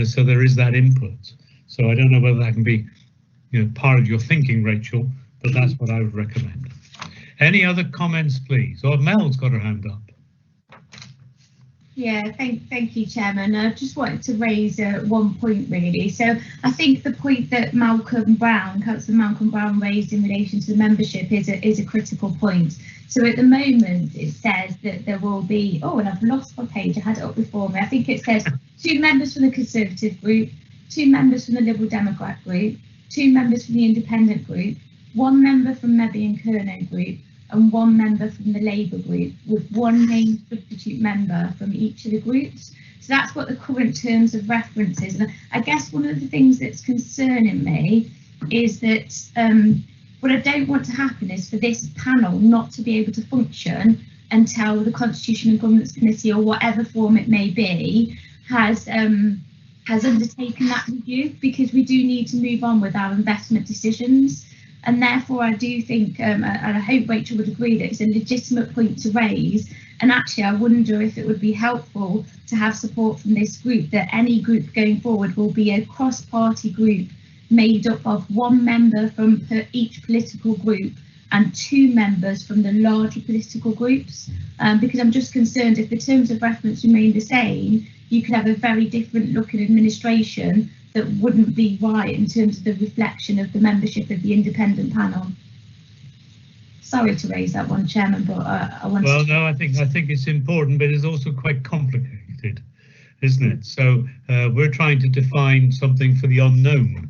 So there is that input. So I don't know whether that can be, part of your thinking, Rachel, but that's what I would recommend. Any other comments, please? Or Mel's got her hand up. Yeah, thank you, Chairman. I just wanted to raise one point, really. So I think the point that Councillor Malcolm Brown raised in relation to the membership is a critical point. So at the moment, it says that there will be, and I've lost my page, I had it up before me. I think it says 2 members from the Conservative group, 2 members from the Liberal Democrat group, 2 members from the Independent group, 1 member from Mebby and Kernow group, and 1 member from the Labour group, with 1 named substitute member from each of the groups. So that's what the current terms of reference is. And I guess one of the things that's concerning me is that what I don't want to happen is for this panel not to be able to function until the Constitution and Governance Committee, or whatever form it may be, has undertaken that review, because we do need to move on with our investment decisions. And therefore, I do think, and I hope Rachel would agree, that it's a legitimate point to raise. And actually, I wonder if it would be helpful to have support from this group, that any group going forward will be a cross-party group made up of 1 member from each political group and 2 members from the larger political groups, because I'm just concerned if the terms of reference remain the same, you could have a very different looking administration that wouldn't be right in terms of the reflection of the membership of the independent panel. Sorry to raise that one, Chairman, but I want. Well, no, I think it's important, but it's also quite complicated, isn't it? So we're trying to define something for the unknown.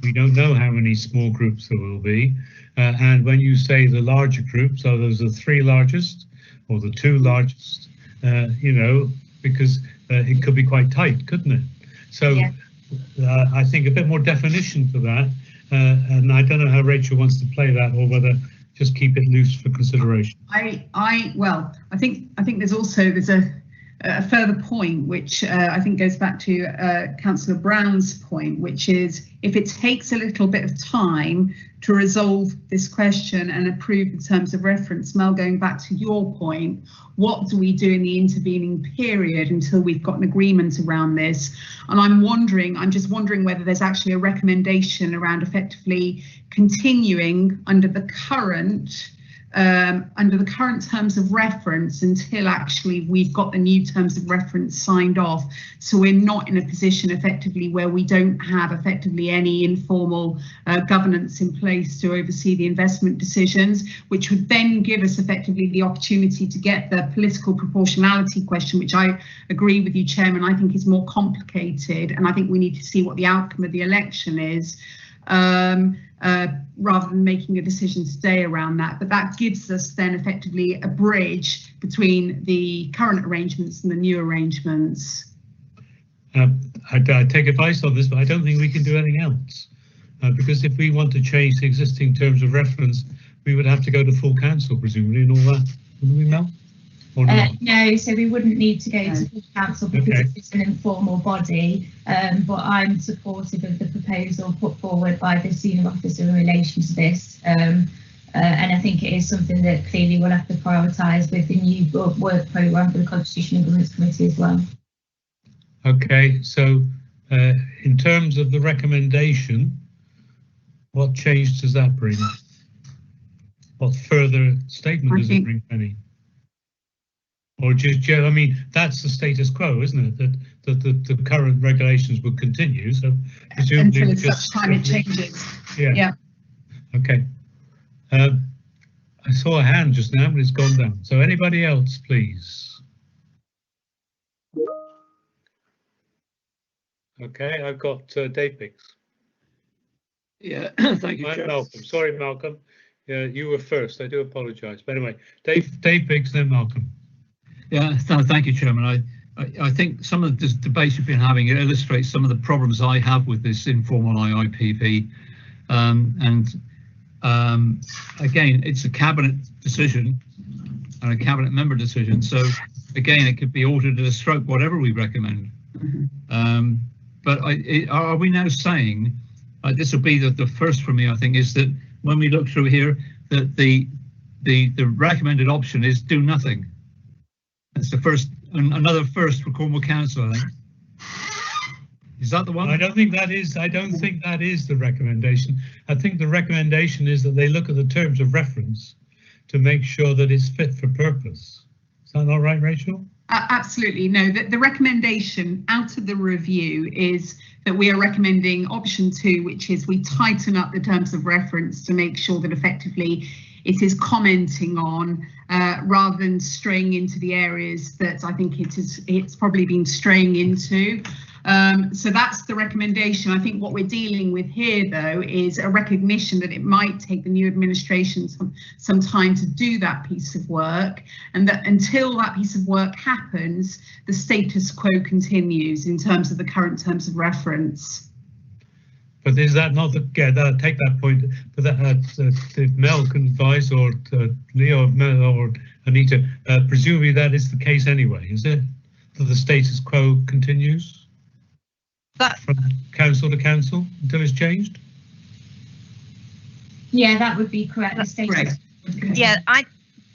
We don't know how many small groups there will be, and when you say the larger groups, are those the 3 largest or the 2 largest? You know, because it could be quite tight, couldn't it? So yeah. I think a bit more definition for that, and I don't know how Rachel wants to play that, or whether just keep it loose for consideration. Well, I think there's a further point which I think goes back to Councillor Brown's point, which is if it takes a little bit of time to resolve this question and approve the terms of reference, Mel, going back to your point, what do we do in the intervening period until we've got an agreement around this? And I'm just wondering whether there's actually a recommendation around effectively continuing under the current terms of reference until actually we've got the new terms of reference signed off, so we're not in a position effectively where we don't have effectively any informal governance in place to oversee the investment decisions, which would then give us effectively the opportunity to get the political proportionality question, which I agree with you, Chairman, I think is more complicated, and I think we need to see what the outcome of the election is. Rather than making a decision today around that, but that gives us then effectively a bridge between the current arrangements and the new arrangements. I take advice on this, but I don't think we can do anything else, because if we want to change the existing terms of reference, we would have to go to full council presumably and all that, wouldn't we, Mel? No, so we wouldn't need to go to full council because it's an informal body, but I'm supportive of the proposal put forward by the senior officer in relation to this, and I think it is something that clearly we'll have to prioritise with the new work programme for the Constitution and Governance Committee as well. Okay, so in terms of the recommendation, what change does that bring? What further statement does it bring, Penny? Or just, I mean, that's the status quo, isn't it? That the current regulations will continue. So presumably until such time it changes. Yeah. Okay. I saw a hand just now, but it's gone down. So anybody else, please? Okay, I've got Dave Biggs. Yeah, thank you, Chair. Malcolm. Sorry, Malcolm. Yeah, you were first. I do apologise. But anyway, Dave Biggs, then Malcolm. Yeah, thank you, Chairman. I think some of the debates you've been having illustrates some of the problems I have with this informal IIPP. Again, it's a cabinet decision and a cabinet member decision. So again, it could be altered at a stroke, whatever we recommend. But are we now saying, this will be the first for me, I think, is that when we look through here, that the recommended option is do nothing. It's the first, another first for Cornwall Council, I think. Is that the one? I don't think that is the recommendation. I think the recommendation is that they look at the terms of reference to make sure that it's fit for purpose. Is that not right, Rachel? Absolutely. No, the recommendation out of the review is that we are recommending option 2, which is we tighten up the terms of reference to make sure that effectively it is commenting on rather than straying into the areas that I think it's probably been straying into. So that's the recommendation. I think what we're dealing with here, though, is a recognition that it might take the new administration some time to do that piece of work, and that until that piece of work happens, the status quo continues in terms of the current terms of reference. But is that not the, take that point, but that if Mel can advise, or Leo, Mel or Anita, presumably that is the case anyway, is it? That the status quo continues? From council to council until it's changed? Yeah, that would be correct. The status. Yeah,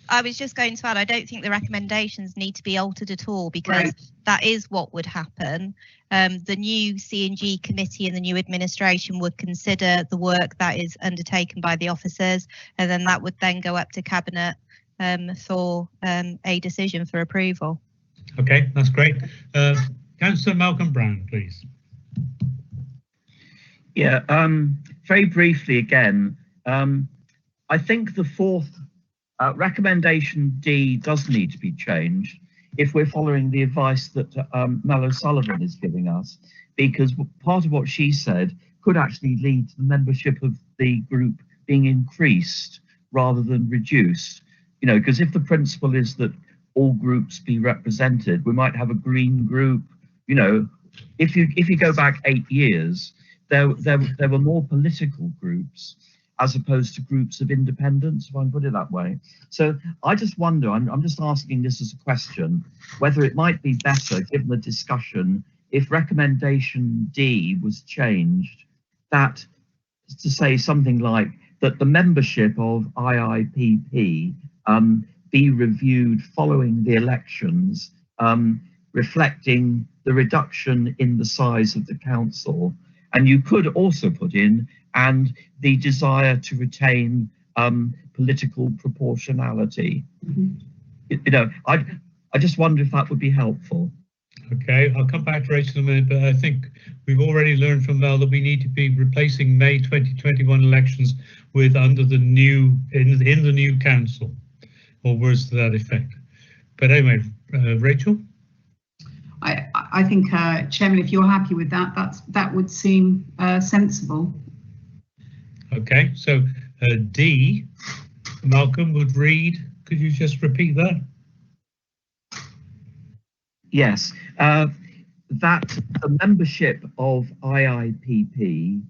I was just going to add, I don't think the recommendations need to be altered at all, because Right. that is what would happen. The new C&G committee and the new administration would consider the work that is undertaken by the officers, and then that would then go up to Cabinet for a decision for approval. Okay, that's great. Councillor Malcolm Brown, please. Yeah, very briefly again, I think the fourth recommendation D does need to be changed if we're following the advice that Mel O'Sullivan is giving us, because part of what she said could actually lead to the membership of the group being increased rather than reduced. You know, because if the principle is that all groups be represented, we might have a green group. You know, if you go back 8 years, there were more political groups as opposed to groups of independents, if I can put it that way. So I just wonder, I'm just asking this as a question, whether it might be better, given the discussion, if recommendation D was changed, that to say something like that the membership of IIPP be reviewed following the elections, reflecting the reduction in the size of the council. And you could also put in, and the desire to retain political proportionality. You know, I just wonder if that would be helpful. Okay, I'll come back to Rachel in a minute, but I think we've already learned from Mel that we need to be replacing May 2021 elections with under the new, in the new council, or words to that effect. But anyway, Rachel? I think, Chairman, if you're happy with that, that would seem sensible. Okay, so D, Malcolm would read, could you just repeat that? Yes, that the membership of IIPP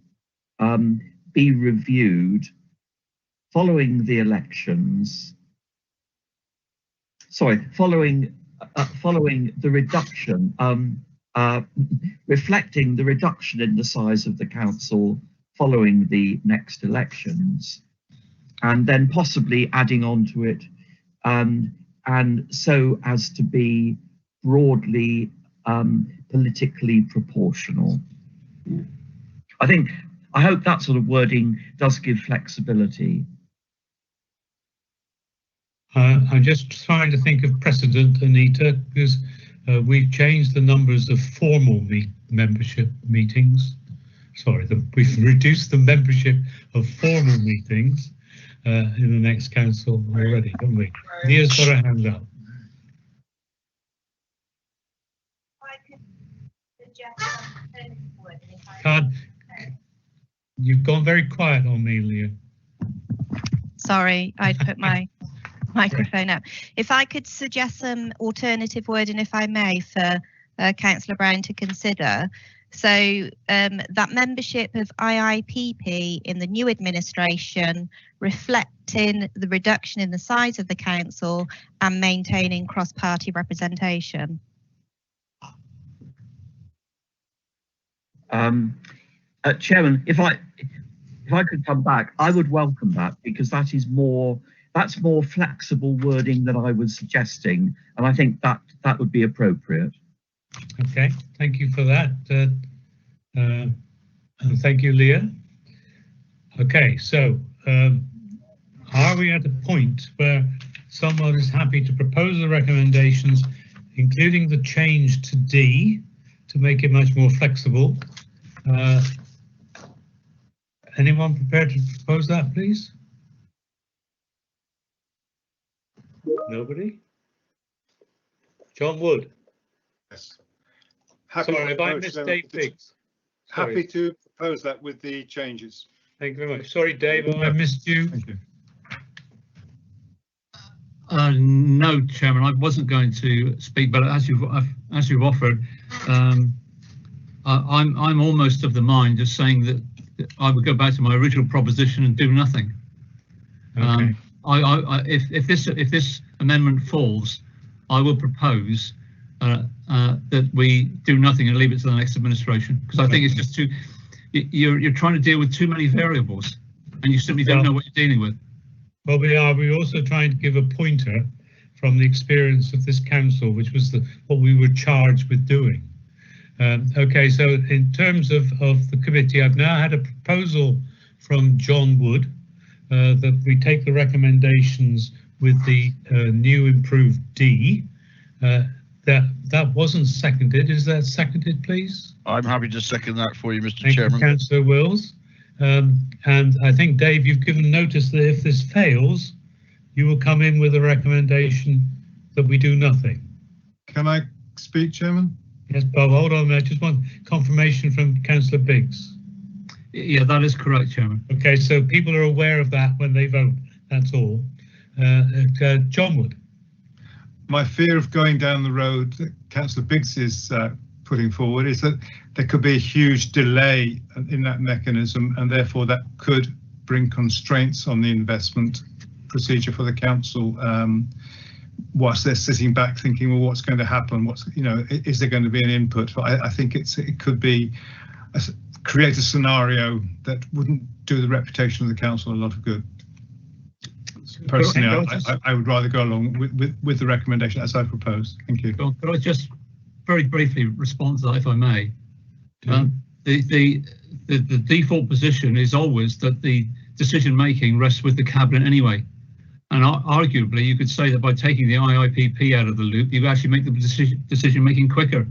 be reviewed following the elections, following the reduction, reflecting the reduction in the size of the council following the next elections, and then possibly adding on to it, and so as to be broadly politically proportional. I hope that sort of wording does give flexibility. I'm just trying to think of precedent, Anita, because we've changed the numbers of formal membership meetings. Sorry, we've reduced the membership of formal meetings in the next council already, haven't we? Nia's got her hand up. You've gone very quiet on me, Leah. Sorry, I'd put my microphone up. If I could suggest some alternative wording, if I may, for Councillor Brown to consider. So that membership of IIPP in the new administration, reflecting the reduction in the size of the council and maintaining cross-party representation. Chairman, if I could come back, I would welcome that, because that's more flexible wording than I was suggesting, and I think that would be appropriate. Okay, thank you for that, and thank you, Leah. Okay, so are we at a point where someone is happy to propose the recommendations, including the change to D, to make it much more flexible? Anyone prepared to propose that, please? Nobody? John Wood? Yes. Sorry, if I missed Dave Biggs. Happy to propose that with the changes. Thank you very much. Sorry, Dave, I missed you. Thank you. No, Chairman, I wasn't going to speak, but as you've offered, I'm almost of the mind just saying that I would go back to my original proposition and do nothing. Okay. If this amendment falls, I will propose that we do nothing and leave it to the next administration, because I think it's just too. You're trying to deal with too many variables, and you simply don't know what you're dealing with. Well, we are. We're also trying to give a pointer from the experience of this council, which was what we were charged with doing. Okay, so in terms of the committee, I've now had a proposal from John Wood that we take the recommendations with the new improved D. That wasn't seconded. Is that seconded, please? I'm happy to second that for you, Mr. Thank Chairman. you, Councillor Wills. And I think, Dave, you've given notice that if this fails, you will come in with a recommendation that we do nothing. Can I speak, Chairman? Yes, Bob, hold on. I just want confirmation from Councillor Biggs. Yeah, that is correct, Chairman. Okay, so people are aware of that when they vote. That's all. John Wood. My fear of going down the road that Councillor Biggs is putting forward is that there could be a huge delay in that mechanism, and therefore that could bring constraints on the investment procedure for the council, whilst they're sitting back thinking, well, what's going to happen? Is there going to be an input? I think it could be create a scenario that wouldn't do the reputation of the council a lot of good. Personally, I would rather go along with the recommendation as I proposed. Thank you. Could I just very briefly respond to that, if I may? The default position is always that the decision making rests with the cabinet anyway, and arguably you could say that by taking the IIPP out of the loop, you actually make the decision making quicker.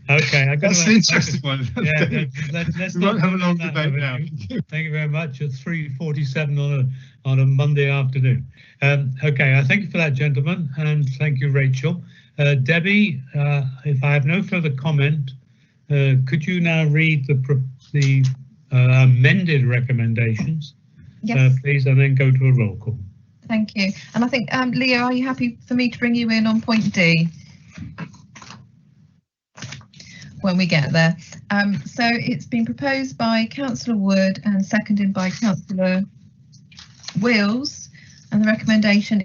Okay, that's an interesting one. Yeah, let's not have a long debate now. Thank you very much. At 3:47 on a Monday afternoon. Okay, I thank you for that, gentlemen, and thank you, Rachel. Debbie, if I have no further comment, could you now read the amended recommendations, yes, please, and then go to a roll call. Thank you. And I think, Leo, are you happy for me to bring you in on point D? When we get there. So it's been proposed by Councillor Wood and seconded by Councillor Wills, and the recommendation